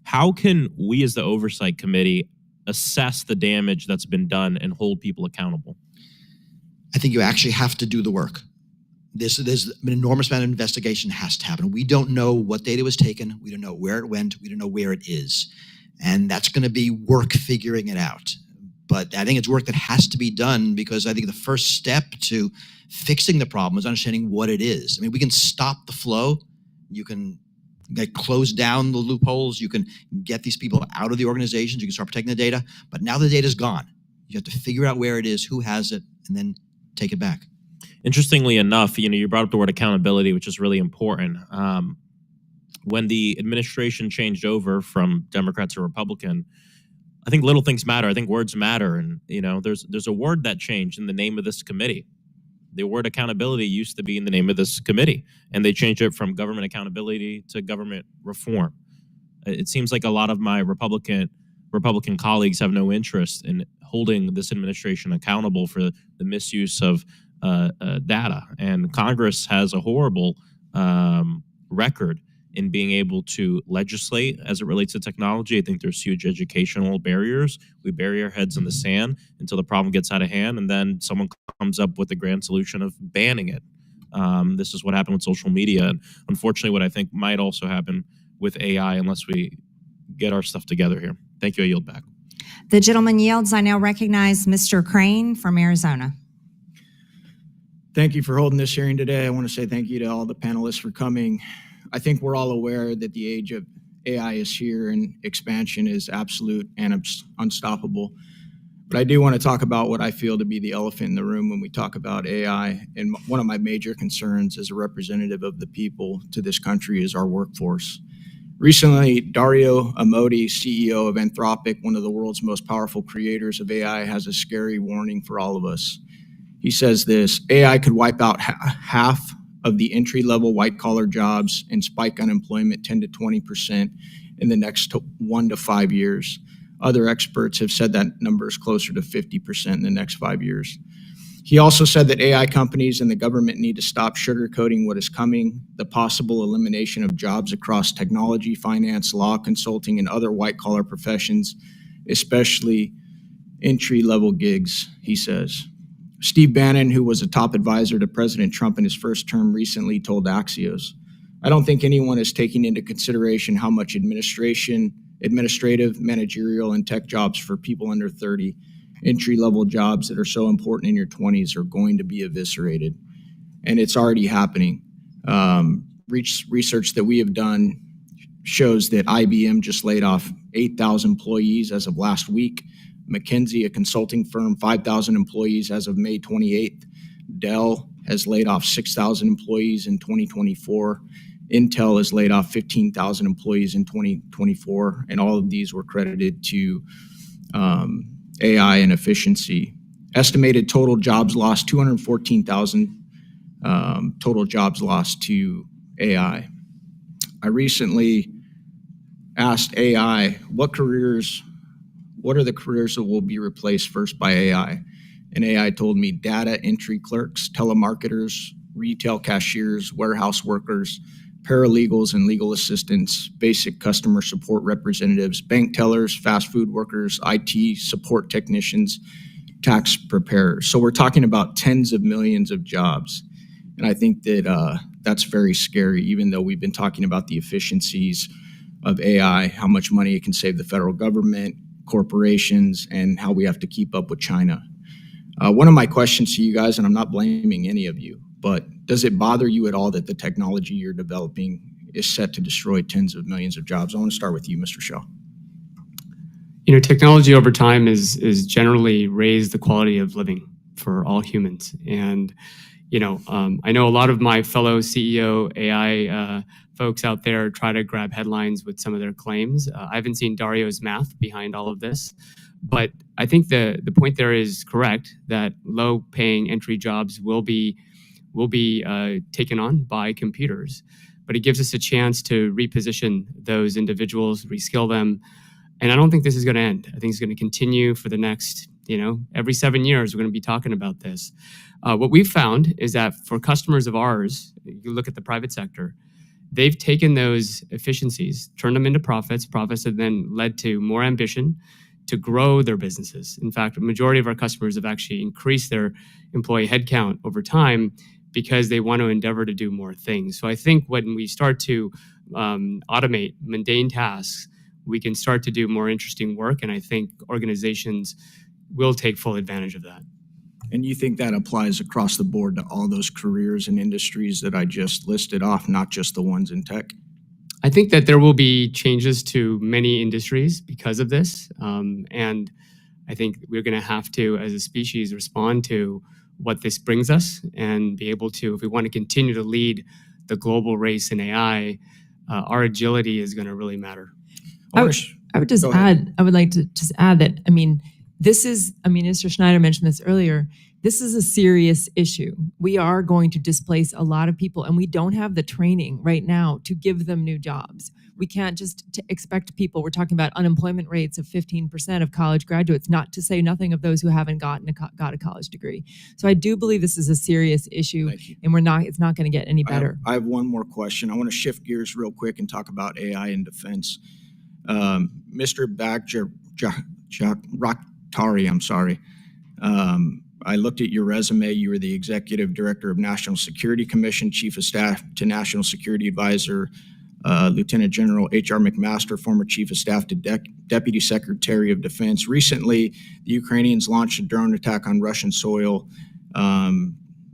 How can we as the Oversight Committee assess the damage that's been done and hold people accountable? I think you actually have to do the work. There's an enormous amount of investigation has to happen. We don't know what data was taken. We don't know where it went. We don't know where it is. And that's going to be work figuring it out. But I think it's work that has to be done, because I think the first step to fixing the problem is understanding what it is. I mean, we can stop the flow. You can close down the loopholes. You can get these people out of the organizations. You can start protecting the data. But now the data is gone. You have to figure out where it is, who has it, and then take it back. Interestingly enough, you brought up the word accountability, which is really important. When the administration changed over from Democrat to Republican, I think little things matter. I think words matter. And, there's a word that changed in the name of this committee. The word accountability used to be in the name of this committee, and they changed it from government accountability to government reform. It seems like a lot of my Republican colleagues have no interest in holding this administration accountable for the misuse of data. And Congress has a horrible record in being able to legislate as it relates to technology. I think there's huge educational barriers. We bury our heads in the sand until the problem gets out of hand, and then someone comes up with the grand solution of banning it. This is what happened with social media, and unfortunately what I think might also happen with AI unless we get our stuff together here. Thank you. I yield back. The gentleman yields. I now recognize Mr. Crane from Arizona. Thank you for holding this hearing today. I want to say thank you to all the panelists for coming. I think we're all aware that the age of AI is here and expansion is absolute and unstoppable. But I do want to talk about what I feel to be the elephant in the room when we talk about AI. And one of my major concerns as a representative of the people to this country is our workforce. Recently, Dario Amodei, CEO of Anthropic, one of the world's most powerful creators of AI, has a scary warning for all of us. He says this: AI could wipe out half of the entry-level white-collar jobs and spike unemployment 10 to 20% in the next 1 to 5 years. Other experts have said that number is closer to 50% in the next 5 years. He also said that AI companies and the government need to stop sugarcoating what is coming, the possible elimination of jobs across technology, finance, law, consulting, and other white-collar professions, especially entry-level gigs, he says. Steve Bannon, who was a top advisor to President Trump in his first term, recently told Axios, "I don't think anyone is taking into consideration how much administrative, managerial, and tech jobs for people under 30 entry-level jobs that are so important in your 20s are going to be eviscerated. And it's already happening. Research that we have done shows that IBM just laid off 8,000 employees as of last week. McKinsey, a consulting firm, 5,000 employees as of May 28th. Dell has laid off 6,000 employees in 2024. Intel has laid off 15,000 employees in 2024, and all of these were credited to AI and efficiency. Estimated total jobs lost, 214,000 total jobs lost to AI. I recently asked AI, what are the careers that will be replaced first by AI? And AI told me data entry clerks, telemarketers, retail cashiers, warehouse workers, paralegals and legal assistants, basic customer support representatives, bank tellers, fast food workers, IT support technicians, tax preparers. So we're talking about tens of millions of jobs. And I think that that's very scary, even though we've been talking about the efficiencies of AI, how much money it can save the federal government, corporations, and how we have to keep up with China. One of my questions to you guys, and I'm not blaming any of you, but does it bother you at all that the technology you're developing is set to destroy tens of millions of jobs? I want to start with you, Mr. Shaw. You know, technology over time is generally raised the quality of living for all humans. And, I know a lot of my fellow CEO AI folks out there try to grab headlines with some of their claims. I haven't seen Dario's math behind all of this, but I think the point there is correct that low-paying entry jobs will be taken on by computers. But it gives us a chance to reposition those individuals, reskill them. And I don't think this is going to end. I think it's going to continue for the next, every 7 years, we're going to be talking about this. What we've found is that for customers of ours, you look at the private sector, they've taken those efficiencies, turned them into profits. Profits have then led to more ambition to grow their businesses. In fact, a majority of our customers have actually increased their employee headcount over time because they want to endeavor to do more things. So I think when we start to automate mundane tasks, we can start to do more interesting work. And I think organizations will take full advantage of that. And you think that applies across the board to all those careers and industries that I just listed off, not just the ones in tech? I think that there will be changes to many industries because of this. And I think we're going to have to, as a species, respond to what this brings us and be able to, if we want to continue to lead the global race in AI, our agility is going to really matter. I would just add, I would like to just add that, Mr. Schneider mentioned this earlier, this is a serious issue. We are going to displace a lot of people, and we don't have the training right now to give them new jobs. We can't just expect people, we're talking about unemployment rates of 15% of college graduates, not to say nothing of those who haven't got a college degree. So I do believe this is a serious issue, and it's not going to get any better. I have one more question. I want to shift gears real quick and talk about AI in defense. Mr. Bakhtari, I'm sorry. I looked at your resume. You were the Executive Director of National Security Commission, Chief of Staff to National Security Advisor, Lieutenant General H.R. McMaster, former Chief of Staff to Deputy Secretary of Defense. Recently, the Ukrainians launched a drone attack on Russian soil.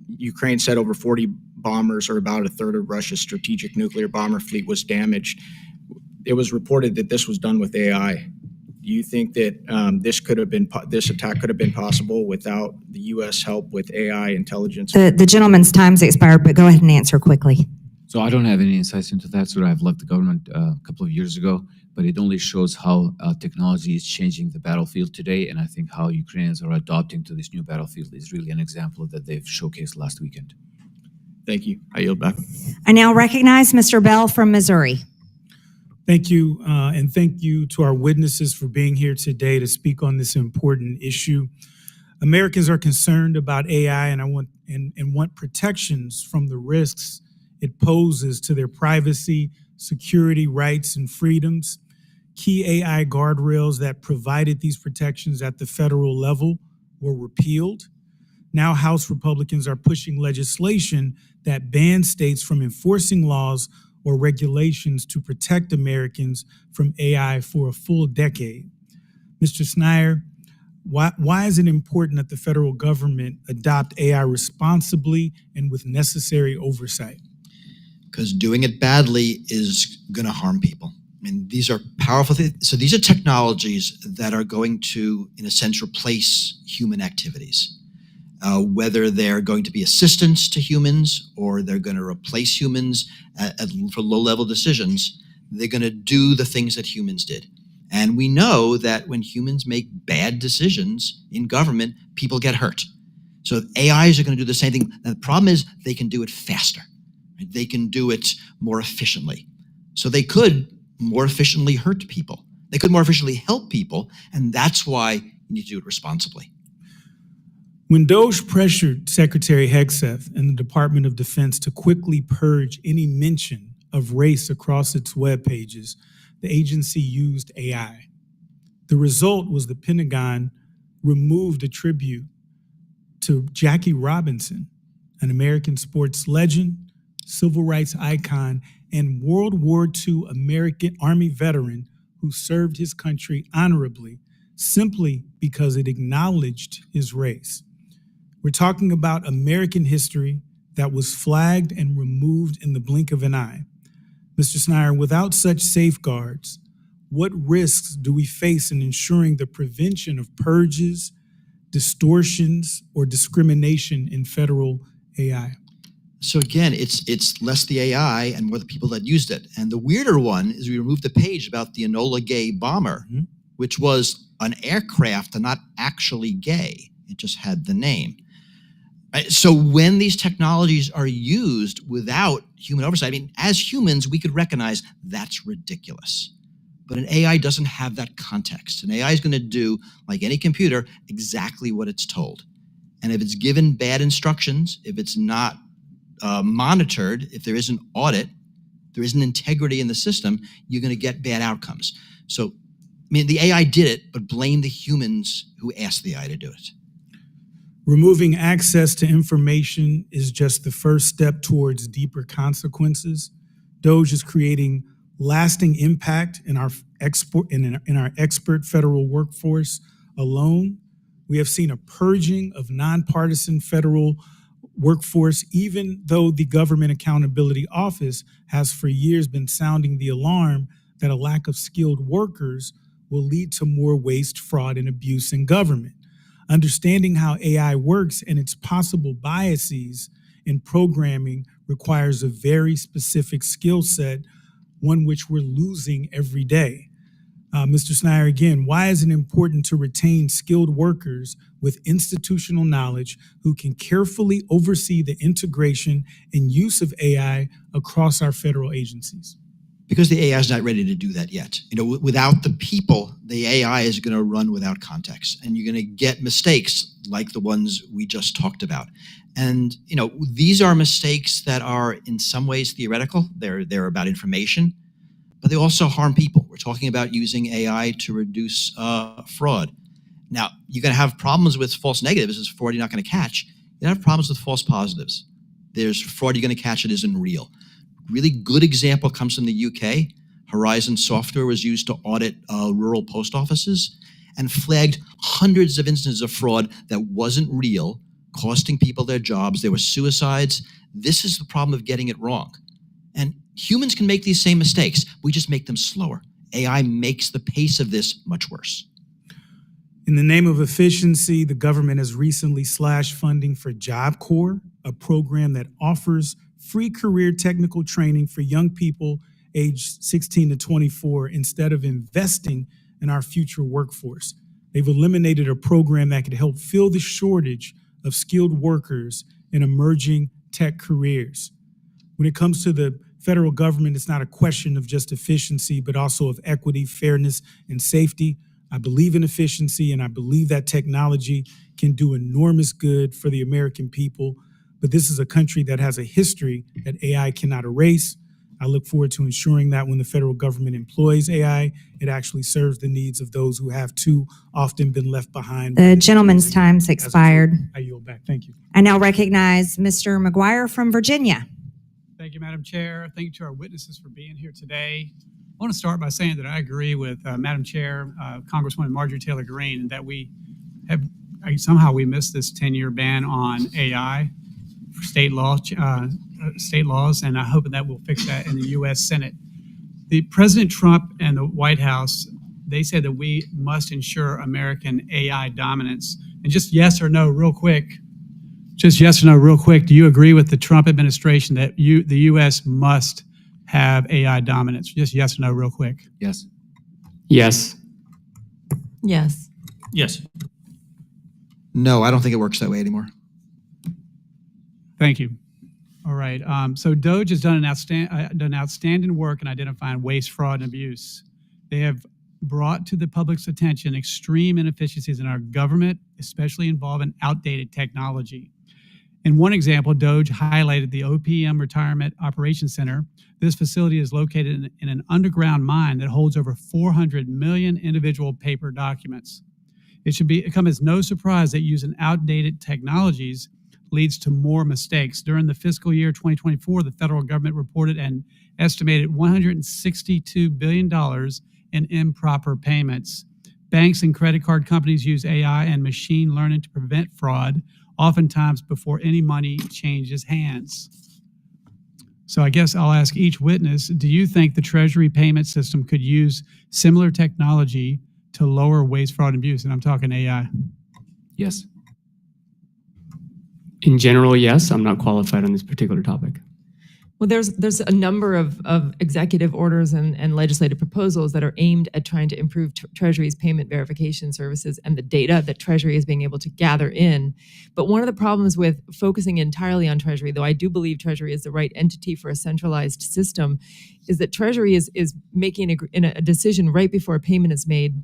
Ukraine said over 40 bombers, or about a third of Russia's strategic nuclear bomber fleet, was damaged. It was reported that this was done with AI. Do you think that this attack could have been possible without the U.S. help with AI intelligence? The gentleman's time's expired, but go ahead and answer quickly. So I don't have any insights into that. So I've left the government a couple of years ago, but it only shows how technology is changing the battlefield today. And I think how Ukrainians are adopting to this new battlefield is really an example that they've showcased last weekend. Thank you. I yield back. I now recognize Mr. Bell from Missouri. Thank you, and thank you to our witnesses for being here today to speak on this important issue. Americans are concerned about AI and want protections from the risks it poses to their privacy, security, rights, and freedoms. Key AI guardrails that provided these protections at the federal level were repealed. Now House Republicans are pushing legislation that bans states from enforcing laws or regulations to protect Americans from AI for a full decade. Mr. Schneider, Why is it important that the federal government adopt AI responsibly and with necessary oversight? Because doing it badly is going to harm people. I mean, these are powerful things. So these are technologies that are going to, in a sense, replace human activities. Whether they're going to be assistants to humans or they're going to replace humans for low-level decisions, they're going to do the things that humans did. And we know that when humans make bad decisions in government, people get hurt. So AIs are going to do the same thing. And the problem is they can do it faster. Right? They can do it more efficiently. So they could more efficiently hurt people. They could more efficiently help people. And that's why you need to do it responsibly. When DOJ pressured Secretary Hegseth and the Department of Defense to quickly purge any mention of race across its web pages, the agency used AI. The result was the Pentagon removed a tribute to Jackie Robinson, an American sports legend, civil rights icon, and World War II American Army veteran who served his country honorably simply because it acknowledged his race. We're talking about American history that was flagged and removed in the blink of an eye. Mr. Snyder, without such safeguards, what risks do we face in ensuring the prevention of purges, distortions, or discrimination in federal AI? So again, it's less the AI and more the people that used it. And the weirder one is we removed the page about the Enola Gay bomber, which was an aircraft and not actually gay. It just had the name. So when these technologies are used without human oversight, I mean, as humans, we could recognize that's ridiculous. But an AI doesn't have that context. An AI is going to do, like any computer, exactly what it's told. And if it's given bad instructions, if it's not monitored, if there isn't audit, there isn't integrity in the system, you're going to get bad outcomes. So, I mean, the AI did it, but blame the humans who asked the AI to do it. Removing access to information is just the first step towards deeper consequences. DOJ is creating lasting impact in our expert federal workforce alone. We have seen a purging of nonpartisan federal workforce, even though the Government Accountability Office has for years been sounding the alarm that a lack of skilled workers will lead to more waste, fraud, and abuse in government. Understanding how AI works and its possible biases in programming requires a very specific skill set, one which we're losing every day. Mr. Snyder, again, why is it important to retain skilled workers with institutional knowledge who can carefully oversee the integration and use of AI across our federal agencies? Because the AI is not ready to do that yet. You know, without the people, the AI is going to run without context, and you're going to get mistakes like the ones we just talked about. And you know, these are mistakes that are in some ways theoretical. They're about information, but they also harm people. We're talking about using AI to reduce fraud. Now, you're going to have problems with false negatives. This is fraud you're not going to catch. You have problems with false positives. There's fraud you're going to catch that isn't real. Really good example comes from the UK. Horizon Software was used to audit rural post offices and flagged hundreds of instances of fraud that wasn't real, costing people their jobs. There were suicides. This is the problem of getting it wrong. And humans can make these same mistakes. We just make them slower. AI makes the pace of this much worse. In the name of efficiency, the government has recently slashed funding for Job Corps, a program that offers free career technical training for young people aged 16 to 24 instead of investing in our future workforce. They've eliminated a program that could help fill the shortage of skilled workers in emerging tech careers. When it comes to the federal government, it's not a question of just efficiency, but also of equity, fairness, and safety. I believe in efficiency, and I believe that technology can do enormous good for the American people. But this is a country that has a history that AI cannot erase. I look forward to ensuring that when the federal government employs AI, it actually serves the needs of those who have too often been left behind. The gentleman's time's expired. I yield back. Thank you. I now recognize Mr. McGuire from Virginia. Thank you, Madam Chair. Thank you to our witnesses for being here today. I want to start by saying that I agree with Madam Chair, Congresswoman Marjorie Taylor Greene, that we somehow we missed this 10-year ban on AI for state laws, and I hope that we'll fix that in the U.S. Senate. The President Trump and the White House, they said that we must ensure American AI dominance. And just yes or no, real quick. Just yes or no, real quick. Do you agree with the Trump administration that the U.S. must have AI dominance? Just yes or no, real quick. Yes. Yes. Yes. Yes. No, I don't think it works that way anymore. Thank you. All right. So DOGE has done outstanding work in identifying waste, fraud, and abuse. They have brought to the public's attention extreme inefficiencies in our government, especially involving outdated technology. In one example, DOGE highlighted the OPM Retirement Operations Center. This facility is located in an underground mine that holds over 400 million individual paper documents. It should come as no surprise that using outdated technologies leads to more mistakes. During the fiscal year 2024, the federal government reported an estimated $162 billion in improper payments. Banks and credit card companies use AI and machine learning to prevent fraud, oftentimes before any money changes hands. So I guess I'll ask each witness, do you think the Treasury payment system could use similar technology to lower waste, fraud, and abuse? And I'm talking AI. Yes. In general, yes. I'm not qualified on this particular topic. Well, there's a number of executive orders and legislative proposals that are aimed at trying to improve Treasury's payment verification services and the data that Treasury is being able to gather in. But one of the problems with focusing entirely on Treasury, though I do believe Treasury is the right entity for a centralized system, is that Treasury is making a decision right before a payment is made,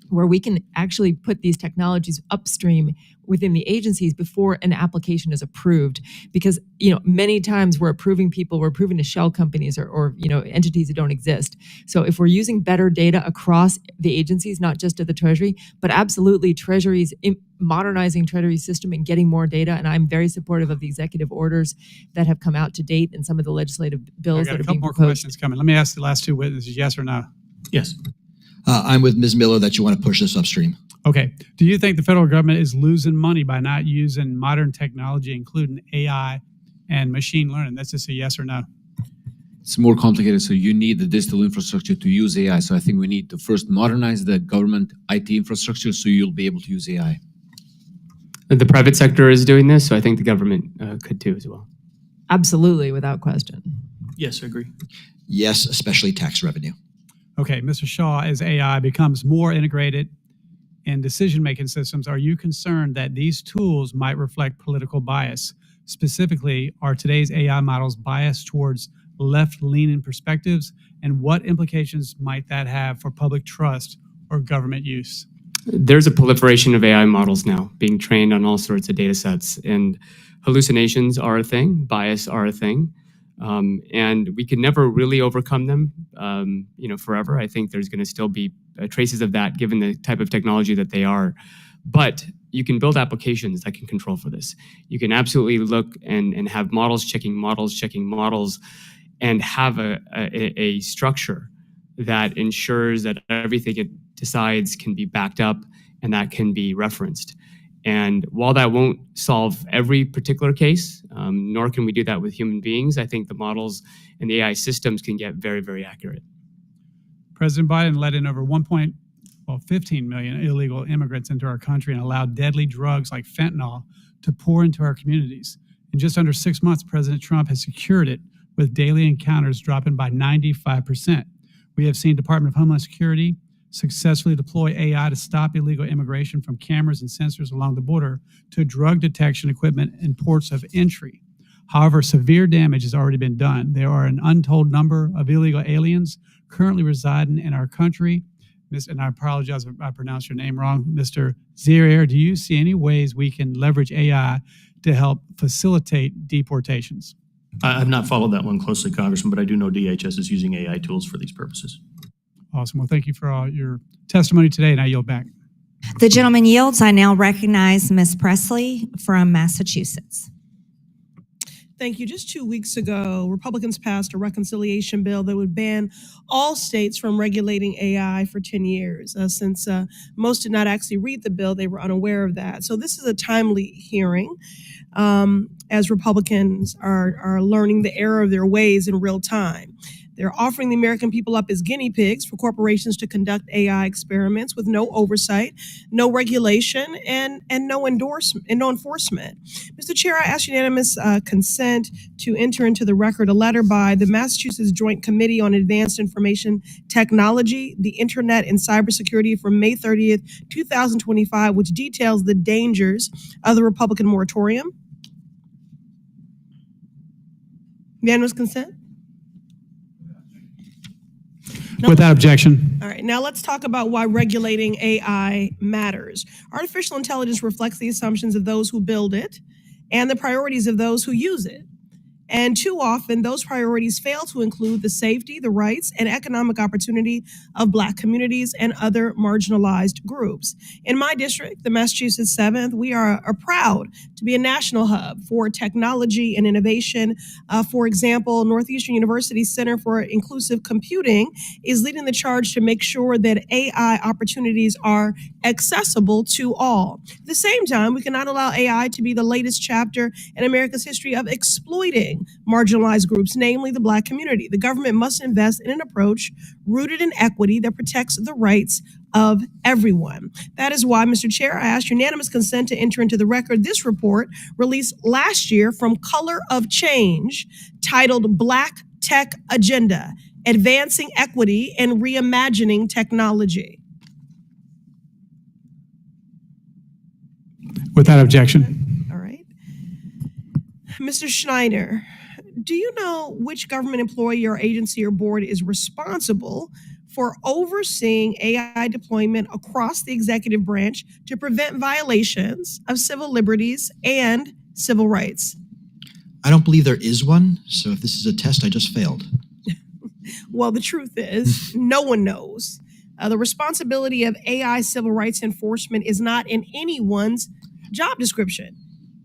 where we can actually put these technologies upstream within the agencies before an application is approved. Because, many times we're approving to shell companies or entities that don't exist. So if we're using better data across the agencies, not just at the Treasury, but absolutely Treasury's modernizing Treasury system and getting more data. And I'm very supportive of the executive orders that have come out to date and some of the legislative bills that are being proposed. I got a couple more questions coming. Let me ask the last two witnesses, yes or no? Yes. I'm with Ms. Miller that you want to push this upstream. Okay. Do you think the federal government is losing money by not using modern technology, including AI and machine learning? That's just a yes or no. It's more complicated, so you need the digital infrastructure to use AI. So I think we need to first modernize the government IT infrastructure so you'll be able to use AI. The private sector is doing this, so I think the government could too as well. Absolutely, without question. Yes, I agree. Yes, especially tax revenue. Okay, Mr. Shaw, as AI becomes more integrated in decision-making systems, are you concerned that these tools might reflect political bias? Specifically, are today's AI models biased towards left-leaning perspectives, and what implications might that have for public trust or government use? There's a proliferation of AI models now being trained on all sorts of data sets, and hallucinations are a thing, bias are a thing. And we can never really overcome them, forever. I think there's going to still be traces of that given the type of technology that they are. But you can build applications that can control for this. You can absolutely look and have models checking models, and have a structure that ensures that everything it decides can be backed up and that can be referenced. And while that won't solve every particular case, nor can we do that with human beings, I think the models and the AI systems can get very, very accurate. President Biden let in over 15 million illegal immigrants into our country and allowed deadly drugs like fentanyl to pour into our communities. In just under 6 months, President Trump has secured it, with daily encounters dropping by 95%. We have seen Department of Homeland Security successfully deploy AI to stop illegal immigration from cameras and sensors along the border to drug detection equipment and ports of entry. However, severe damage has already been done. There are an untold number of illegal aliens currently residing in our country. And I apologize if I pronounced your name wrong, Mr. Zirier. Do you see any ways we can leverage AI to help facilitate deportations? I've not followed that one closely, Congressman, but I do know DHS is using AI tools for these purposes. Awesome. Well, thank you for all your testimony today, and I yield back. The gentleman yields. I now recognize Ms. Presley from Massachusetts. Thank you. Just 2 weeks ago, Republicans passed a reconciliation bill that would ban all states from regulating AI for 10 years. Since most did not actually read the bill, they were unaware of that. So this is a timely hearing as Republicans are learning the error of their ways in real time. They're offering the American people up as guinea pigs for corporations to conduct AI experiments with no oversight, no regulation, and no endorsement and no enforcement. Mr. Chair, I ask unanimous consent to enter into the record a letter by the Massachusetts Joint Committee on Advanced Information Technology, the Internet, and Cybersecurity from May 30th, 2025, which details the dangers of the Republican moratorium. Unanimous consent? Without objection. All right, now let's talk about why regulating AI matters. Artificial intelligence reflects the assumptions of those who build it and the priorities of those who use it. And too often, those priorities fail to include the safety, the rights, and economic opportunity of Black communities and other marginalized groups. In my district, the Massachusetts 7th, we are proud to be a national hub for technology and innovation. For example, Northeastern University Center for Inclusive Computing is leading the charge to make sure that AI opportunities are accessible to all. At the same time, we cannot allow AI to be the latest chapter in America's history of exploiting marginalized groups, namely the Black community. The government must invest in an approach rooted in equity that protects the rights of everyone. That is why, Mr. Chair, I ask unanimous consent to enter into the record this report released last year from Color of Change, titled Black Tech Agenda, Advancing Equity and Reimagining Technology. Without objection. Mr. Schneider, do you know which government employee or agency or board is responsible for overseeing AI deployment across the executive branch to prevent violations of civil liberties and civil rights? I don't believe there is one, so if this is a test, I just failed. Well, the truth is, no one knows. The responsibility of AI civil rights enforcement is not in anyone's job description.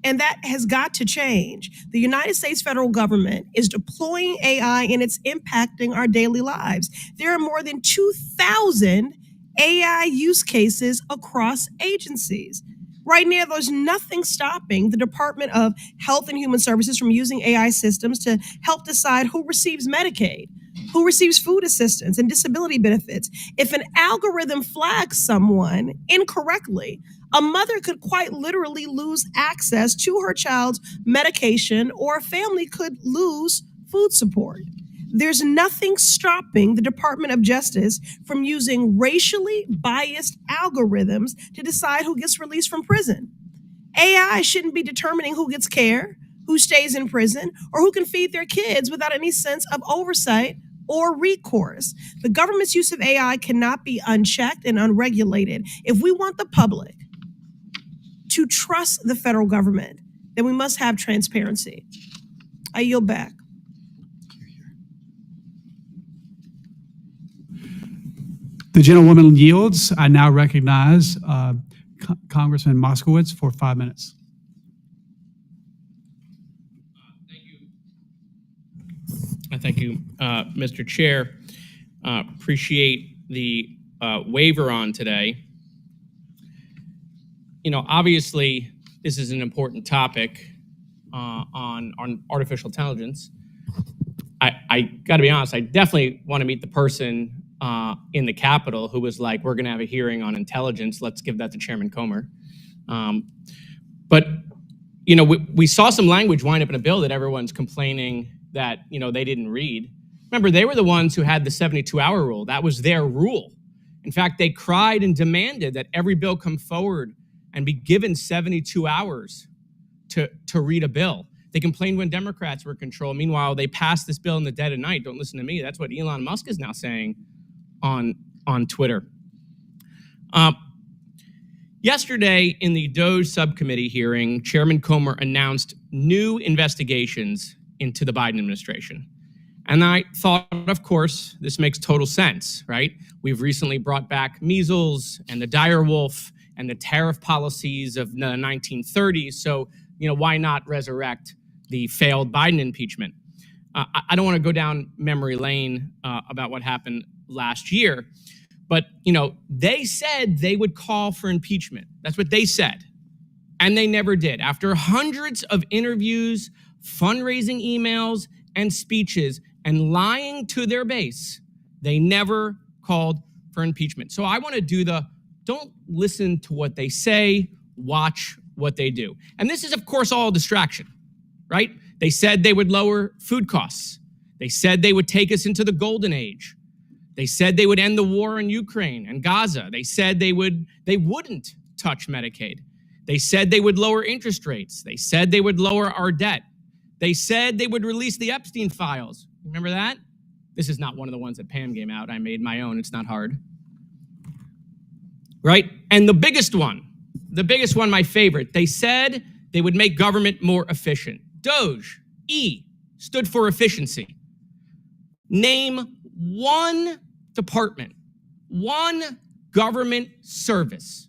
And that has got to change. The United States federal government is deploying AI and it's impacting our daily lives. There are more than 2,000 AI use cases across agencies. Right now, there's nothing stopping the Department of Health and Human Services from using AI systems to help decide who receives Medicaid, who receives food assistance and disability benefits. If an algorithm flags someone incorrectly, a mother could quite literally lose access to her child's medication, or a family could lose food support. There's nothing stopping the Department of Justice from using racially biased algorithms to decide who gets released from prison. AI shouldn't be determining who gets care, who stays in prison, or who can feed their kids without any sense of oversight or recourse. The government's use of AI cannot be unchecked and unregulated. If we want the public to trust the federal government, then we must have transparency. I yield back. The gentlewoman yields. I now recognize Congressman Moskowitz for 5 minutes. Thank you, Mr. Chair. Appreciate the waiver on today. You know, obviously, this is an important topic on artificial intelligence. I got to be honest, I definitely want to meet the person in the Capitol who was like, we're going to have a hearing on intelligence. Let's give that to Chairman Comer. But, you know, we saw some language wind up in a bill that everyone's complaining that, you know, they didn't read. Remember, they were the ones who had the 72-hour rule. That was their rule. In fact, they cried and demanded that every bill come forward and be given 72 hours to read a bill. They complained when Democrats were in control. Meanwhile, they passed this bill in the dead of night. Don't listen to me. That's what Elon Musk is now saying on Twitter. Yesterday, in the DOJ subcommittee hearing, Chairman Comer announced new investigations into the Biden administration. And I thought, of course, this makes total sense, right? We've recently brought back measles and the dire wolf and the tariff policies of the 1930s. So, you know, why not resurrect the failed Biden impeachment. I don't want to go down memory lane about what happened last year, but they said they would call for impeachment. That's what they said, and they never did. After hundreds of interviews, fundraising emails, and speeches, and lying to their base, they never called for impeachment. So I want to do don't listen to what they say, watch what they do. And this is, of course, all a distraction, right? They said they would lower food costs. They said they would take us into the golden age. They said they would end the war in Ukraine and Gaza. They said they wouldn't touch Medicaid. They said they would lower interest rates. They said they would lower our debt. They said they would release the Epstein files. Remember that? This is not one of the ones that Pam gave out. I made my own. It's not hard. Right? And the biggest one, my favorite, they said they would make government more efficient. DOGE, E, stood for efficiency. Name one department, one government service,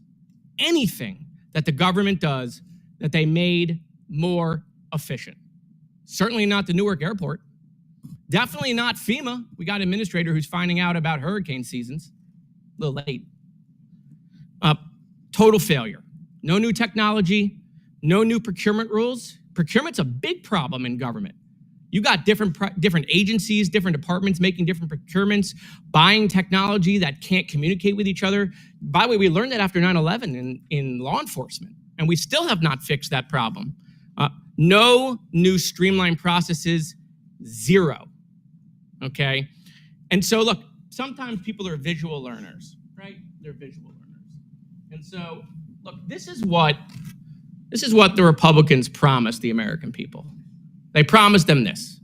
anything that the government does that they made more efficient. Certainly not the Newark Airport. Definitely not FEMA. We got an administrator who's finding out about hurricane seasons. A little late. Total failure. No new technology, no new procurement rules. Procurement's a big problem in government. You got different agencies, different departments making different procurements, buying technology that can't communicate with each other. By the way, we learned that after 9/11 in law enforcement, and we still have not fixed that problem. No new streamlined processes, zero. Okay? And so look, sometimes people are visual learners, right? They're visual learners. And so, look, this is what the Republicans promised the American people. They promised them this,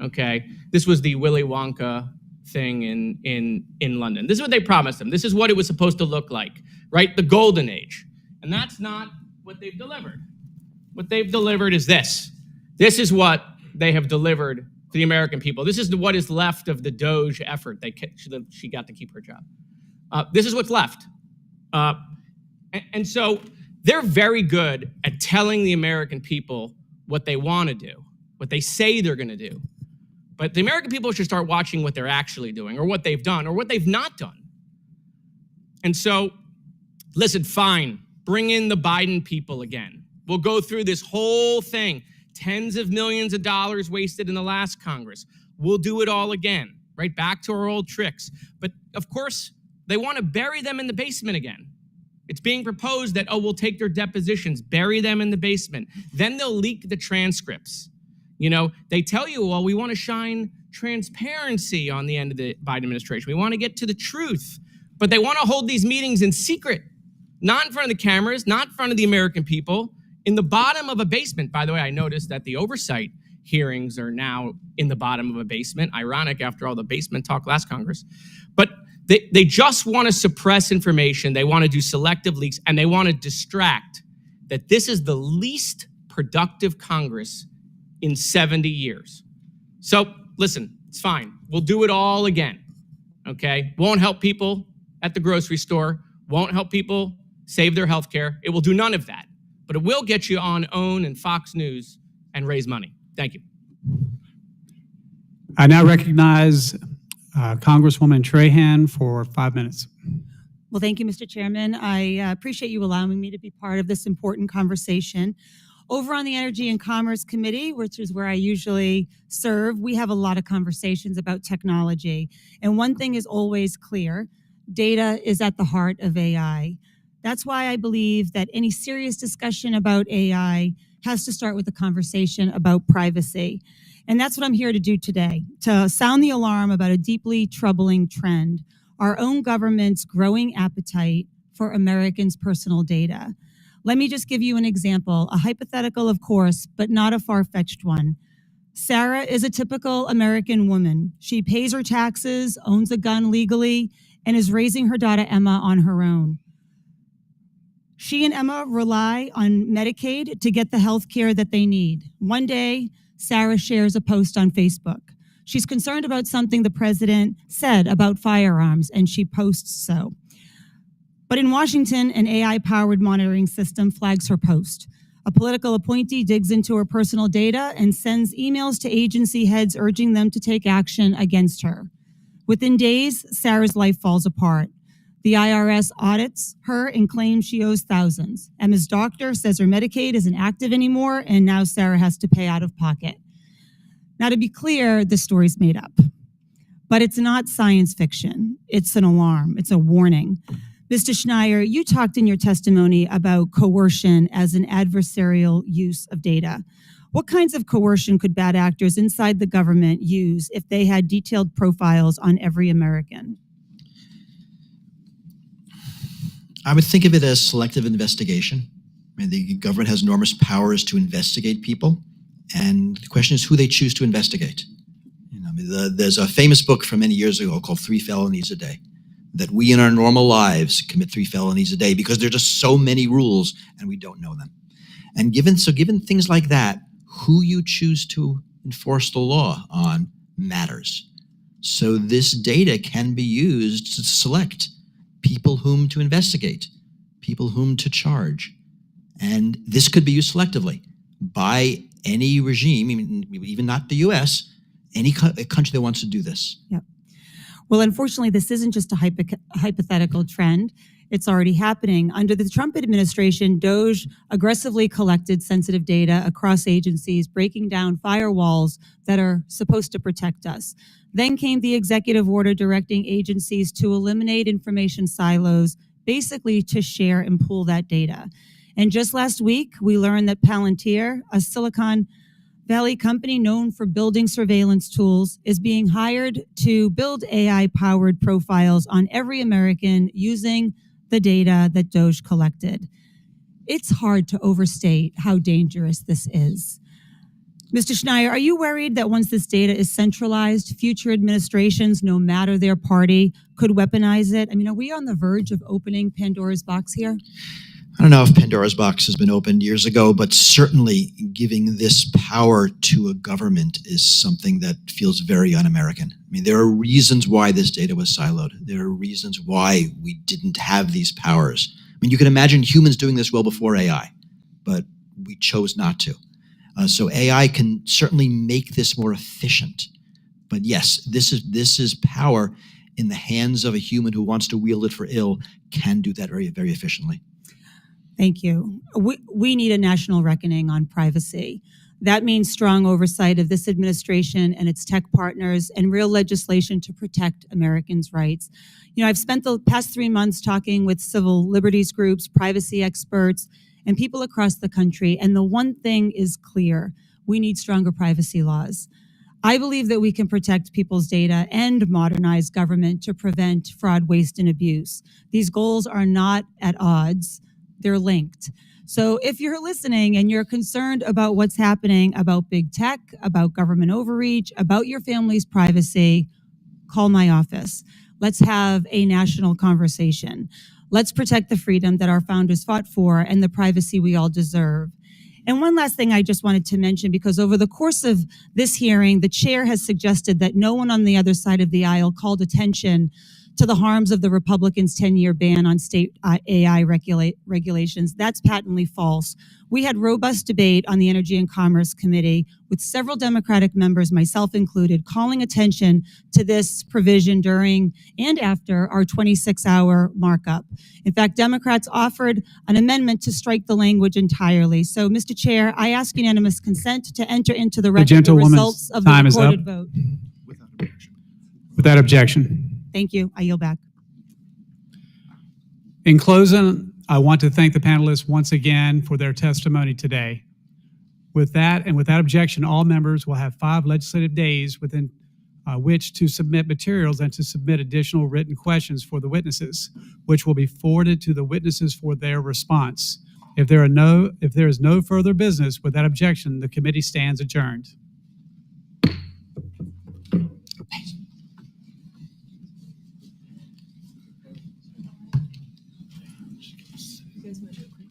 okay? This was the Willy Wonka thing in London. This is what they promised them. This is what it was supposed to look like, right? The golden age. And that's not what they've delivered. What they've delivered is this. This is what they have delivered to the American people. This is what is left of the DOGE effort. She got to keep her job. This is what's left. And so they're very good at telling the American people what they want to do, what they say they're going to do. But the American people should start watching what they're actually doing or what they've done or what they've not done. And so, listen, fine, bring in the Biden people again. We'll go through this whole thing, tens of millions of dollars wasted in the last Congress. We'll do it all again, right? Back to our old tricks. But of course, they want to bury them in the basement again. It's being proposed that, we'll take their depositions, bury them in the basement. Then they'll leak the transcripts. They tell you, well, we want to shine transparency on the end of the Biden administration. We want to get to the truth. But they want to hold these meetings in secret, not in front of the cameras, not in front of the American people, in the bottom of a basement. By the way, I noticed that the Oversight hearings are now in the bottom of a basement. Ironic after all the basement talk last Congress. But they just want to suppress information. They want to do selective leaks, and they want to distract that this is the least productive Congress in 70 years. So listen, it's fine. We'll do it all again, okay? Won't help people at the grocery store, won't help people save their health care. It will do none of that, but it will get you on OWN and Fox News and raise money. Thank you. I now recognize Congresswoman Trahan for 5 minutes. Well, thank you, Mr. Chairman. I appreciate you allowing me to be part of this important conversation. Over on the Energy and Commerce Committee, which is where I usually serve, we have a lot of conversations about technology. And one thing is always clear: data is at the heart of AI. That's why I believe that any serious discussion about AI has to start with a conversation about privacy. And that's what I'm here to do today, to sound the alarm about a deeply troubling trend: our own government's growing appetite for Americans' personal data. Let me just give you an example, a hypothetical, of course, but not a far-fetched one. Sarah is a typical American woman. She pays her taxes, owns a gun legally, and is raising her daughter Emma on her own. She and Emma rely on Medicaid to get the health care that they need. One day, Sarah shares a post on Facebook. She's concerned about something the president said about firearms, and she posts so. But in Washington, an AI-powered monitoring system flags her post. A political appointee digs into her personal data and sends emails to agency heads urging them to take action against her. Within days, Sarah's life falls apart. The IRS audits her and claims she owes thousands. Emma's doctor says her Medicaid isn't active anymore, and now Sarah has to pay out of pocket. Now, to be clear, this story's made up. But it's not science fiction. It's an alarm. It's a warning. Mr. Schneier, you talked in your testimony about coercion as an adversarial use of data. What kinds of coercion could bad actors inside the government use if they had detailed profiles on every American? I would think of it as selective investigation. I mean, the government has enormous powers to investigate people, and the question is who they choose to investigate. There's a famous book from many years ago called 3 Felonies a Day, that we in our normal lives commit 3 felonies a day because there are just so many rules and we don't know them. And given things like that, who you choose to enforce the law on matters. So this data can be used to select people whom to investigate, people whom to charge. And this could be used selectively by any regime, even not the US, any country that wants to do this. Yep. Well, unfortunately, this isn't just a hypothetical trend. It's already happening. Under the Trump administration, DOJ aggressively collected sensitive data across agencies, breaking down firewalls that are supposed to protect us. Then came the executive order directing agencies to eliminate information silos, basically to share and pool that data. And just last week, we learned that Palantir, a Silicon Valley company known for building surveillance tools, is being hired to build AI-powered profiles on every American using the data that DOJ collected. It's hard to overstate how dangerous this is. Mr. Schneier, are you worried that once this data is centralized, future administrations, no matter their party, could weaponize it? I mean, are we on the verge of opening Pandora's box here? I don't know if Pandora's box has been opened years ago, but certainly giving this power to a government is something that feels very un-American. I mean, there are reasons why this data was siloed. There are reasons why we didn't have these powers. I mean, you can imagine humans doing this well before AI, but we chose not to. So AI can certainly make this more efficient. But yes, this is power in the hands of a human who wants to wield it for ill, can do that very, very efficiently. Thank you. We need a national reckoning on privacy. That means strong oversight of this administration and its tech partners and real legislation to protect Americans' rights. You know, I've spent the past 3 months talking with civil liberties groups, privacy experts, and people across the country, and the one thing is clear: we need stronger privacy laws. I believe that we can protect people's data and modernize government to prevent fraud, waste, and abuse. These goals are not at odds. They're linked. So if you're listening and you're concerned about what's happening about big tech, about government overreach, about your family's privacy, call my office. Let's have a national conversation. Let's protect the freedom that our founders fought for and the privacy we all deserve. And one last thing I just wanted to mention, because over the course of this hearing, the chair has suggested that no one on the other side of the aisle called attention to the harms of the Republicans' 10-year ban on state AI regulations. That's patently false. We had robust debate on the Energy and Commerce Committee with several Democratic members, myself included, calling attention to this provision during and after our 26-hour markup. In fact, Democrats offered an amendment to strike the language entirely. So, Mr. Chair, I ask unanimous consent to enter into the record the results of the recorded vote. Without objection. Thank you. I yield back. In closing, I want to thank the panelists once again for their testimony today. With that and without objection, all members will have 5 legislative days within which to submit materials and to submit additional written questions for the witnesses, which will be forwarded to the witnesses for their response. If there is no further business, without objection, the committee stands adjourned. You guys want to do a quick